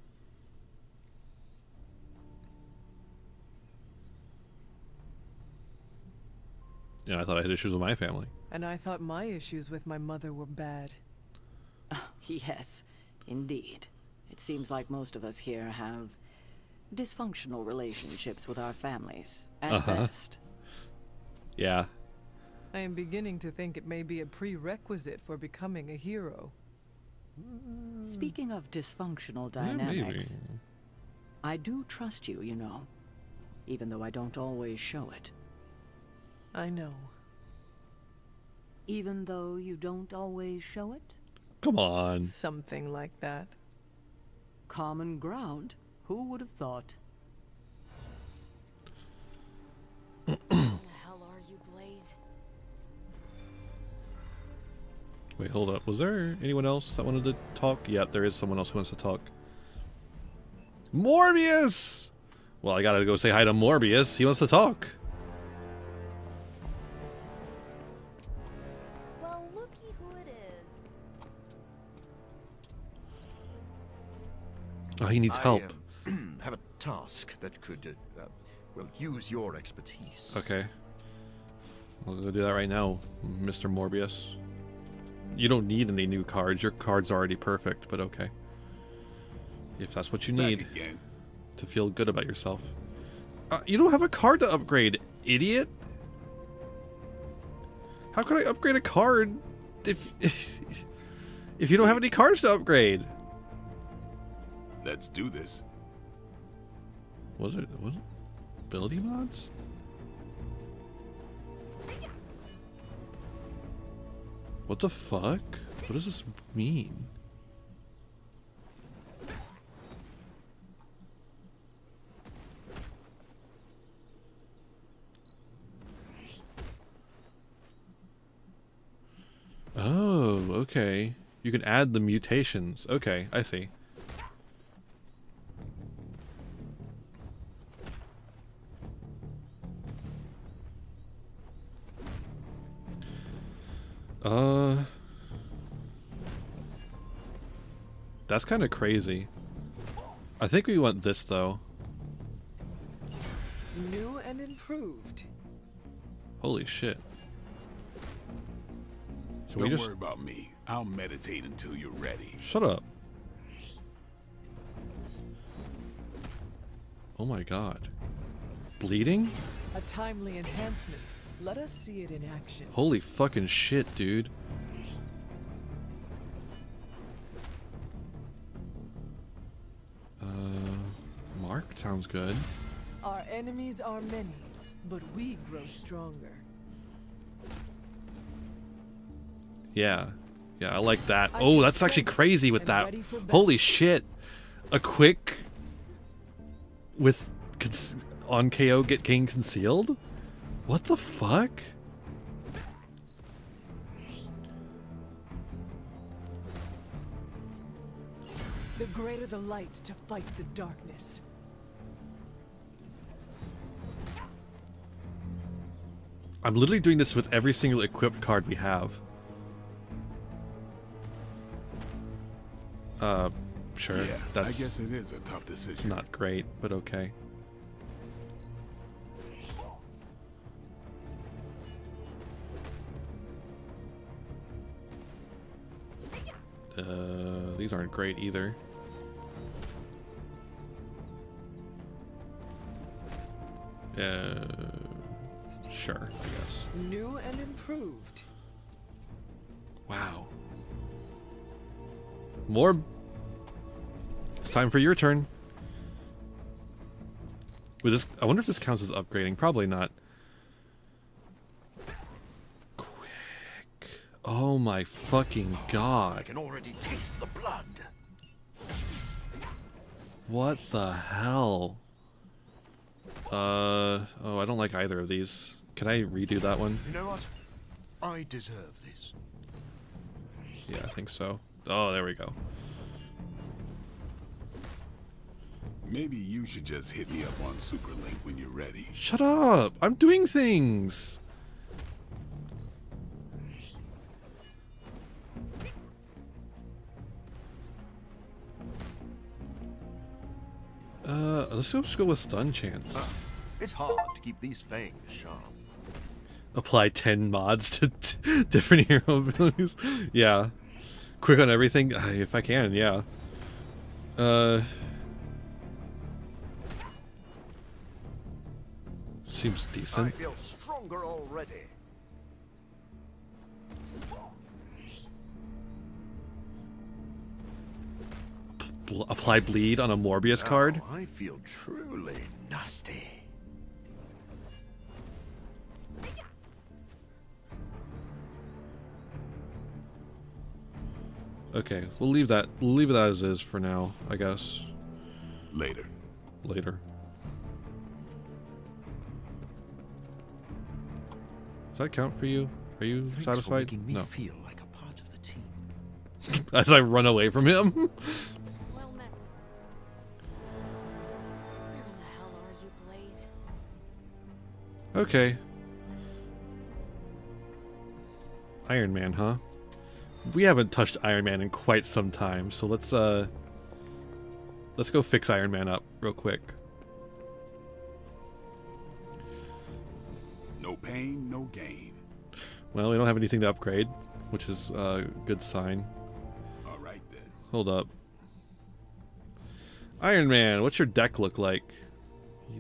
Yeah, I thought I had issues with my family. And I thought my issues with my mother were bad. Yes, indeed. It seems like most of us here have dysfunctional relationships with our families, at best. Yeah. I am beginning to think it may be a prerequisite for becoming a hero. Speaking of dysfunctional Yeah, dynamics, maybe. I do trust you, you know, even though I don't always show it. I know. Even though you don't always show it? Come on. Something like that. Common ground. Who would have thought? Where the hell are you, Blaze? Wait, hold up. Was there anyone else that wanted to talk? Yep, there is someone else who wants to talk. Morbius! Well, I gotta go say hi to Morbius. He wants to talk. Well, looky who it is. Oh, he needs help. I have a task that could, well, use your expertise. Okay. I'll go do that right now, Mr. Morbius. You don't need any new cards. Your card's already perfect, but okay. If that's what you need to feel good about yourself. You don't have a card to upgrade, idiot. How could I upgrade a card if you don't have any cards to upgrade? Let's do this. Was it ability mods? What the fuck? What does this mean? Oh, okay. You can add the mutations. Okay, I see. That's kind of crazy. I think we want this though. New and improved. Holy shit. Can Don't we just worry about me. I'll meditate until you're ready. shut up? Oh my god. Bleeding? A timely enhancement. Let us see it in action. Holy fucking shit, dude. Mark sounds good. Our enemies are many, but we grow stronger. Yeah. Yeah, I like that. I Oh, feel that's actually strength crazy with and that. ready for Holy shit. A quick with on KO get King concealed? What the fuck? The greater the light to fight the darkness. I'm literally doing this with every single equipped card we have. Sure. Yeah, That's I guess it is a tough decision. not great, but okay. These aren't great either. Sure, I guess. New and improved. Wow. More. It's time for your turn. With this, I wonder if this counts as upgrading. Probably not. Quick. Oh my fucking god. I can already taste the blood. What the hell? Oh, I don't like either of these. Can I redo that one? You know what? I deserve this. Yeah, I think so. Oh, there we go. Maybe you should just hit me up on Superlink when you're ready. Shut up! I'm doing things! Let's just go with stun chance. It's hard to keep these fangs sharp. Apply 10 mods to different hero abilities. Yeah. Quick on everything, if I can, yeah. Seems I decent. feel stronger already. Apply bleed on a Morbius card. Now I feel truly nasty. Okay, we'll leave that. We'll leave it as is for now, I guess. Later. Later. Does that count for you? Are you Thanks for satisfied? making me No. feel like a part of the team. As I run away from him. Well met. Where the hell are you, Blaze? Okay. Iron Man, huh? We haven't touched Iron Man in quite some time, so let's go fix Iron Man up real quick. No pain, no gain. Well, we don't have anything to upgrade, which is a good sign. All right then. Hold up. Iron Man, what's your deck look like?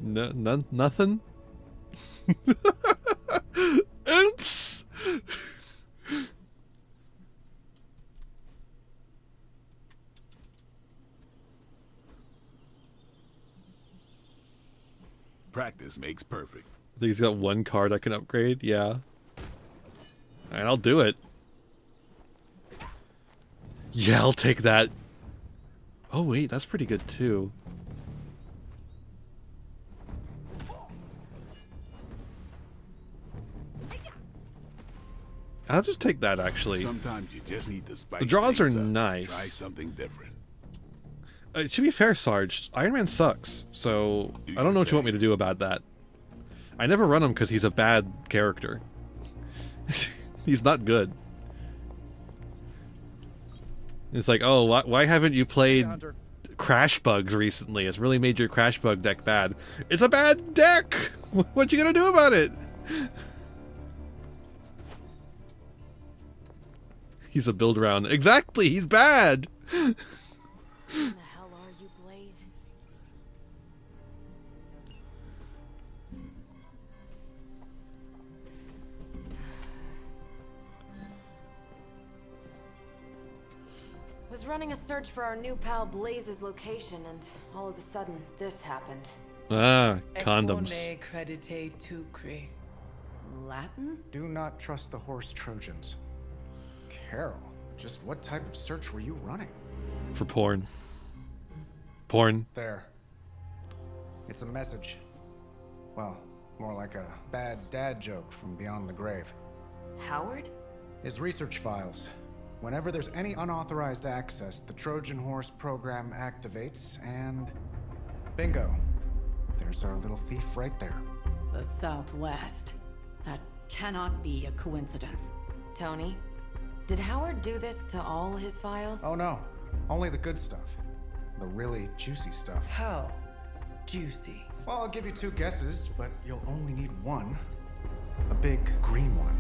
Nothing? Oops! Practice makes perfect. I think he's got one card I can upgrade. Yeah. Alright, I'll do it. Yeah, I'll take that. Oh, wait, that's pretty good, too. I'll just take that, actually. Sometimes you just need to spice The draws are things up. nice. Try something different. To be fair, Sarge, Iron Man sucks, so I don't know what you want me to do about that. I never run him because he's a bad character. He's not good. It's like, oh, why haven't you played Crash Bugs recently? It's really made your Crash Bug deck bad. It's a bad deck! What you gonna do about it? He's a build around. Exactly, he's bad! Where the hell are you, Blaze? Was running a search for our new pal Blaze's location, and all of a sudden, this happened. Ah, condoms. Econe credite tucri. Latin? Do not trust the horse Trojans. Carol, just what type of search were you running? For porn. Porn. There. It's a message. Well, more like a bad dad joke from beyond the grave. Howard? His research files. Whenever there's any unauthorized access, the Trojan Horse program activates, and bingo. There's our little thief right there. The Southwest. That cannot be a coincidence. Tony, did Howard do this to all his files? Oh no, only the good stuff. The really juicy stuff. How juicy? Well, I'll give you two guesses, but you'll only need one. A big green one.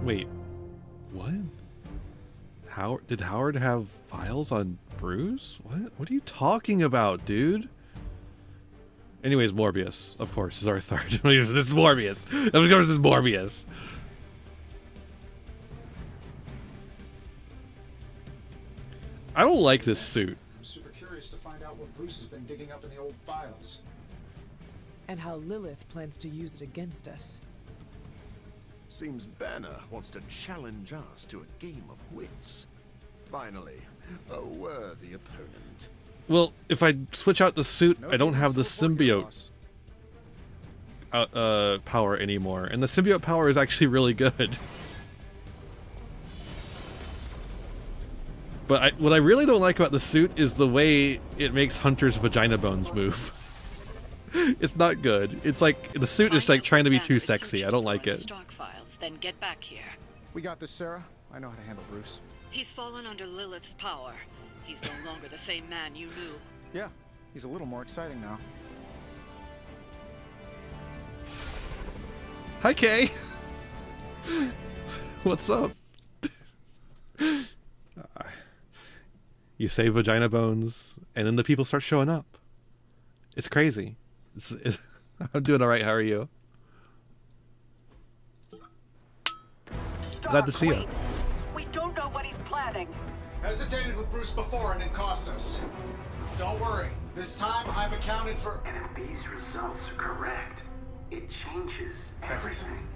Wait, what? Did Howard have files on Bruce? What are you talking about, dude? Anyways, Morbius, of course, is our third. This is Morbius. Of course, it's Morbius. I don't like this suit. I'm super curious to find out what Bruce has been digging up in the old files. And how Lilith plans to use it against us. Seems Banner wants to challenge us to a game of wits. Finally, a worthy opponent. Well, if I switch out the suit, I don't have the symbiote power anymore, and the symbiote power is actually really good. But what I really don't like about the suit is the way it makes Hunter's vagina bones move. It's not good. It's like the suit is like trying to be too sexy. I don't like it. Stockfiles, then get back here. We got this, Sarah. I know how to handle Bruce. He's fallen under Lilith's power. He's no longer the same man you knew. Yeah, he's a little more exciting now. Hi, Kay. What's up? You say vagina bones, and then the people start showing up. It's crazy. I'm doing all right. How are you? Glad to see you. We don't know what he's planning. Hesitated with Bruce before and it cost us. Don't worry. This time I've accounted for... And if these results are correct, it changes everything.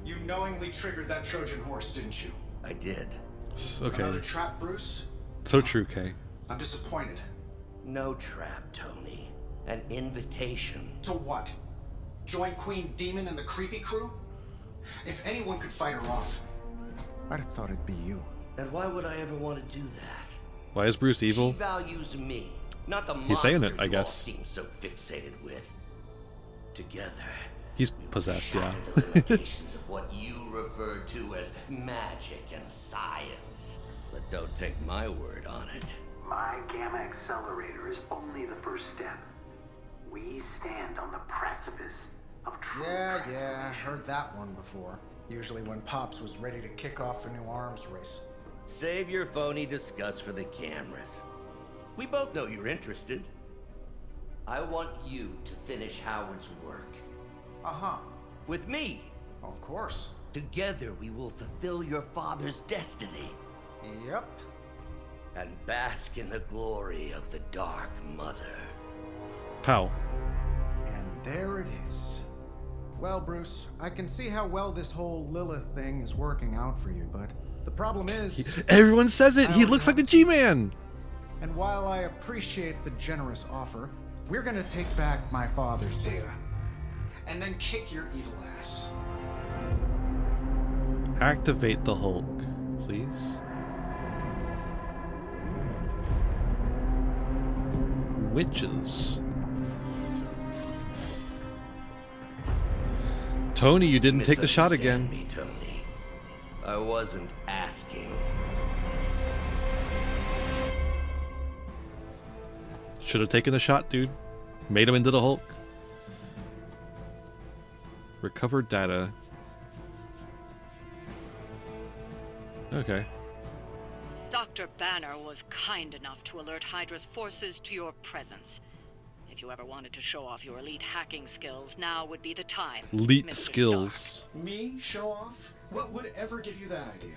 You knowingly triggered that Trojan horse, didn't you? I did. Okay. Another trap, Bruce? So true, Kay. I'm disappointed. No trap, Tony. An invitation. To what? Join Queen Demon and the creepy crew? If anyone could fight her off, I'd have thought it'd be you. And why would I ever want to do that? Why is Bruce evil? She values me, not the He's saying it, monster I you guess. all seem so fixated with. Together, He's possessed, yeah. the limitations of what you refer to as magic and science. But don't take my word on it. My Gamma Accelerator is only the first step. We stand on the precipice of true Yeah, heard that one before. Usually when Pops was ready to kick off a new arms race. Save your phony disgust for the cameras. We both know you're interested. I want you to finish Howard's work. Uh-huh. With me. Of course. Together we will fulfill your father's destiny. Yep. And bask in the glory of the Dark Mother. Pow. And there it is. Well, Bruce, I can see how well this whole Lilith thing is working out for you, but the problem is... Everyone says it! He looks like the G-Man! And while I appreciate the generous offer, we're gonna take back my father's data. And then kick your evil ass. Activate the Hulk, please. Witches. Tony, you didn't take the shot again. Me, Tony. I wasn't asking. Should have taken the shot, dude. Made him into the Hulk. Recover data. Okay. Dr. Banner was kind enough to alert Hydra's forces to your presence. If you ever wanted to show off your elite hacking skills, now would be the time. Elite Mr. skills. Me show off? What would ever give you that idea?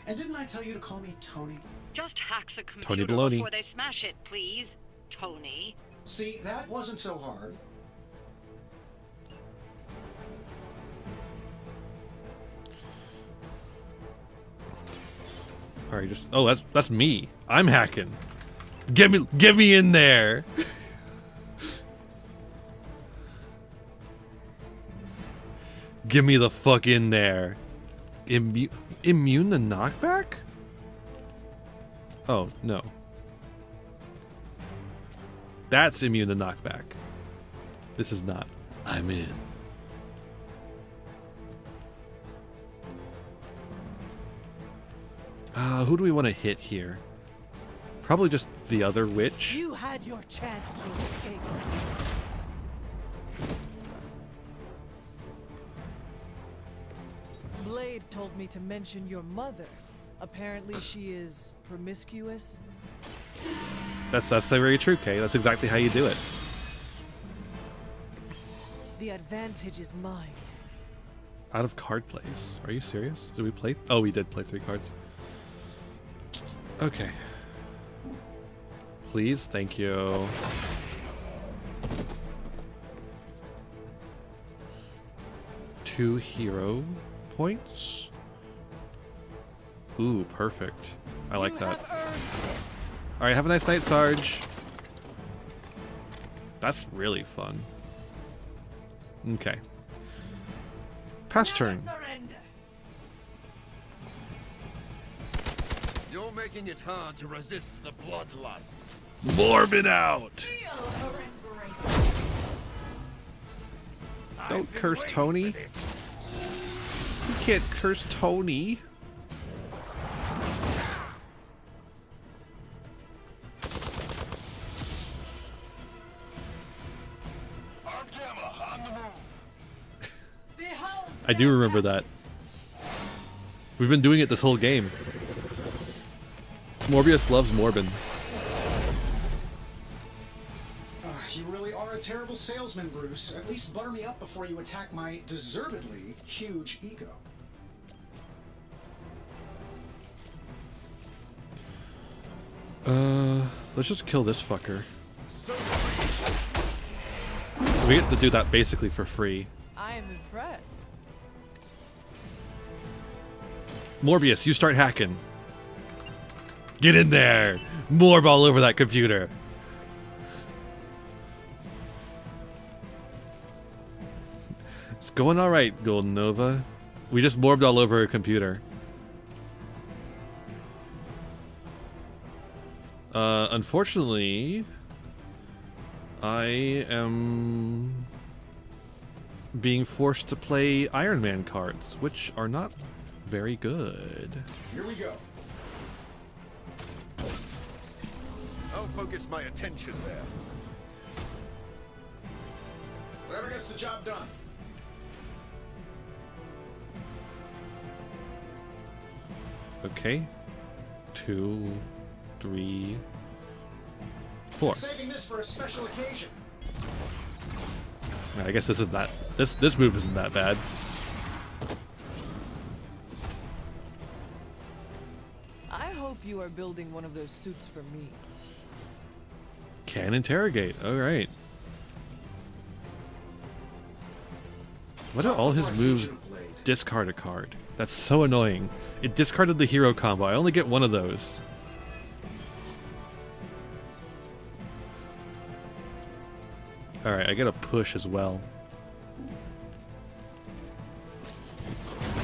And didn't I tell you to call me Tony? Just hack the Tony computer Baloney. before they smash it, please, Tony. See, that wasn't so hard. Alright, just that's me. I'm hacking. Get me in there. Give me the fuck in there. Immune to knockback? Oh, no. That's immune to knockback. This is not. I'm in. Who do we want to hit here? Probably just the other witch. You had your chance to escape. Blade told me to mention your mother. Apparently she is promiscuous. That's very true, Kay. That's exactly how you do it. The advantage is mine. Out of card plays. Are you serious? Did we play? Oh, we did play 3 cards. Okay. Please, thank you. Two hero points. Ooh, perfect. I like that. All right, have a nice night, Sarge. That's really fun. Okay. Pass turn. You're making it hard to resist the bloodlust. Morbid out. Don't curse Tony. You can't curse Tony. I do remember that. We've been doing it this whole game. Morbius loves Morbin. You really are a terrible salesman, Bruce. At least butter me up before you attack my deservedly huge ego. Let's just kill this fucker. We get to do that basically for free. I am impressed. Morbius, you start hacking. Get in there! Morb all over that computer. It's going alright, Golden Nova. We just morbed all over a computer. Unfortunately, I am being forced to play Iron Man cards, which are not very good. Here we go. I'll focus my attention there. Whatever gets the job done. Okay. 2, 3, 4. Saving this for a special occasion. I guess this is not this move isn't that bad. I hope you are building one of those suits for me. Can interrogate. All right. Why do all his moves discard a card? That's so annoying. It discarded the hero combo. I only get one of those. Alright, I get a push as well.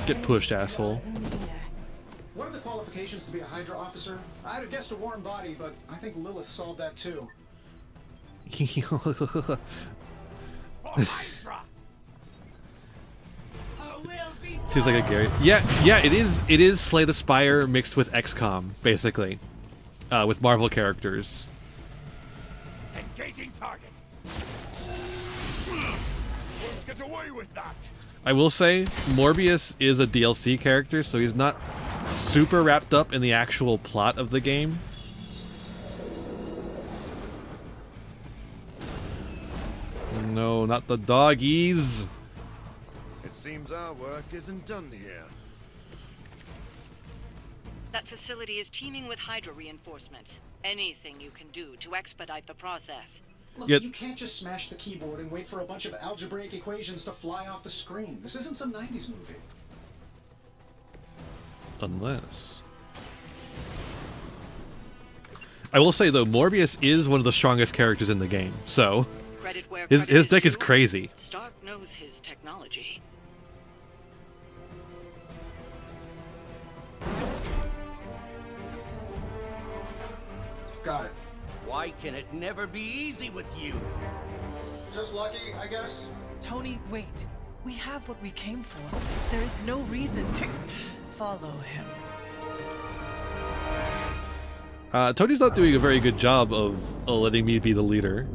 Get pushed, asshole. What are the qualifications to be a Hydra officer? I'd have guessed a warm body, but I think Lilith solved that too. Seems like a Gary. Yeah, it is Slay the Spire mixed with XCOM, basically. With Marvel characters. Engaging target. Let's get away with that. I will say, Morbius is a DLC character, so he's not super wrapped up in the actual plot of the game. No, not the doggies. It seems our work isn't done here. That facility is teeming with Hydra reinforcements. Anything you can do to expedite the process. Look, you can't just smash the keyboard and wait for a bunch of algebraic equations to fly off the screen. This isn't some 90s movie. Unless... I will say, though, Morbius is one of the strongest characters in the game, so... His deck is crazy. Stark knows his technology. Got it. Why can it never be easy with you? Just lucky, I guess. Tony, wait. We have what we came for. There is no reason to follow him. Tony's not doing a very good job of letting me be the leader.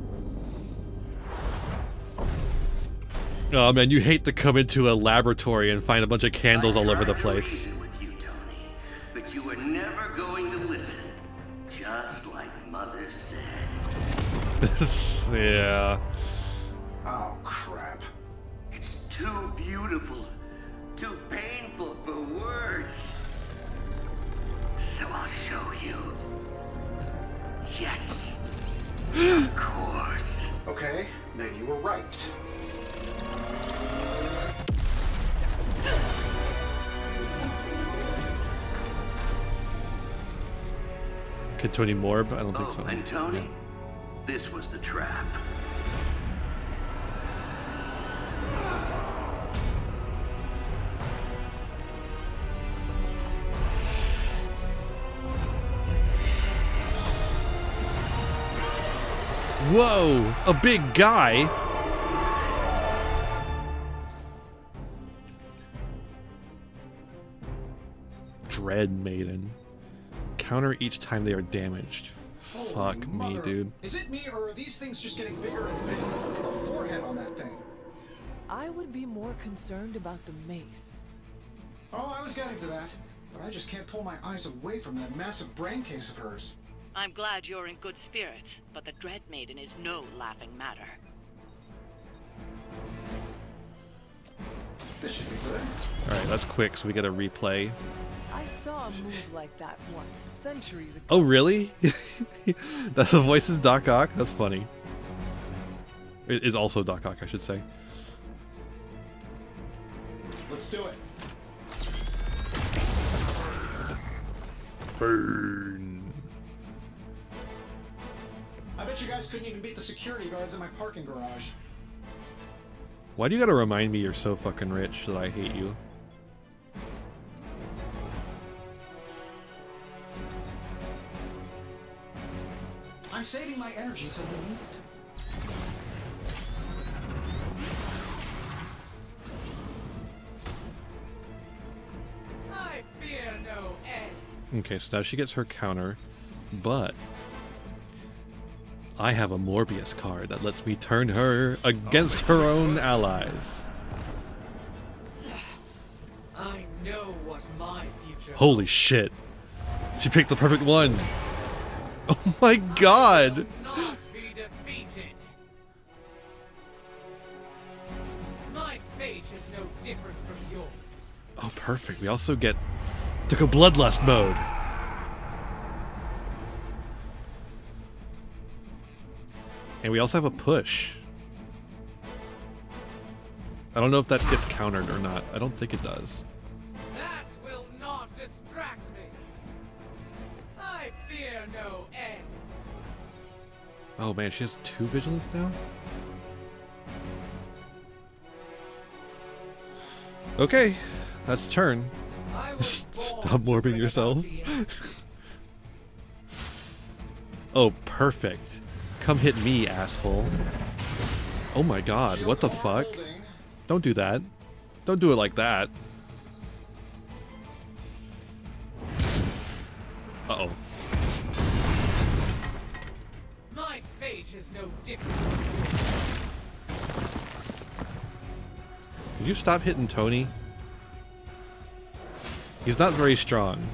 Oh man, you hate to come into a laboratory and find a bunch of candles all over the place. With you, Tony, but you were never going to listen. Just like Mother said. Yeah. Oh, crap. It's too beautiful, too painful for words. So I'll show you. Yes. Of course. Okay, then you were right. Could Tony Morb? I don't think so. And Tony, this was the trap. Whoa! A big guy! Dread Maiden. Counter each time they are damaged. Fuck me, dude. Is it me, or are these things just getting bigger and bigger? Look at the forehead on that thing. I would be more concerned about the mace. Oh, I was getting to that. but I just can't pull my eyes away from that massive brain case of hers. I'm glad you're in good spirits, but the Dread Maiden is no laughing matter. This should be good. Alright, that's quick, so we get a replay. I saw a move like that once, centuries ago. Oh, really? The voice is Doc Ock? That's funny. It is also Doc Ock, I should say. Let's do it. Burn. I bet you guys couldn't even beat the security guards in my parking garage. Why do you gotta remind me you're so fucking rich that I hate you? I'm saving my energy till we leave. I fear no end. Okay, so now she gets her counter, but I have a Morbius card that lets me turn her against her own allies. I know what my future. Holy shit. She picked the perfect one. Oh my god. Not be defeated. My fate is no different from yours. Oh, perfect. We also get to go Bloodlust mode. And we also have a push. I don't know if that gets countered or not. I don't think it does. That will not distract me. I fear no end. Oh man, she has 2 vigilance now? Okay, that's turn. Stop morbing yourself. Oh, perfect. Come hit me, asshole. Oh my god, what the fuck? Don't do that. Don't do it like that. Uh-oh. My fate is no different. Could you stop hitting Tony? He's not very strong.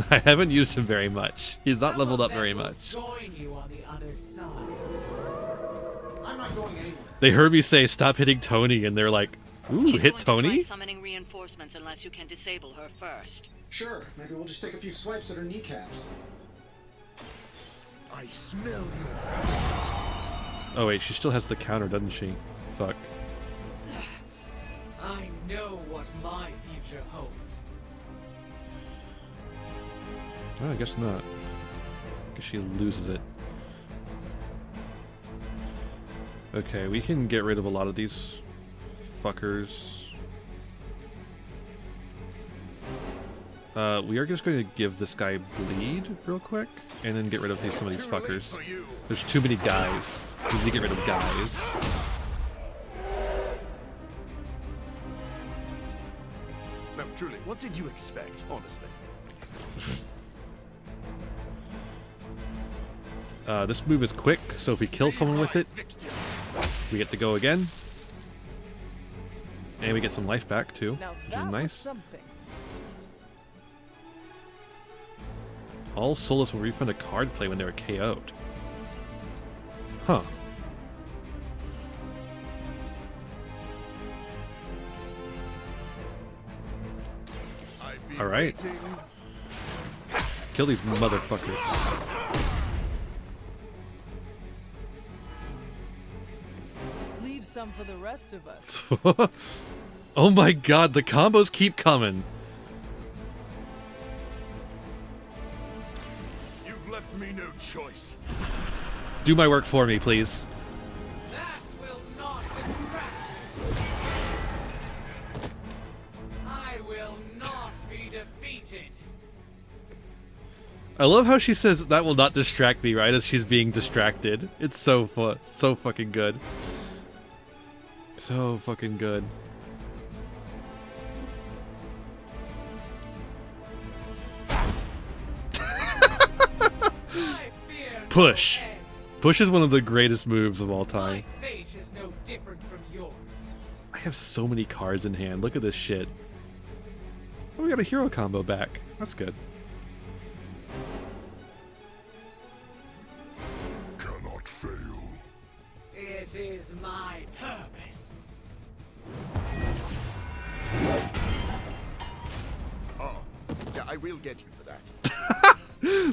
I haven't used him very much. He's not leveled up very much. Join you on the other side. I'm not going anywhere. They heard me say stop hitting Tony and they're like, ooh, She's hit going to try Tony? summoning reinforcements unless you can disable her first. Sure, maybe we'll just take a few swipes at her kneecaps. I smell you. Oh wait, she still has the counter, doesn't she? Fuck. I know what my future holds. Oh, I guess not. I guess she loses it. Okay, we can get rid of a lot of these fuckers. We are just going to give this guy bleed real quick, and then get rid of some of these fuckers. There's too many guys. We need to get rid of guys. No, truly, what did you expect, honestly? This move is quick, so if we kill someone with it, we get to go again. And we get some life back too, which is nice. All Solus will refund a card play when they were KO'd. Huh. Alright. Kill these motherfuckers. Leave some for the rest of us. Oh my god, the combos keep coming. You've left me no choice. Do my work for me, please. That will not distract me. I will not be defeated. I love how she says that will not distract me right as she's being distracted. It's so so fucking good. So fucking good. Push. Push is one of the greatest moves of all time. My fate is no different from yours. I have so many cards in hand. Look at this shit. Oh, we got a hero combo back. That's good. Cannot fail. It is my purpose. Oh, yeah, I will get you for that.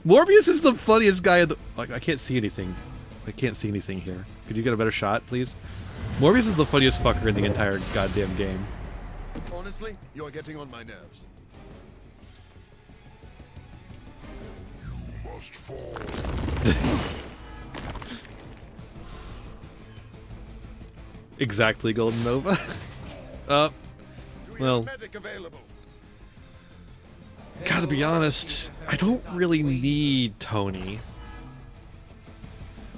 Morbius is the funniest guy in the... Like, I can't see anything. I can't see anything here. Could you get a better shot, please? Morbius is the funniest fucker in the entire goddamn game. Honestly, you're getting on my nerves. You must fall. Exactly, Golden Nova. Well... Gotta be honest, I don't really need Tony.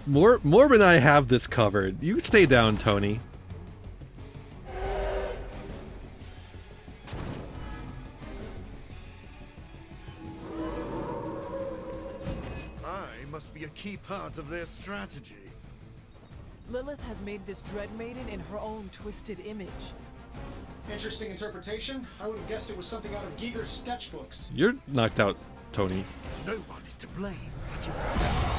Morb and I have this covered. You stay down, Tony. I must be a key part of their strategy. Lilith has made this Dread Maiden in her own twisted image. Interesting interpretation. I would have guessed it was something out of Giger's sketchbooks. You're knocked out, Tony. No one is to blame but yourself.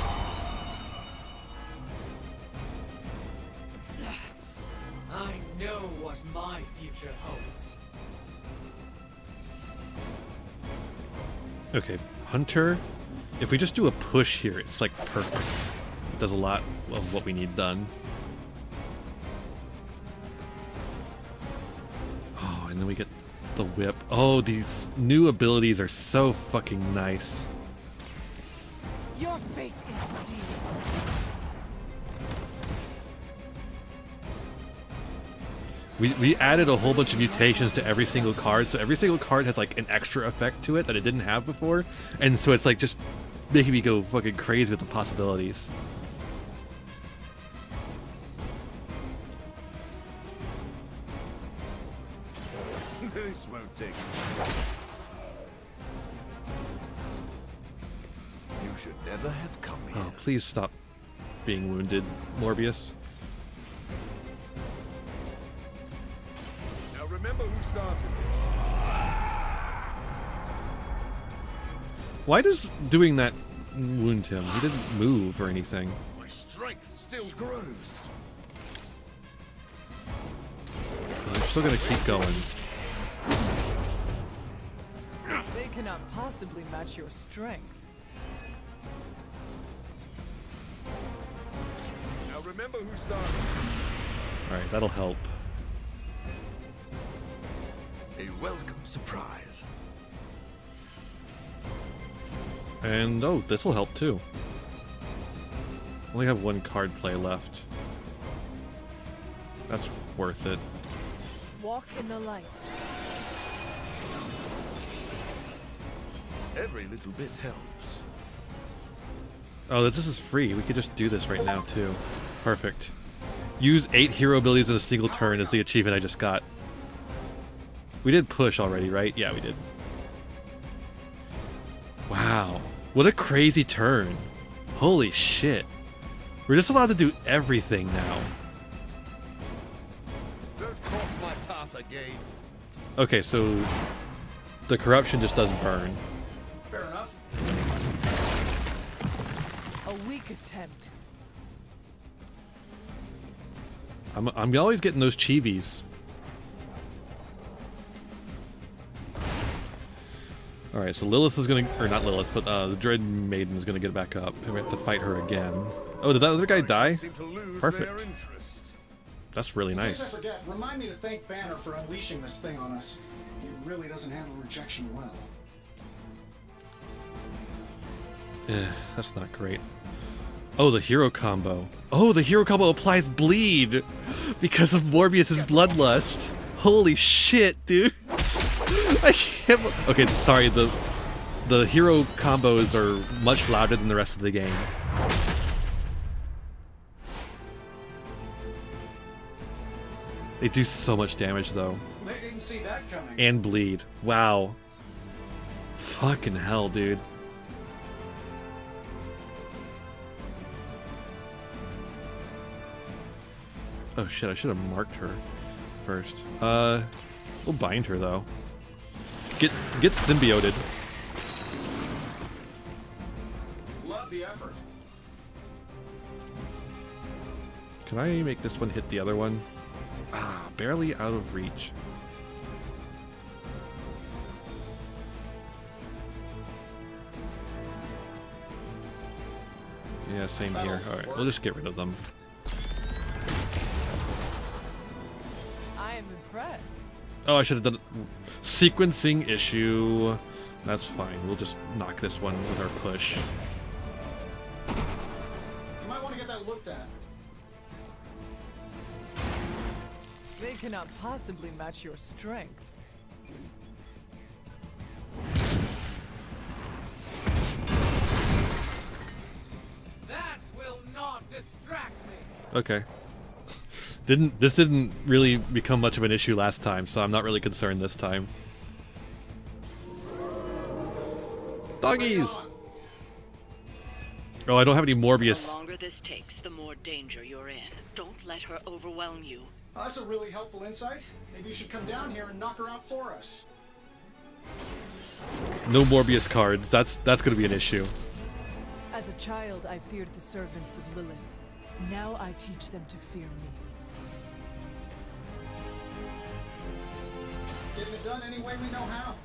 I know what my future holds. Okay, Hunter. If we just do a push here, it's like perfect. It does a lot of what we need done. Oh, and then we get the whip. Oh, these new abilities are so fucking nice. Your fate is sealed. We added a whole bunch of mutations to every single card, so every single card has like an extra effect to it that it didn't have before, and so it's like just making me go fucking crazy with the possibilities. This won't take. You should never have come here. Oh, please stop being wounded, Morbius. Now remember who started this. Why does doing that wound him? He didn't move or anything. My strength still grows. I'm still gonna keep going. They cannot possibly match your strength. Now remember who started. Alright, that'll help. A welcome surprise. And oh, this'll help too. Only have one card play left. That's worth it. Walk in the light. Every little bit helps. Oh, this is free. We could just do this right now too. Perfect. Use 8 hero abilities in a single turn is the achievement I just got. We did push already, right? Yeah, we did. Wow. What a crazy turn. Holy shit. We're just allowed to do everything now. Don't cross my path again. Okay, so the corruption just does burn. Fair enough. A weak attempt. I'm always getting those chivis. Alright, so Lilith is gonna, or not Lilith, but the Dread Maiden is gonna get back up, and we have to fight her again. Oh, did that other guy die? Perfect. That's really In case nice. I forget, remind me to thank Banner for unleashing this thing on us. He really doesn't handle rejection well. That's not great. Oh, the hero combo. Oh, the hero combo applies bleed because of Morbius's bloodlust. Holy shit, dude. I can't. Okay, sorry. The hero combos are much louder than the rest of the game. They do so much damage though. They didn't see that coming. And bleed. Wow. Fucking hell, dude. Oh shit, I should have marked her first. We'll bind her though. Get symbioted. effort. Can I make this one hit the other one? Ah, barely out of reach. Yeah, same here. Alright, we'll just get rid of them. I am impressed. Oh, I should have done sequencing issue. That's fine. We'll just knock this one with our push. You might want to get that looked at. They cannot possibly match your strength. That will not distract me. Okay. This didn't really become much of an issue last time, so I'm not really concerned this time. Doggies! Oh, I don't have any Morbius. The longer this takes, the more danger you're in. Don't let her overwhelm you. Oh, that's a really helpful insight. Maybe you should come down here and knock her out for us. No Morbius cards. That's gonna be an issue. As a child, I feared the servants of Lilith. Now I teach them to fear me. Getting it done any way we know how.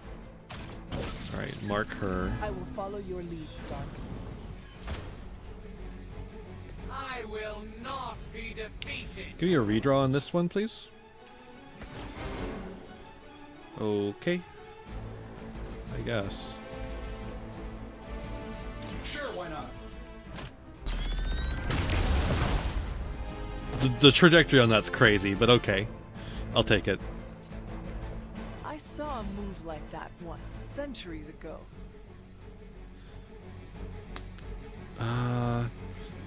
Alright, mark her. I will follow your lead, Stark. I will not be defeated. Give me a redraw on this one, please. Okay. I guess. Sure, why not? The trajectory on that's crazy, but okay. I'll take it. I saw a move like that once, centuries ago.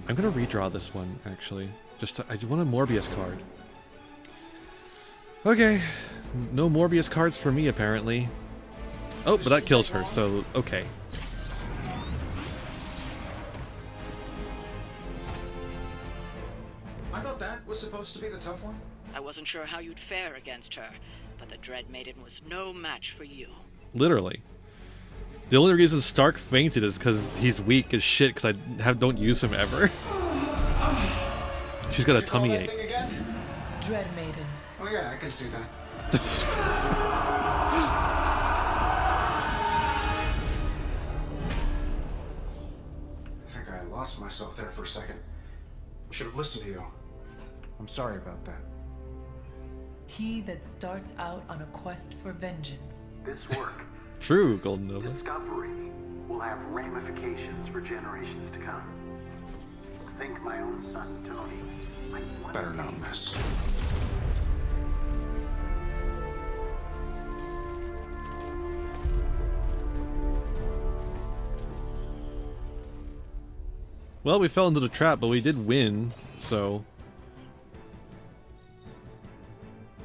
I'm gonna redraw this one, actually. I want a Morbius card. Okay. No Morbius cards for me, apparently. Oh, but that kills her, so okay. I thought that was supposed to be the tough one. I wasn't sure how you'd fare against her, but the Dread Maiden was no match for you. Literally. The only reason Stark fainted is because he's weak as shit, because I don't use him ever. She's got a tummy ache. Dread Maiden. Oh yeah, I can see that. I think I lost myself there for a second. I should have listened to you. I'm sorry about that. He that starts out on a quest for vengeance. This work, True, Golden Nova. discovery, will have ramifications for generations to come. To think my own son, Tony, might one Better day- not miss. Well, we fell into the trap, but we did win, so...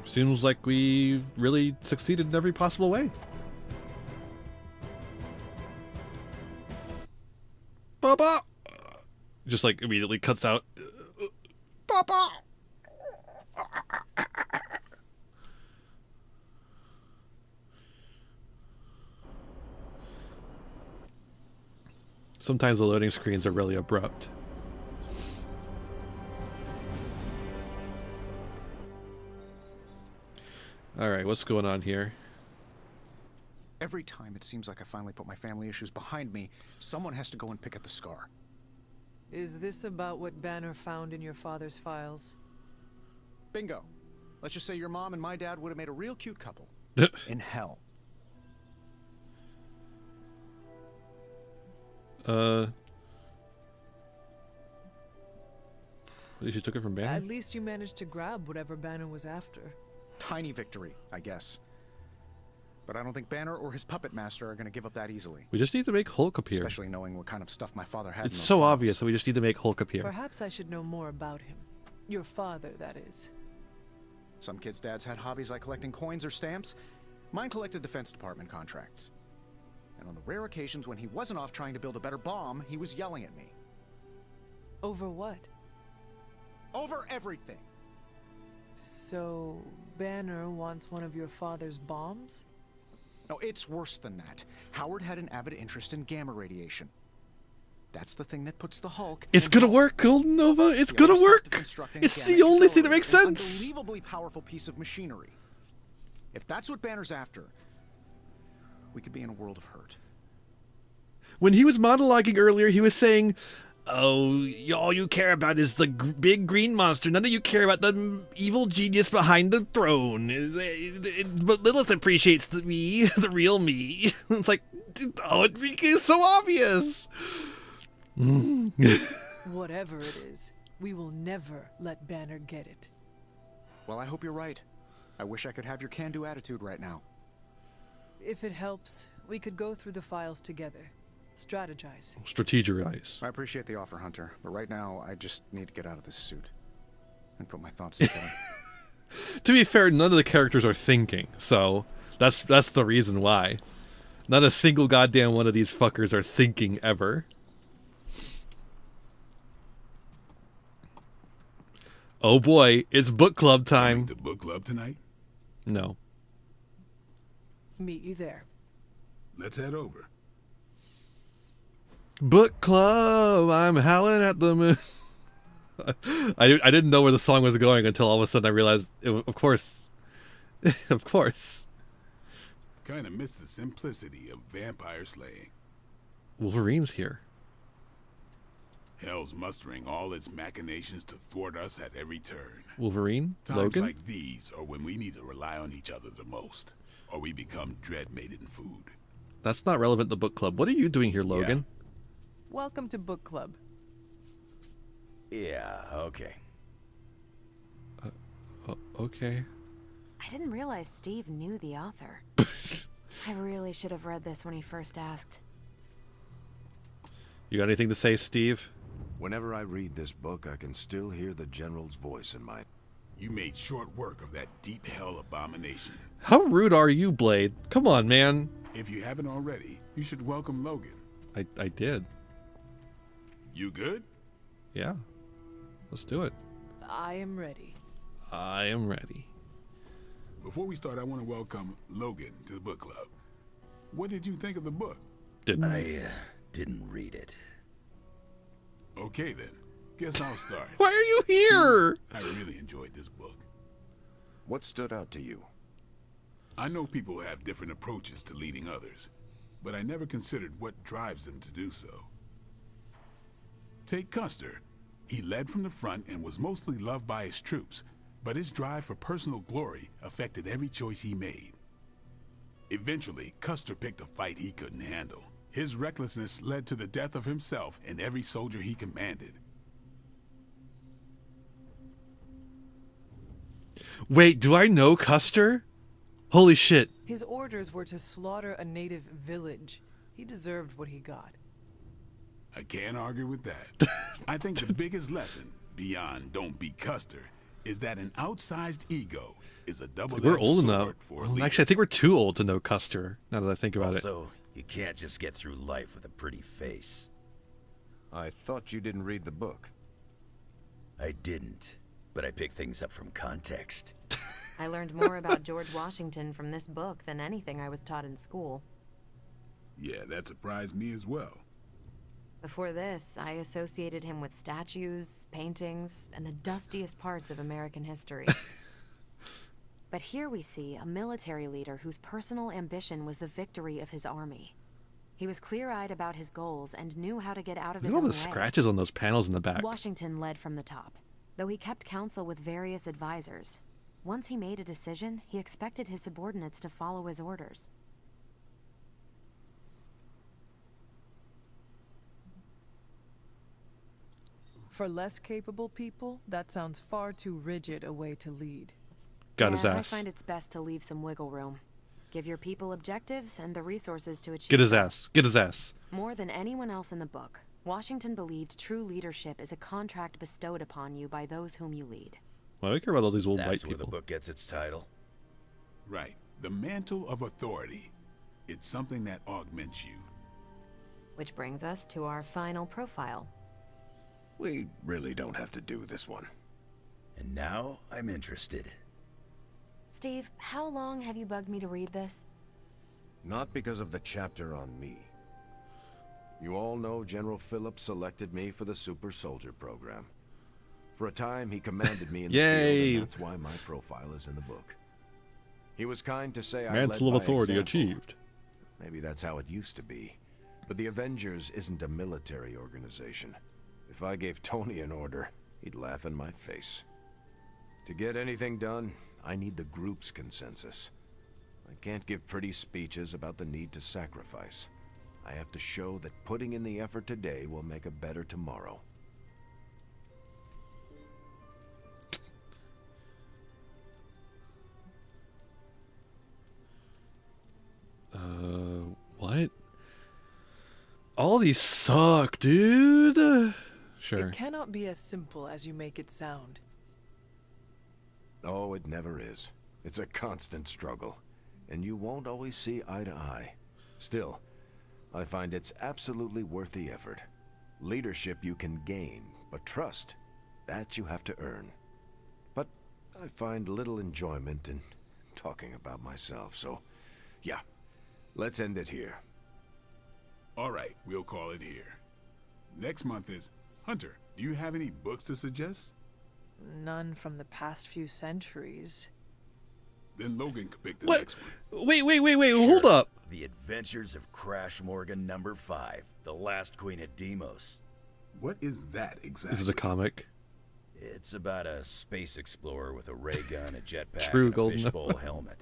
Seems like we really succeeded in every possible way. Papa! Just like immediately cuts out. Papa! Sometimes the loading screens are really abrupt. Alright, what's going on here? Every time it seems like I finally put my family issues behind me, someone has to go and pick at the scar. Is this about what Banner found in your father's files? Bingo. Let's just say your mom and my dad would have made a real cute couple. In hell. At least you took it from Banner? At least you managed to grab whatever Banner was after. Tiny victory, I guess. But I don't think Banner or his puppet master are going to give up that easily. We just need to make Hulk appear. Especially knowing what kind of stuff my father had in It's those so files. obvious that we just need to make Hulk appear. Perhaps I should know more about him. Your father, that is. Some kids' dads had hobbies like collecting coins or stamps. Mine collected Defense Department contracts. And on the rare occasions when he wasn't off trying to build a better bomb, he was yelling at me. Over what? Over everything. So, Banner wants one of your father's bombs? No, it's worse than that. Howard had an avid interest in gamma radiation. That's the thing that puts the Hulk... It's gonna work, Golden Nova. It's gonna work. It's the only thing that makes sense. An unbelievably powerful piece of machinery. If that's what Banner's after, we could be in a world of hurt. When he was monologuing earlier, he was saying, "Oh, all you care about is the big green monster. None of you care about the evil genius behind the throne. But Lilith appreciates the real me." It's like, oh, it's so obvious. Whatever it is, we will never let Banner get it. Well, I hope you're right. I wish I could have your can-do attitude right now. If it helps, we could go through the files together. Strategize. Strategize. I appreciate the offer, Hunter, but right now I just need to get out of this suit and put my thoughts together. To be fair, none of the characters are thinking, so that's the reason why. Not a single goddamn one of these fuckers are thinking ever. Oh boy, it's book club time. To book club tonight? No. Meet you there. Let's head over. Book club, I'm howling at the moon. I didn't know where the song was going until all of a sudden I realized, of course. Of course. Kind of missed the simplicity of vampire slaying. Wolverine's here. Hell's mustering all its machinations to thwart us at every turn. Wolverine? Times Logan? like these are when we need to rely on each other the most, or we become dread-maiden food. That's not relevant to book club. What are you doing here, Logan? Welcome to book club. Yeah, okay. Okay. I didn't realize Steve knew the author. I really should have read this when he first asked. You got anything to say, Steve? Whenever I read this book, I can still hear the General's voice in my... You made short work of that deep hell abomination. How rude are you, Blade? Come on, man. If you haven't already, you should welcome Logan. I did. You good? Yeah. Let's do it. I am ready. I am ready. Before we start, I want to welcome Logan to the book club. What did you think of the book? I didn't read it. Okay then. Guess I'll start. Why are you here? I really enjoyed this book. What stood out to you? I know people have different approaches to leading others, but I never considered what drives them to do so. Take Custer. He led from the front and was mostly loved by his troops, but his drive for personal glory affected every choice he made. Eventually, Custer picked a fight he couldn't handle. His recklessness led to the death of himself and every soldier he commanded. Wait, do I know Custer? Holy shit. His orders were to slaughter a native village. He deserved what he got. I can't argue with that. I think the biggest lesson, beyond don't be Custer, is that an outsized ego is a double-edged We're old sword enough. for a Well, leader. actually, I think we're too old to know Custer, now that I think about it. Also, you can't just get through life with a pretty face. I thought you didn't read the book. I didn't, but I picked things up from context. I learned more about George Washington from this book than anything I was taught in school. Yeah, that surprised me as well. Before this, I associated him with statues, paintings, and the dustiest parts of American history. But here we see a military leader whose personal ambition was the victory of his army. He was clear-eyed about his goals and knew how to get out of Look his at all own the way. scratches on those panels in the back. Washington led from the top, though he kept counsel with various advisors. Once he made a decision, he expected his subordinates to follow his orders. For less capable people, that sounds far too rigid a way to lead. Got his I ass. find it's best to leave some wiggle room. Give your people objectives and the resources to achieve Get his them. ass. Get his ass. More than anyone else in the book, Washington believed true leadership is a contract bestowed upon you by those whom you lead. Why do we care about all these old That's white where people? the book gets its title. Right. The mantle of authority. It's something that augments you. Which brings us to our final profile. We really don't have to do this one. And now I'm interested. Steve, how long have you bugged me to read this? Not because of the chapter on me. You all know General Phillips selected me for the Super Soldier program. For a time, he commanded me in the Yay! field, and that's why my profile is in the book. He was kind to say I Mantle led of by authority example. achieved. Maybe that's how it used to be. But the Avengers isn't a military organization. If I gave Tony an order, he'd laugh in my face. To get anything done, I need the group's consensus. I can't give pretty speeches about the need to sacrifice. I have to show that putting in the effort today will make a better tomorrow. What? All these suck, dude. Sure. It cannot be as simple as you make it sound. Oh, it never is. It's a constant struggle, and you won't always see eye to eye. Still, I find it's absolutely worth the effort. Leadership you can gain, but trust, that you have to earn. But I find little enjoyment in talking about myself, so yeah, let's end it here. All right, we'll call it here. Next month is Hunter. Do you have any books to suggest? None from the past few centuries. Then Logan could pick the What? next one. Wait, hold up. The Adventures of Crash Morgan #5, The Last Queen of Deimos. What is that exactly? Is it a comic? It's about a space explorer with a ray gun, a jetpack, True, and a Golden. fishbowl helmet.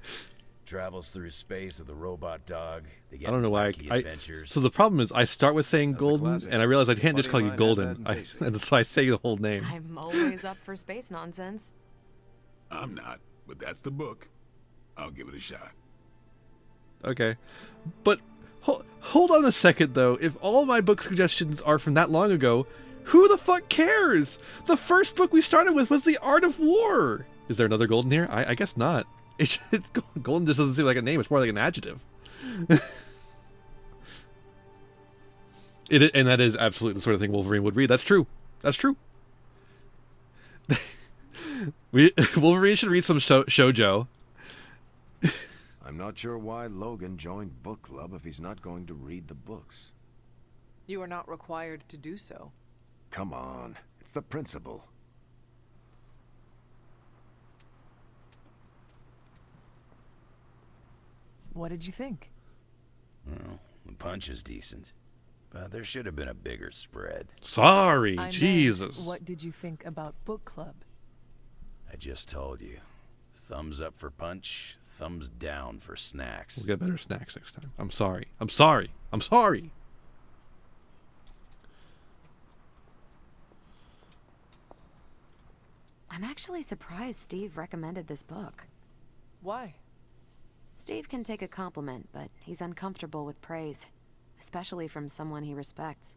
Travels through space with a robot dog. They get I don't know why. wacky adventures. So the problem is, I start with saying Golden, classic. and I realize I can't just call Buddy you of mine had Golden. that in basic. And so I say the whole name. I'm always up for space nonsense. I'm not, but that's the book. I'll give it a shot. Okay, but hold on a second though. If all my book suggestions are from that long ago, who the fuck cares? The first book we started with was The Art of War. Is there another Golden here? I guess not. It's just, Golden just doesn't seem like a name. It's more like an adjective. And that is absolutely the sort of thing Wolverine would read. That's true. That's true. Wolverine should read some shoujo. I'm not sure why Logan joined book club if he's not going to read the books. You are not required to do so. Come on, it's the principle. What did you think? Well, the punch is decent, but there should have been a bigger spread. Sorry, I meant, Jesus. what did you think about book club? I just told you. Thumbs up for punch, thumbs down for snacks. We'll get better snacks next time. I'm sorry. I'm sorry. I'm sorry. I'm actually surprised Steve recommended this book. Why? Steve can take a compliment, but he's uncomfortable with praise, especially from someone he respects.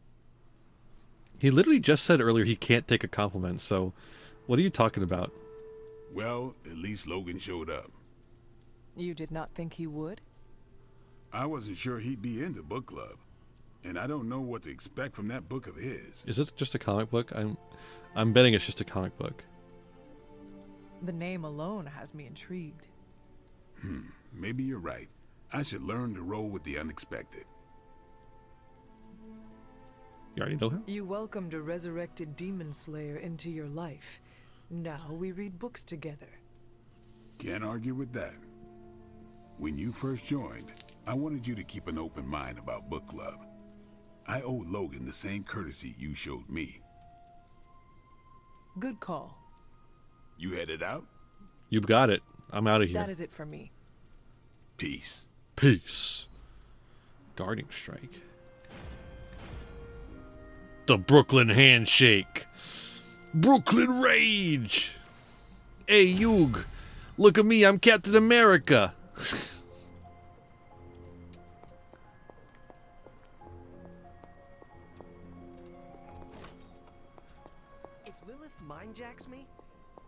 He literally just said earlier he can't take a compliment, so what are you talking about? Well, at least Logan showed up. You did not think he would? I wasn't sure he'd be into book club, and I don't know what to expect from that book of his. Is it just a comic book? I'm betting it's just a comic book. The name alone has me intrigued. Maybe you're right. I should learn to roll with the unexpected. You already know him? You welcomed a resurrected demon slayer into your life. Now we read books together. Can't argue with that. When you first joined, I wanted you to keep an open mind about book club. I owe Logan the same courtesy you showed me. Good call. You headed out? You've got it. I'm out of here. That is it for me. Peace. Peace. Guarding strike. The Brooklyn handshake. Brooklyn rage. Hey, Yug. Look at me. I'm Captain America. If Lilith mindjacks me,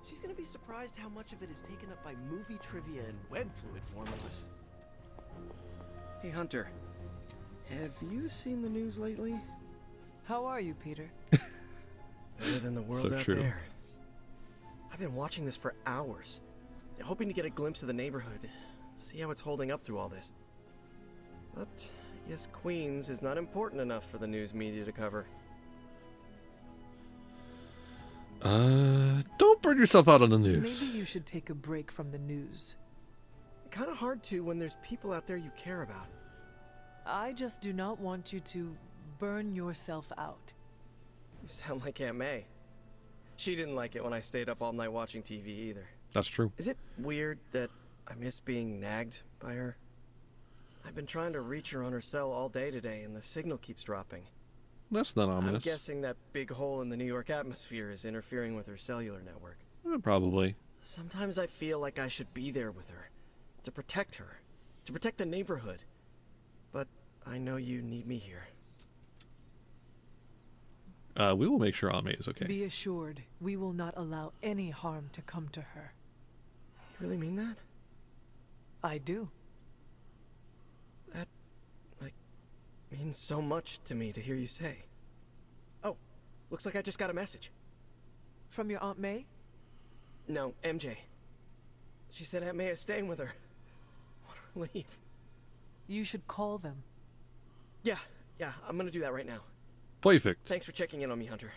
she's gonna be surprised how much of it is taken up by movie trivia and web fluid formulas. Hey, Hunter. Have you seen the news lately? How are you, Peter? Better than the world So out true. there. I've been watching this for hours, hoping to get a glimpse of the neighborhood, see how it's holding up through all this. But Guess Queens is not important enough for the news media to cover. Don't burn yourself out on the news. Maybe you should take a break from the news. Kind of hard to when there's people out there you care about. I just do not want you to burn yourself out. You sound like Aunt May. She didn't like it when I stayed up all night watching TV either. That's true. Is it weird that I miss being nagged by her? I've been trying to reach her on her cell all day today, and the signal keeps dropping. That's not I'm ominous. guessing that big hole in the New York atmosphere is interfering with her cellular network. Probably. Sometimes I feel like I should be there with her, to protect her, to protect the neighborhood. But I know you need me here. We will make sure Aunt May is okay. Be assured, we will not allow any harm to come to her. You really mean that? I do. That, means so much to me to hear you say. Oh, looks like I just got a message. From your Aunt May? No, MJ. She said Aunt May is staying with her. What a relief. You should call them. Yeah, I'm gonna do that right now. Perfect. Thanks for checking in on me, Hunter.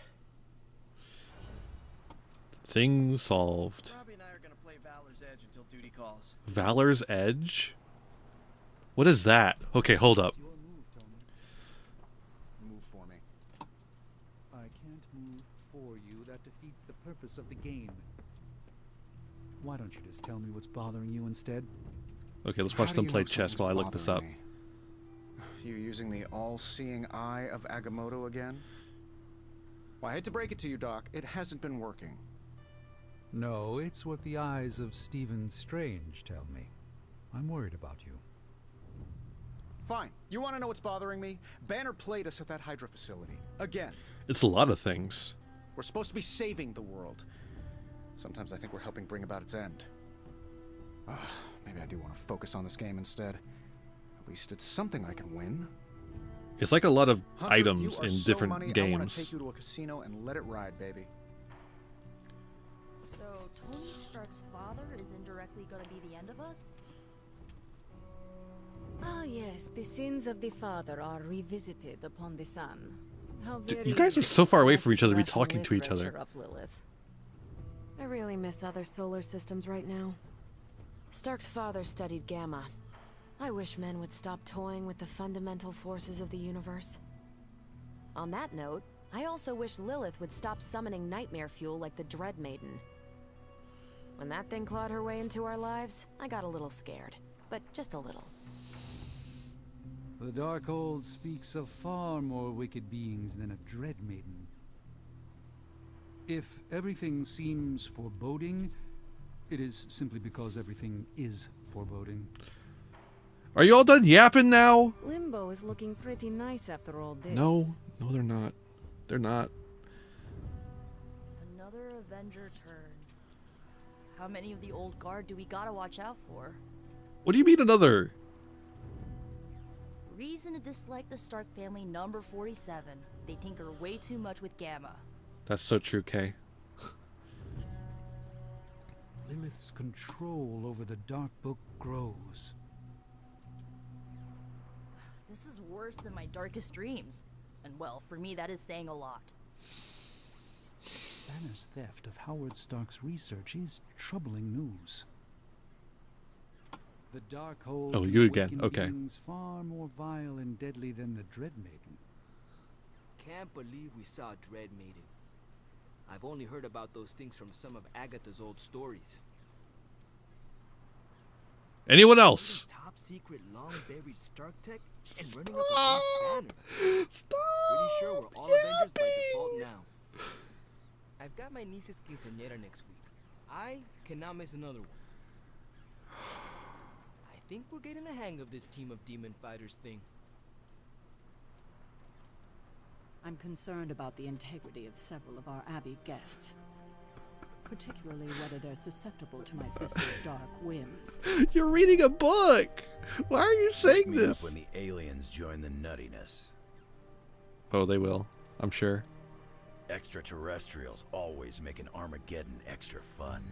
Thing solved. Robbie and I are gonna play Valor's Edge until duty calls. Valor's Edge? What is that? Okay, hold up. Move for me. I can't move for you. That defeats the purpose of the game. Why don't you just tell me what's bothering you instead? Okay, let's watch How do them you play know chess something's while I look this up. bothering me? You using the all-seeing eye of Agamotto again? Well, I hate to break it to you, Doc. It hasn't been working. No, it's what the eyes of Stephen Strange tell me. I'm worried about you. Fine. You want to know what's bothering me? Banner played us at that Hydra facility. Again. It's a lot of things. We're supposed to be saving the world. Sometimes I think we're helping bring about its end. Maybe I do want to focus on this game instead. At least it's something I can win. It's like a lot of Hunter, items you are in so different money, I games. want to take you to a casino and let it ride, baby. So, Tony Stark's father is indirectly gonna be the end of us? Ah, yes, the sins of the father are revisited upon the son. How Dude, very you guys are so far away from each other to be Russian talking to each other. literature of Lilith. I really miss other solar systems right now. Stark's father studied Gamma. I wish men would stop toying with the fundamental forces of the universe. On that note, I also wish Lilith would stop summoning nightmare fuel like the Dread Maiden. When that thing clawed her way into our lives, I got a little scared. But just a little. The Darkhold speaks of far more wicked beings than a Dread Maiden. If everything seems foreboding, it is simply because everything is foreboding. Are you all done yapping now? Limbo is looking pretty nice after all this. No, they're not. They're not. Another Avenger turns. How many of the old guard do we gotta watch out for? What do you mean another? Reason to dislike the Stark family number 47. They tinker way too much with Gamma. That's so true, Kay. Lilith's control over the Dark Book grows. This is worse than my darkest dreams. And well, for me that is saying a lot. Banner's theft of Howard Stark's research is troubling news. The Darkhold Oh, you again. awaken Okay. beings far more vile and deadly than the Dread Maiden. Can't believe we saw Dread Maiden. I've only heard about those things from some of Agatha's old stories. Anyone else? Top secret, long-buried Stark tech and running up against Banner. Stop! Pretty sure we're all Avengers by default now. I've got my niece's quinceañera next week. I cannot miss another one. I think we're getting the hang of this team of demon fighters thing. I'm concerned about the integrity of several of our Abbey guests. Particularly whether they're susceptible to my sister's dark whims. You're reading a book. Why are you saying Meet up this? when the aliens join the nuttiness. Oh, they will. I'm sure. Extraterrestrials always make an Armageddon extra fun.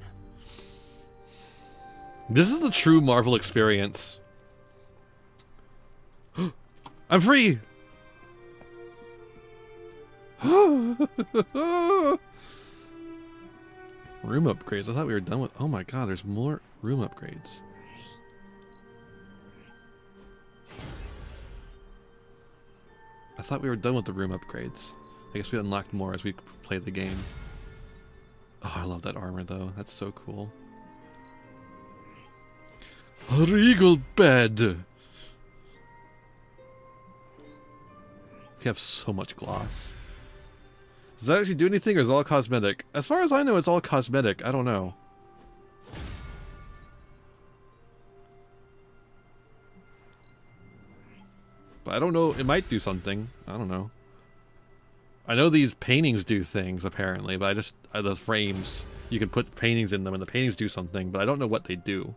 This is the true Marvel experience. I'm free! Room upgrades. I thought we were done with... Oh my god, there's more room upgrades. I thought we were done with the room upgrades. I guess we unlocked more as we played the game. Oh, I love that armor though. That's so cool. A regal bed! We have so much gloss. Does that actually do anything, or is it all cosmetic? As far as I know, it's all cosmetic. I don't know. But I don't know. It might do something. I don't know. I know these paintings do things, apparently, but those frames, you can put paintings in them, and the paintings do something, but I don't know what they do.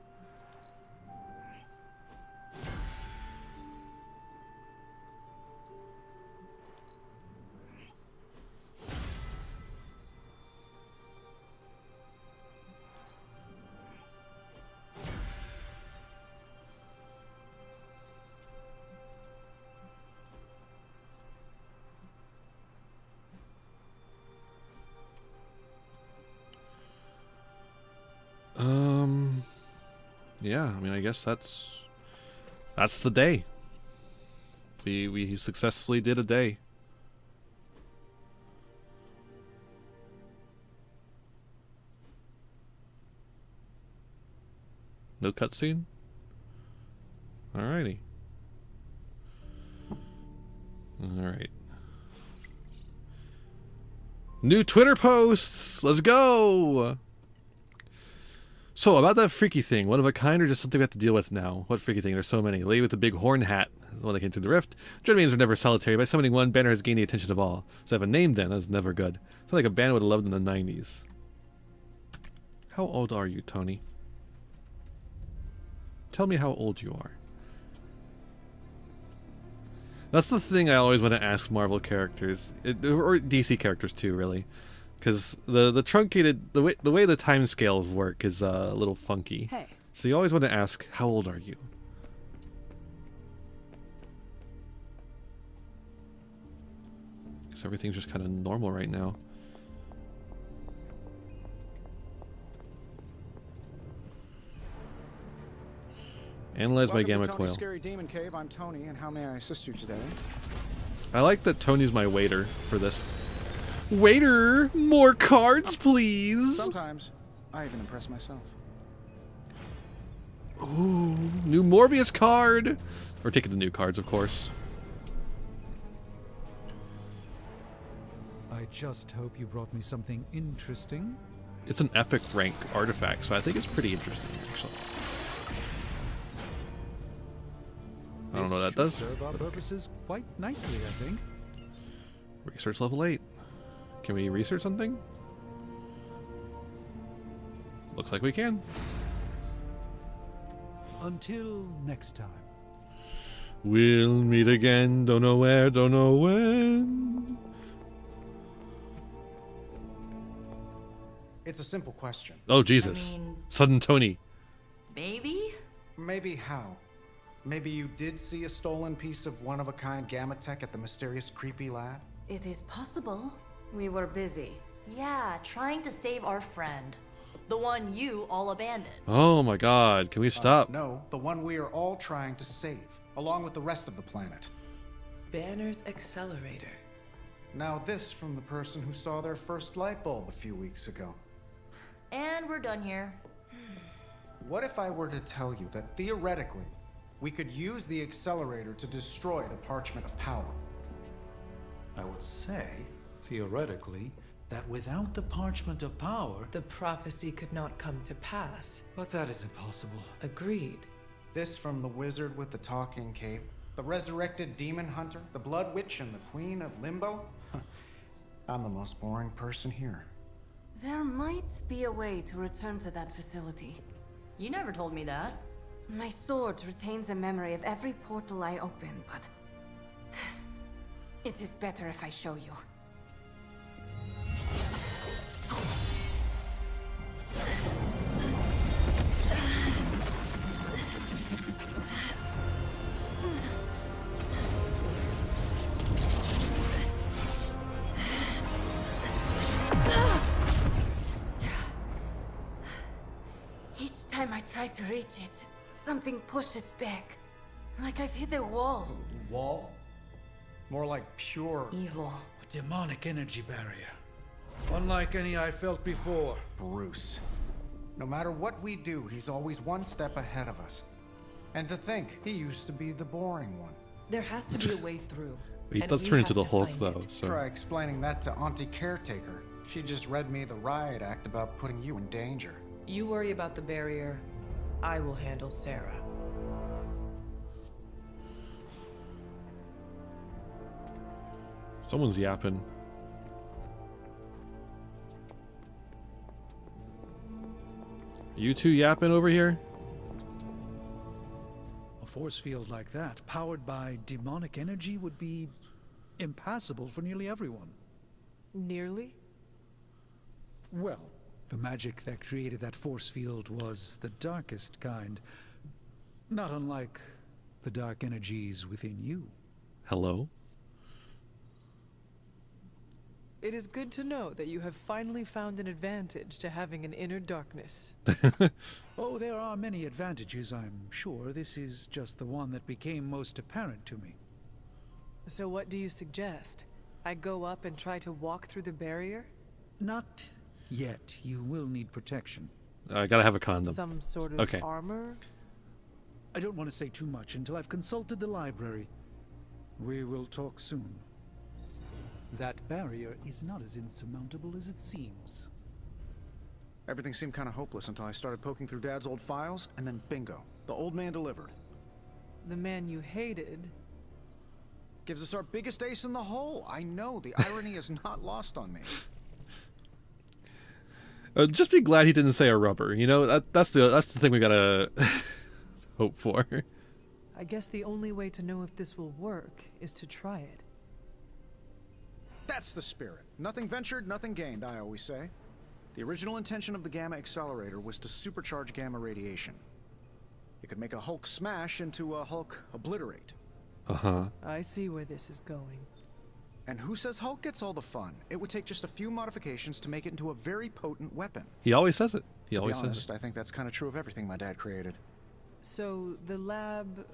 Yeah, I mean, I guess that's the day. We successfully did a day. No cutscene? Alrighty. Alright. New Twitter posts! Let's go! So, about that freaky thing, one of a kind or just something we have to deal with now? What freaky thing? There's so many. The lady with the big horn hat, the one that came through the rift. Dread means are never solitary. By summoning one, Banner has gained the attention of all. So I have a name then, that's never good. Sounds like a band would have loved in the 90s. How old are you, Tony? Tell me how old you are. That's the thing I always want to ask Marvel characters, or DC characters too, really. Because the truncated, the way the time scales work is a little funky. Hey. So you always want to ask, how old are you? Because everything's just kind of normal right now. Analyze my gamma to coil. Scary Demon Cave. I'm Tony, and how may I assist you today? I like that Tony's my waiter for this. Waiter, more cards, please. Sometimes I even impress myself. Ooh, new Morbius card. We're taking the new cards, of course. I just hope you brought me something interesting. It's an epic rank artifact, so I think it's pretty interesting, actually. I don't know what that does. Serve our purposes quite nicely, I think. Research level 8. Can we research something? Looks like we can. Until next time. We'll meet again, don't know where, don't know when. It's a simple question. Oh, Jesus. Sudden Tony. Maybe? Maybe how? Maybe you did see a stolen piece of one-of-a-kind gamma tech at the mysterious creepy lab? It is possible. We were busy. Yeah, trying to save our friend. The one you all abandoned. Oh my god, can we stop? No, the one we are all trying to save, along with the rest of the planet. Banner's accelerator. Now this from the person who saw their first light bulb a few weeks ago. And we're done here. What if I were to tell you that theoretically, we could use the accelerator to destroy the Parchment of Power? I would say, theoretically, that without the Parchment of Power... The prophecy could not come to pass. But that is impossible. Agreed. This from the wizard with the talking cape, the resurrected demon hunter, the blood witch, and the queen of limbo? I'm the most boring person here. There might be a way to return to that facility. You never told me that. My sword retains a memory of every portal I open, but... it is better if I show you. try to reach it, something pushes back. Like I've hit a wall. Wall? More like pure evil. A demonic energy barrier. Unlike any I felt before. Bruce. No matter what we do, he's always one step ahead of us. And to think, he used to be the boring one. There has to be a way through. He does turn into the Hulk, though. So. Try explaining that to Auntie Caretaker. She just read me the riot act about putting you in danger. You worry about the barrier. I will handle Sarah. Someone's yapping. You two yapping over here? A force field like that, powered by demonic energy, would be impassable for nearly everyone. Nearly? Well, the magic that created that force field was the darkest kind. Not unlike the dark energies within you. Hello? It is good to know that you have finally found an advantage to having an inner darkness. Oh, there are many advantages, I'm sure. This is just the one that became most apparent to me. So what do you suggest? I go up and try to walk through the barrier? Not yet. You will need protection. I gotta have a condom. Some sort of okay. armor? I don't want to say too much until I've consulted the library. We will talk soon. That barrier is not as insurmountable as it seems. Everything seemed kind of hopeless until I started poking through Dad's old files, and then bingo. The old man delivered. The man you hated? Gives us our biggest ace in the hole. I know, the irony is not lost on me. Just be glad he didn't say a rubber. You know, that's the thing we gotta hope for. I guess the only way to know if this will work is to try it. That's the spirit. Nothing ventured, nothing gained, I always say. The original intention of the Gamma Accelerator was to supercharge gamma radiation. It could make a Hulk smash into a Hulk obliterate. Uh-huh. I see where this is going. And who says Hulk gets all the fun? It would take just a few modifications to make it into a very potent weapon. He always says it. He always to be honest, says it. I think that's kind of true of everything my dad created. So, the lab...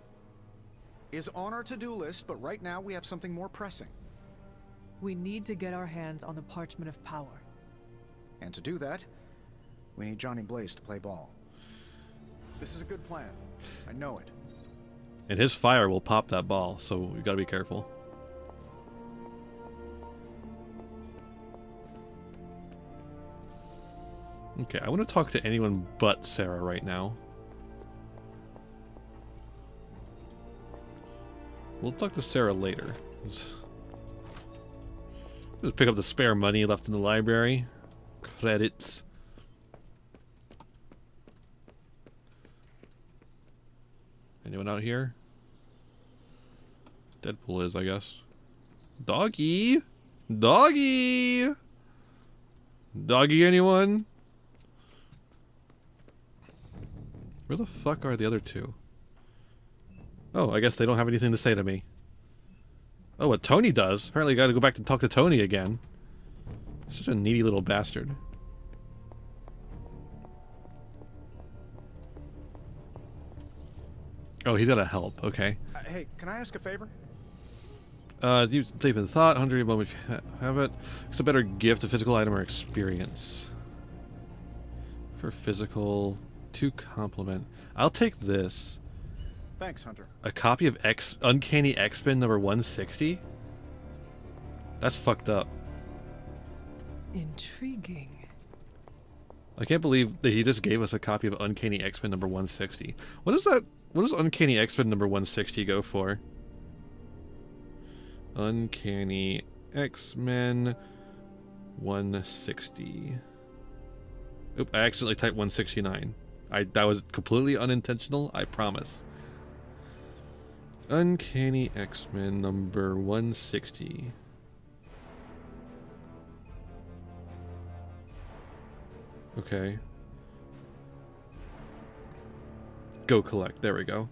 is on our to-do list, but right now we have something more pressing. We need to get our hands on the Parchment of Power. And to do that, we need Johnny Blaze to play ball. This is a good plan. I know it. And his fire will pop that ball, so we gotta be careful. Okay, I want to talk to anyone but Sarah right now. We'll talk to Sarah later. Just pick up the spare money left in the library. Credits. Anyone out here? Deadpool is, I guess. Doggy! Doggy! Doggy, anyone? Where the fuck are the other two? Oh, I guess they don't have anything to say to me. Oh, what Tony does? Apparently I gotta go back to talk to Tony again. Such a needy little bastard. Oh, he's gotta help. Okay. Hey, can I ask a favor? Use deep in thought, 100 moments have it. It's a better gift, a physical item or experience. For physical, to compliment. I'll take this. Thanks, Hunter. A copy of Uncanny X-Men number 160? That's fucked up. Intriguing. I can't believe that he just gave us a copy of Uncanny X-Men number 160. What is that? What does Uncanny X-Men number 160 go for? Uncanny X-Men 160. Oop, I accidentally typed 169. That was completely unintentional, I promise. Uncanny X-Men number 160. Okay. Go collect. There we go.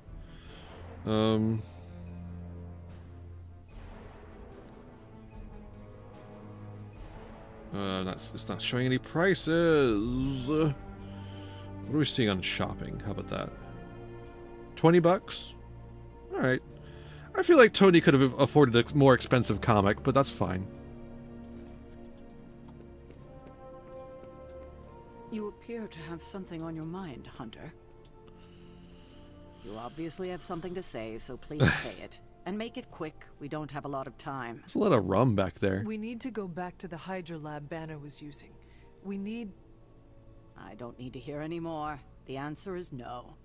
It's not showing any prices. What are we seeing on shopping? How about that? 20 bucks? Alright. I feel like Tony could have afforded a more expensive comic, but that's fine. You appear to have something on your mind, Hunter. You obviously have something to say, so please say it. And make it quick. We don't have a lot of time. There's a lot of rum back there. We need to go back to the Hydra lab Banner was using. We need... I don't need to hear any more. The answer is no.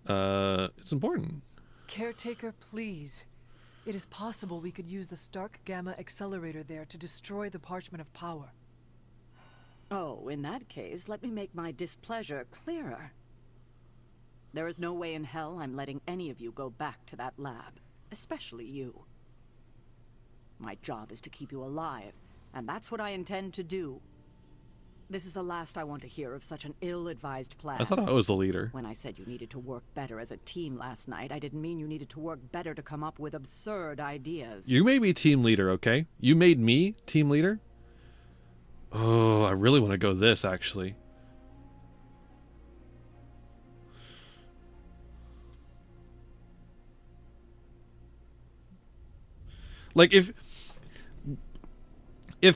It's important. Caretaker, please. It is possible we could use the Stark Gamma accelerator there to destroy the Parchment of Power. Oh, in that case, let me make my displeasure clearer. There is no way in hell I'm letting any of you go back to that lab, especially you. My job is to keep you alive, and that's what I intend to do. This is the last I want to hear of such an ill-advised plan. I thought I was the leader. When I said you needed to work better as a team last night, I didn't mean you needed to work better to come up with absurd ideas. You made me team leader, okay? You made me team leader? Oh, I really want to go this, actually. Like, if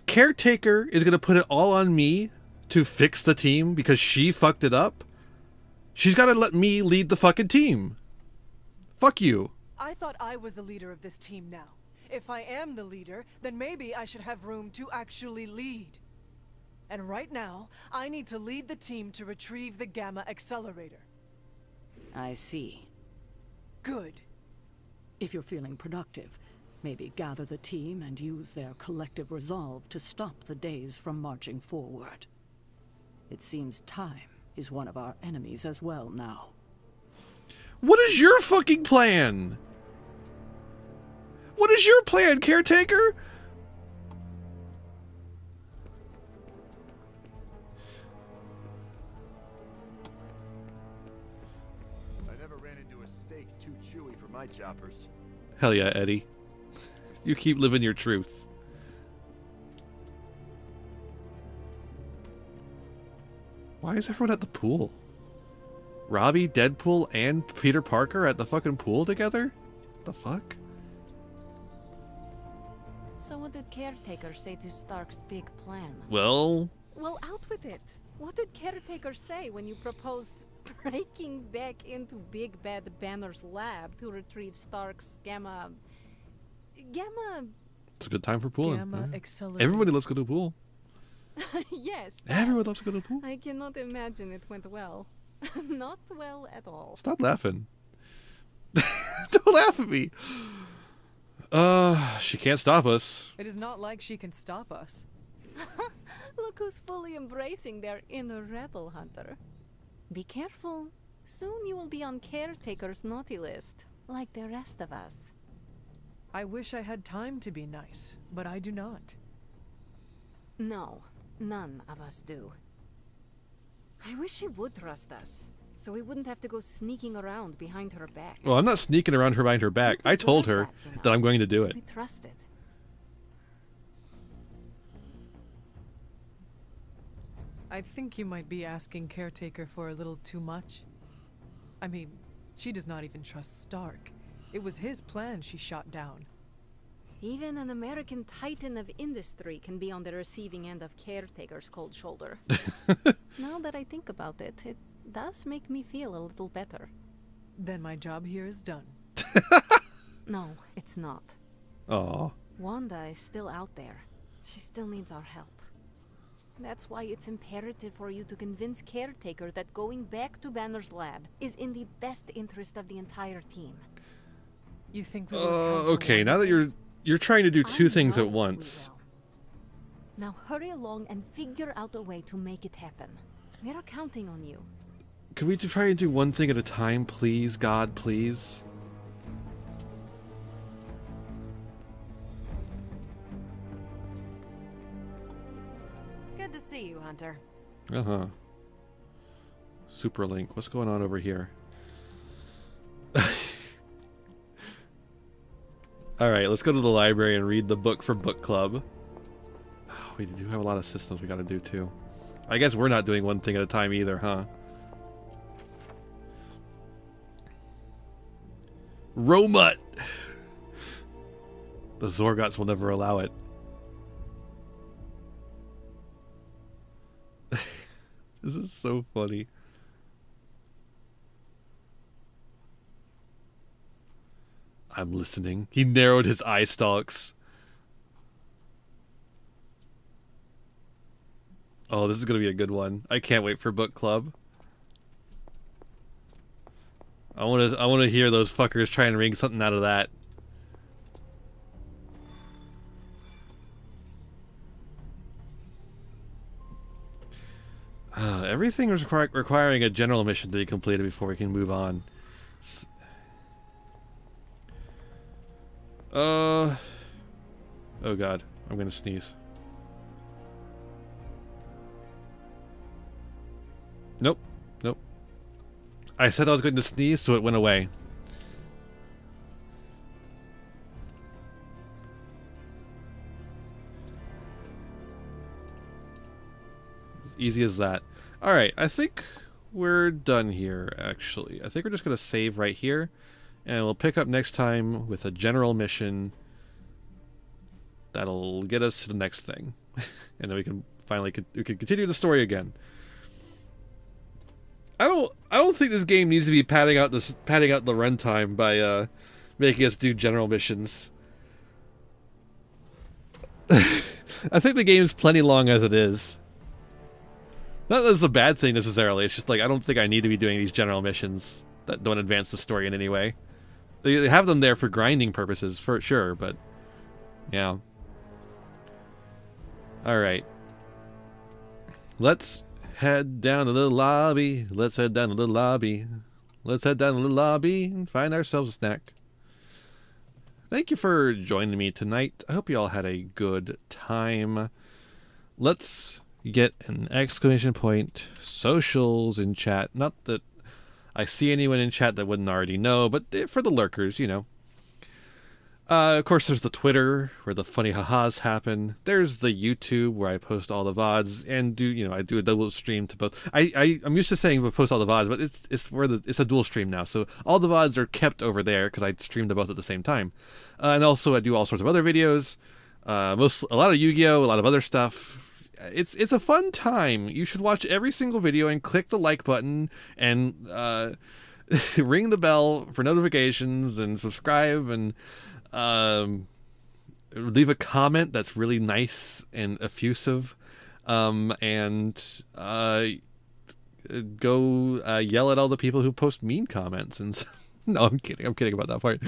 Caretaker is going to put it all on me to fix the team because she fucked it up, she's got to let me lead the fucking team. Fuck you. I thought I was the leader of this team now. If I am the leader, then maybe I should have room to actually lead. And right now, I need to lead the team to retrieve the Gamma accelerator. I see. Good. If you're feeling productive, maybe gather the team and use their collective resolve to stop the days from marching forward. It seems time is one of our enemies as well now. What is your fucking plan? What is your plan, Caretaker? I never ran into a steak too chewy for my choppers. Hell yeah, Eddie. You keep living your truth. Why is everyone at the pool? Robbie, Deadpool, and Peter Parker at the fucking pool together? What the fuck? So what did Caretaker say to Stark's big plan? Well... Well, out with it. What did Caretaker say when you proposed breaking back into Big Bad Banner's lab to retrieve Stark's Gamma... It's a good time for pooling. Gamma accelerator. Everybody loves to go to the pool. Yes. Everyone loves to go to the pool. I cannot imagine it went well. Not well at all. Stop laughing. Don't laugh at me. She can't stop us. It is not like she can stop us. Look who's fully embracing their inner rebel, Hunter. Be careful. Soon you will be on Caretaker's naughty list, like the rest of us. I wish I had time to be nice, but I do not. No, none of us do. I wish she would trust us, so we wouldn't have to go sneaking around behind her back. Well, I'm not sneaking around her behind her back. I told her that I'm going to do it. Be trusted. I think you might be asking Caretaker for a little too much. I mean, she does not even trust Stark. It was his plan she shot down. Even an American titan of industry can be on the receiving end of Caretaker's cold shoulder. Now that I think about it, it does make me feel a little better. Then my job here is done. No, it's not. Aw. Wanda is still out there. She still needs our help. That's why it's imperative for you to convince Caretaker that going back to Banner's lab is in the best interest of the entire team. You think we will okay, now that you're trying to do two things at once. Now hurry along and figure out a way to make it happen. We are counting on you. Could we try and do one thing at a time, please? God, please? Good to see you, Hunter. Uh-huh. Superlink. What's going on over here? Alright, let's go to the library and read the book for book club. Oh, we do have a lot of systems we gotta do, too. I guess we're not doing one thing at a time either, huh? Romut! The Zorgots will never allow it. This is so funny. I'm listening. He narrowed his eye stalks. Oh, this is gonna be a good one. I can't wait for book club. I wanna hear those fuckers try and wring something out of that. Everything is requiring a general mission to be completed before we can move on. Oh god, I'm gonna sneeze. Nope, nope. I said I was going to sneeze, so it went away. Easy as that. Alright, I think we're done here, actually. I think we're just going to save right here, and we'll pick up next time with a general mission that'll get us to the next thing. And then we can finally continue the story again. I don't think this game needs to be padding out the runtime by making us do general missions. I think the game's plenty long as it is. Not that it's a bad thing necessarily, it's just like I don't think I need to be doing these general missions that don't advance the story in any way. They have them there for grinding purposes, for sure, but yeah. Alright. Let's head down to the lobby. Let's head down to the lobby. Let's head down to the lobby and find ourselves a snack. Thank you for joining me tonight. I hope you all had a good time. Let's get an exclamation point socials in chat. Not that I see anyone in chat that wouldn't already know, but for the lurkers, you know. Of course, there's the Twitter where the funny ha-has happen. There's the YouTube where I post all the VODs and I do a double stream to both. I'm used to saying we post all the VODs, but it's a dual stream now. So all the VODs are kept over there because I stream them both at the same time. And also I do all sorts of other videos. A lot of Yu-Gi-Oh, a lot of other stuff. It's a fun time. You should watch every single video and click the like button and ring the bell for notifications and subscribe and leave a comment that's really nice and effusive, and go yell at all the people who post mean comments. And no, I'm kidding about that part.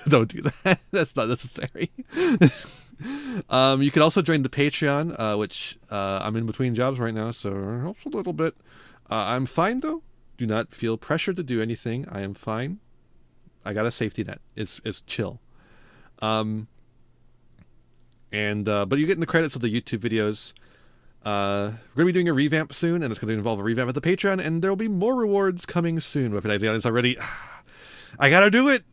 Don't do that. That's not necessary. You can also join the Patreon, which I'm in between jobs right now, so it helps a little bit. I'm fine though. Do not feel pressured to do anything. I am fine. I got a safety net. It's chill. But you get in the credits of the YouTube videos. We're going to be doing a revamp soon, and it's going to involve a revamp of the Patreon, and there will be more rewards coming soon. Weaponize the Audience already. I gotta do it.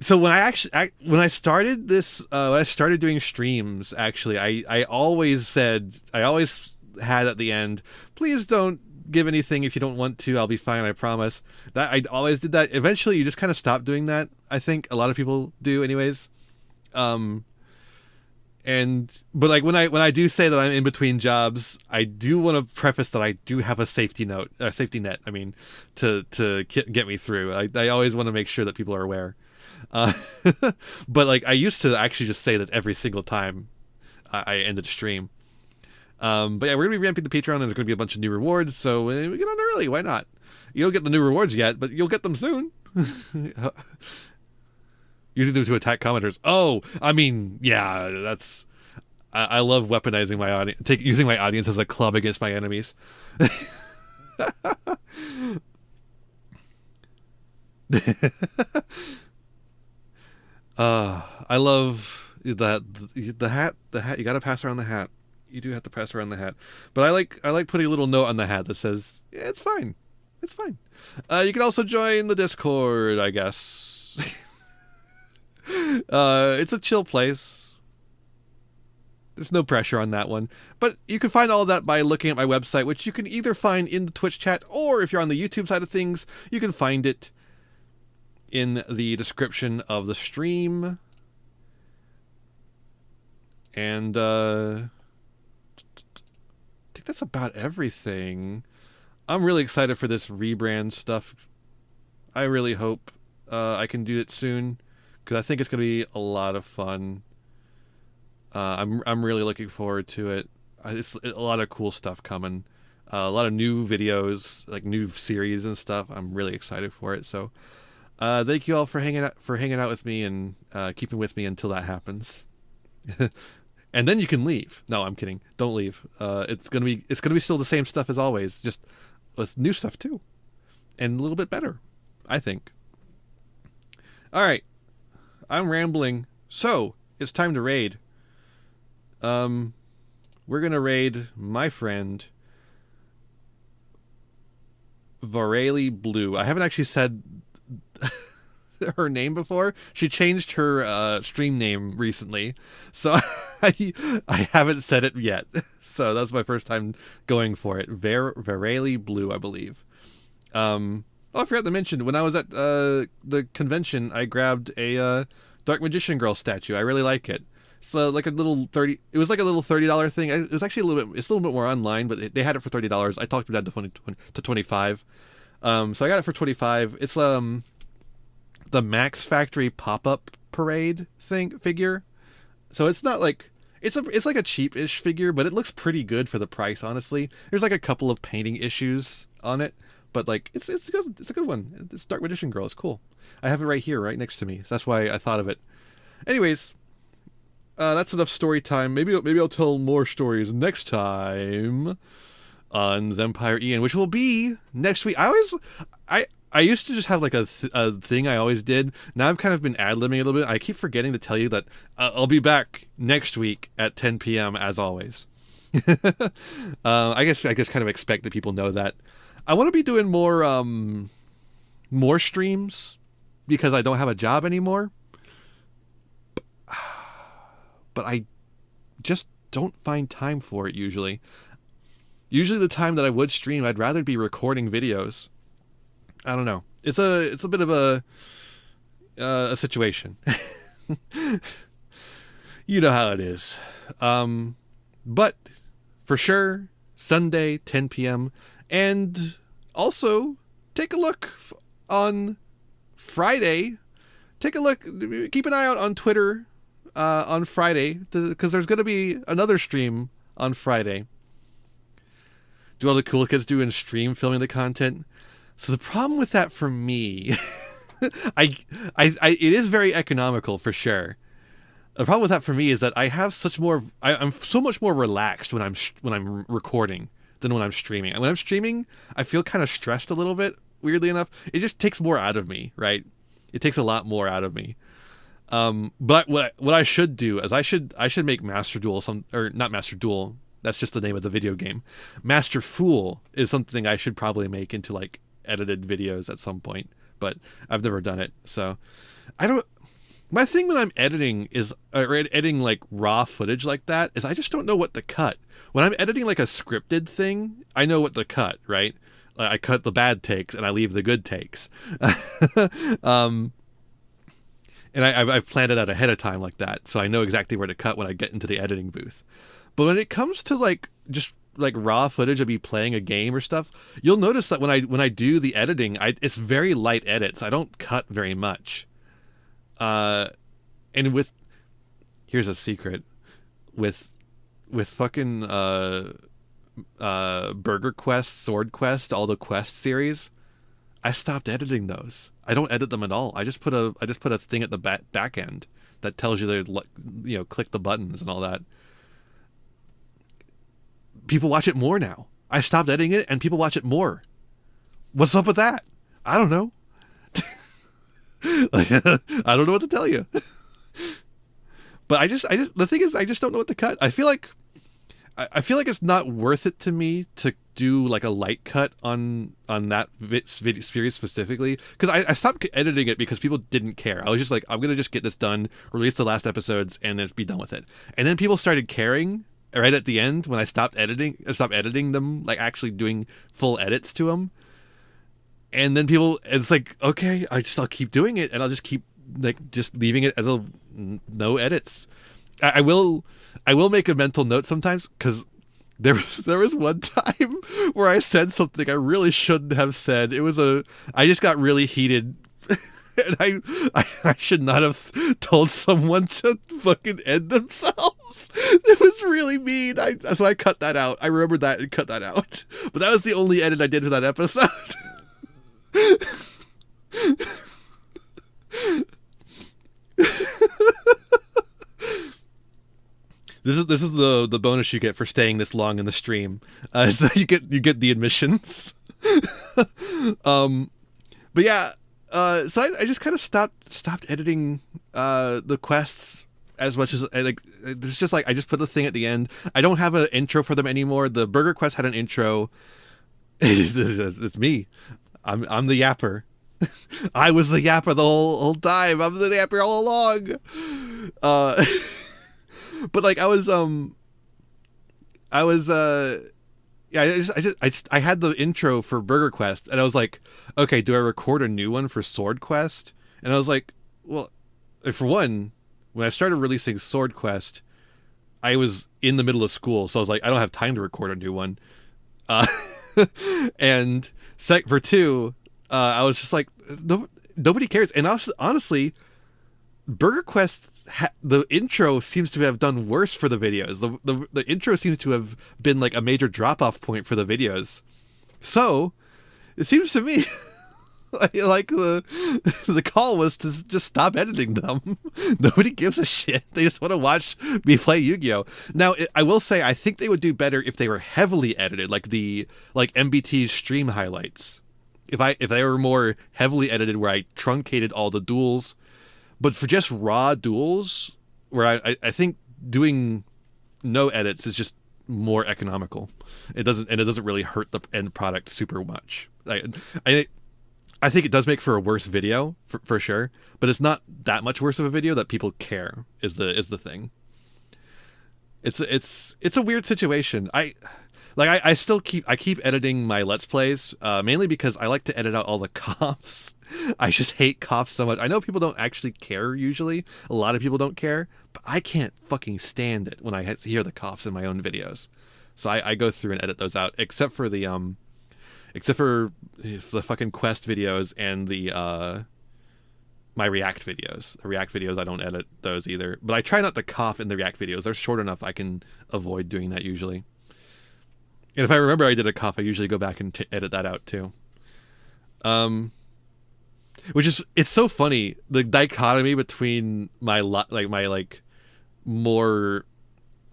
So when I started doing streams, actually, I always had at the end, please don't give anything if you don't want to. I'll be fine, I promise. That I always did that. Eventually, you just kind of stop doing that. I think a lot of people do, anyways. But like when I do say that I'm in between jobs, I do want to preface that I do have a safety net. I mean, to get me through. I always want to make sure that people are aware. But like I used to actually just say that every single time I ended a stream. But yeah, we're gonna be ramping the Patreon, and there's gonna be a bunch of new rewards. So we get on early. Why not? You don't get the new rewards yet, but you'll get them soon. Using them to attack commenters. Oh, I mean, yeah, that's. I love weaponizing my audience, using my audience as a club against my enemies. I love that the hat. You gotta pass around the hat. You do have to pass around the hat. But I like putting a little note on the hat that says, yeah, it's fine. It's fine. You can also join the Discord, I guess. It's a chill place. There's no pressure on that one. But you can find all of that by looking at my website, which you can either find in the Twitch chat, or if you're on the YouTube side of things, you can find it in the description of the stream. And I think that's about everything. I'm really excited for this rebrand stuff. I really hope I can do it soon, because I think it's going to be a lot of fun. I'm really looking forward to it. It's a lot of cool stuff coming. A lot of new videos, like new series and stuff. I'm really excited for it. So thank you all for hanging out with me and keeping with me until that happens. And then you can leave. No, I'm kidding. Don't leave. It's gonna be still the same stuff as always, just with new stuff too, and a little bit better, I think. All right, I'm rambling. So it's time to raid. We're gonna raid my friend Vareli Blue. I haven't actually said her name before. She changed her stream name recently, so I haven't said it yet. So that's my first time going for it. Vareli Blue, I believe. Oh, I forgot to mention, when I was at the convention, I grabbed a Dark Magician Girl statue. I really like it. So like a little $30. It was like a little $30 thing. It was actually a little bit. It's a little bit more online, but they had it for $30. I talked them down to $25. So I got it for $25. It's the Max Factory pop-up parade figure. So it's not like it's like a cheap-ish figure, but it looks pretty good for the price. Honestly, there's like a couple of painting issues on it, but like it's a good one. It's Dark Magician Girl. It's cool. I have it right here, right next to me. So that's why I thought of it. Anyways. That's enough story time. Maybe I'll tell more stories next time on Vampire Ian, which will be next week. I used to just have like a thing I always did. Now I've kind of been ad-libbing a little bit. I keep forgetting to tell you that I'll be back next week at 10 p.m. as always. I guess kind of expect that people know that. I want to be doing more streams because I don't have a job anymore. But I just don't find time for it usually. Usually the time that I would stream, I'd rather be recording videos. I don't know. It's a bit of a situation. You know how it is. But for sure, Sunday, 10 p.m. And also, take a look on Friday. Take a look. Keep an eye out on Twitter. On Friday, because there's going to be another stream on Friday. Do all the cool kids do in stream filming the content? So the problem with that for me, it is very economical for sure. The problem with that for me is that I have I'm so much more relaxed when I'm recording than when I'm streaming. And when I'm streaming, I feel kind of stressed a little bit. Weirdly enough, it just takes more out of me, right? It takes a lot more out of me. But what I should do is I should make Master Duel not Master Duel. That's just the name of the video game. Master Fool is something I should probably make into like edited videos at some point, but I've never done it. So my thing when I'm editing is editing like raw footage like that is I just don't know what to cut. When I'm editing like a scripted thing, I know what to cut, right? I cut the bad takes and I leave the good takes. And I've planned it out ahead of time like that, so I know exactly where to cut when I get into the editing booth. But when it comes to like just like raw footage of me playing a game or stuff, you'll notice that when I do the editing, it's very light edits. I don't cut very much. And here's a secret, with fucking Burger Quest, Sword Quest, all the Quest series, I stopped editing those. I don't edit them at all. I just put a thing at the back end that tells you to click the buttons and all that. People watch it more now. I stopped editing it and people watch it more. What's up with that? I don't know. I don't know what to tell you. But the thing is, I just don't know what to cut. I feel like I feel like it's not worth it to me to do like a light cut on that video series specifically, because I stopped editing it because people didn't care. I was just like, I'm gonna just get this done, release the last episodes, and then be done with it. And then people started caring right at the end when I stopped editing them, like actually doing full edits to them. And then it's like, okay, I'll keep doing it, and I'll just keep like just leaving it as no edits. I will make a mental note sometimes, because there was one time where I said something I really shouldn't have said. I just got really heated, and I should not have told someone to fucking end themselves. It was really mean. So I cut that out. I remembered that and cut that out. But that was the only edit I did for that episode. This is the bonus you get for staying this long in the stream. Is that you get the admissions. But yeah, so I just kind of stopped editing the quests as much as it's just like I just put the thing at the end. I don't have an intro for them anymore. The burger quest had an intro. It's me. I'm the yapper. I was the yapper the whole time. I'm the yapper all along. But like I had the intro for Burger Quest, and I was like, okay, do I record a new one for Sword Quest? And I was like, well, for one, when I started releasing Sword Quest, I was in the middle of school, so I was like, I don't have time to record a new one. And for two, I was just like, nobody cares. And also, honestly, Burger Quest, the intro seems to have done worse for the videos. The intro seems to have been like a major drop-off point for the videos. So it seems to me like the call was to just stop editing them. Nobody gives a shit. They just want to watch me play Yu-Gi-Oh! Now, I will say I think they would do better if they were heavily edited, like MBT's stream highlights. If they were more heavily edited, where I truncated all the duels. But for just raw duels, where I think doing no edits is just more economical. It doesn't really hurt the end product super much. I think it does make for a worse video for sure, but it's not that much worse of a video that people care is the thing. It's a weird situation. I keep editing my Let's Plays, mainly because I like to edit out all the coughs. I just hate coughs so much. I know people don't actually care usually. A lot of people don't care, but I can't fucking stand it when I hear the coughs in my own videos. So I go through and edit those out, except for the fucking quest videos and my React videos. The React videos, I don't edit those either. But I try not to cough in the React videos. They're short enough I can avoid doing that usually. And if I remember I did a cough, I usually go back and edit that out too. It's so funny, the dichotomy between my more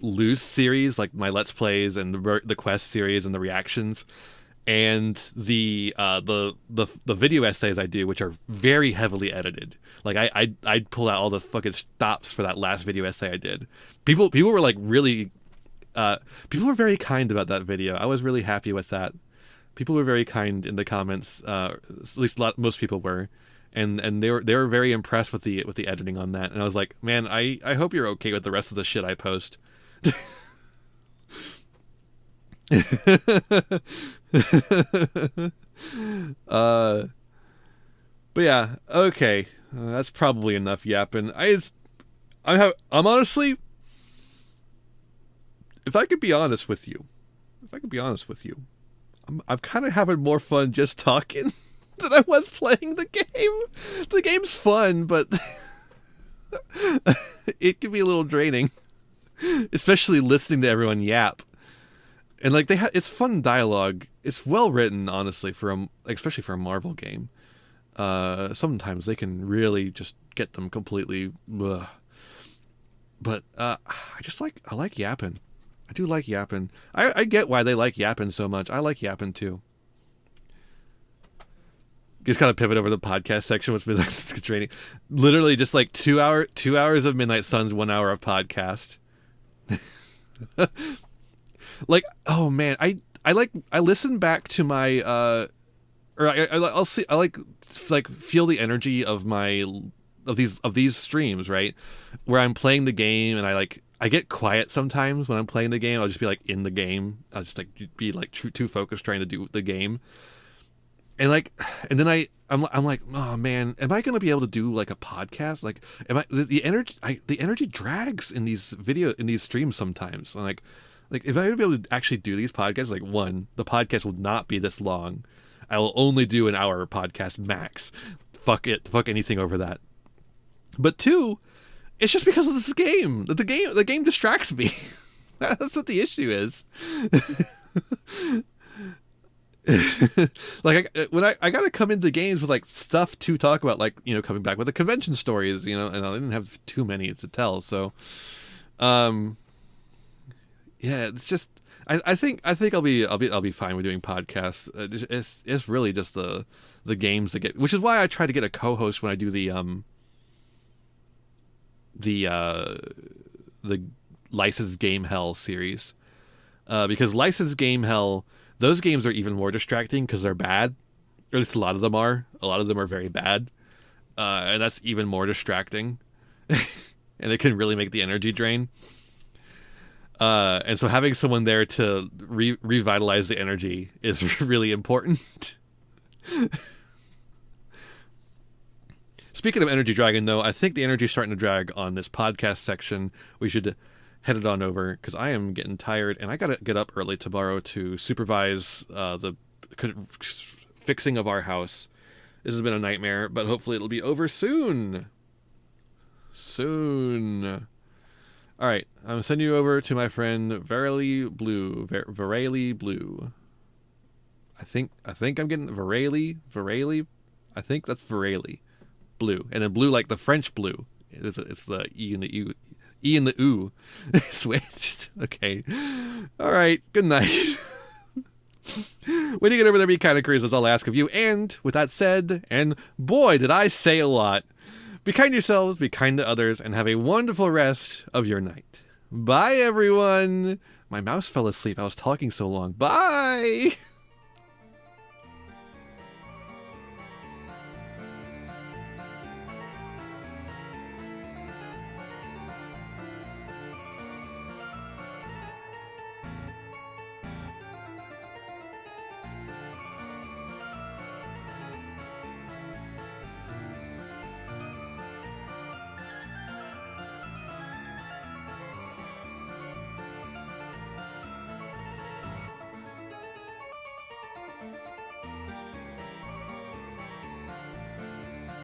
loose series, like my Let's Plays and the Quest series and the reactions, and the video essays I do, which are very heavily edited. Like I'd pull out all the fucking stops for that last video essay I did. People were like really, people were very kind about that video. I was really happy with that. People were very kind in the comments. At least most people were. And they were very impressed with the editing on that, and I was like, man, I hope you're okay with the rest of the shit I post. But yeah, okay, that's probably enough yapping. I'm honestly, if I could be honest with you, I'm kind of having more fun just talking than I was playing the game. The game's fun, but it can be a little draining, especially listening to everyone yap. And like it's fun dialogue. It's well written, honestly, especially for a Marvel game. Sometimes they can really just get them completely. Ugh. But I like yapping. I do like yapping. I get why they like yapping so much. I like yapping too. Just kind of pivot over the podcast section, which is draining. Literally, just like 2 hours of Midnight Suns, 1 hour of podcast. Like, oh man, I listen back to my or I'll see, I like feel the energy of these streams, right, where I'm playing the game, and I get quiet sometimes when I'm playing the game. I'll just be like in the game. I'll just like be like too focused trying to do the game. And then I'm like, oh man, am I going to be able to do like a podcast? Like, am I the energy drags in these streams sometimes. I'm like if I'm going to be able to actually do these podcasts, like, one, the podcast will not be this long. I will only do an hour podcast max. Fuck anything over that. But two, it's just because of this game. The game distracts me. That's what the issue is. Like, when I gotta come into games with like stuff to talk about, like, you know, coming back with the convention stories, you know, and I didn't have too many to tell, so yeah, it's just I think I'll be fine with doing podcasts. It's really just the games that get, which is why I try to get a co-host when I do the Licensed Game Hell series, because Licensed Game Hell, those games are even more distracting because they're bad, or at least a lot of them are very bad, and that's even more distracting, and it can really make the energy drain. And so having someone there to revitalize the energy is really important. Speaking of energy dragging, though, I think the energy is starting to drag on this podcast section. We should head it on over, because I am getting tired, and I got to get up early tomorrow to supervise the fixing of our house. This has been a nightmare, but hopefully it'll be over soon. All right, I'm sending you over to my friend Varely Blue. I think I'm getting Varely. I think that's Varely Blue, and then blue like the French blue. It's the E and the U. E and the oo switched. Okay. All right. Good night. When you get over there, be kind of curious. That's all I ask of you. And with that said, and boy, did I say a lot. Be kind to yourselves, be kind to others, and have a wonderful rest of your night. Bye, everyone. My mouse fell asleep. I was talking so long. Bye.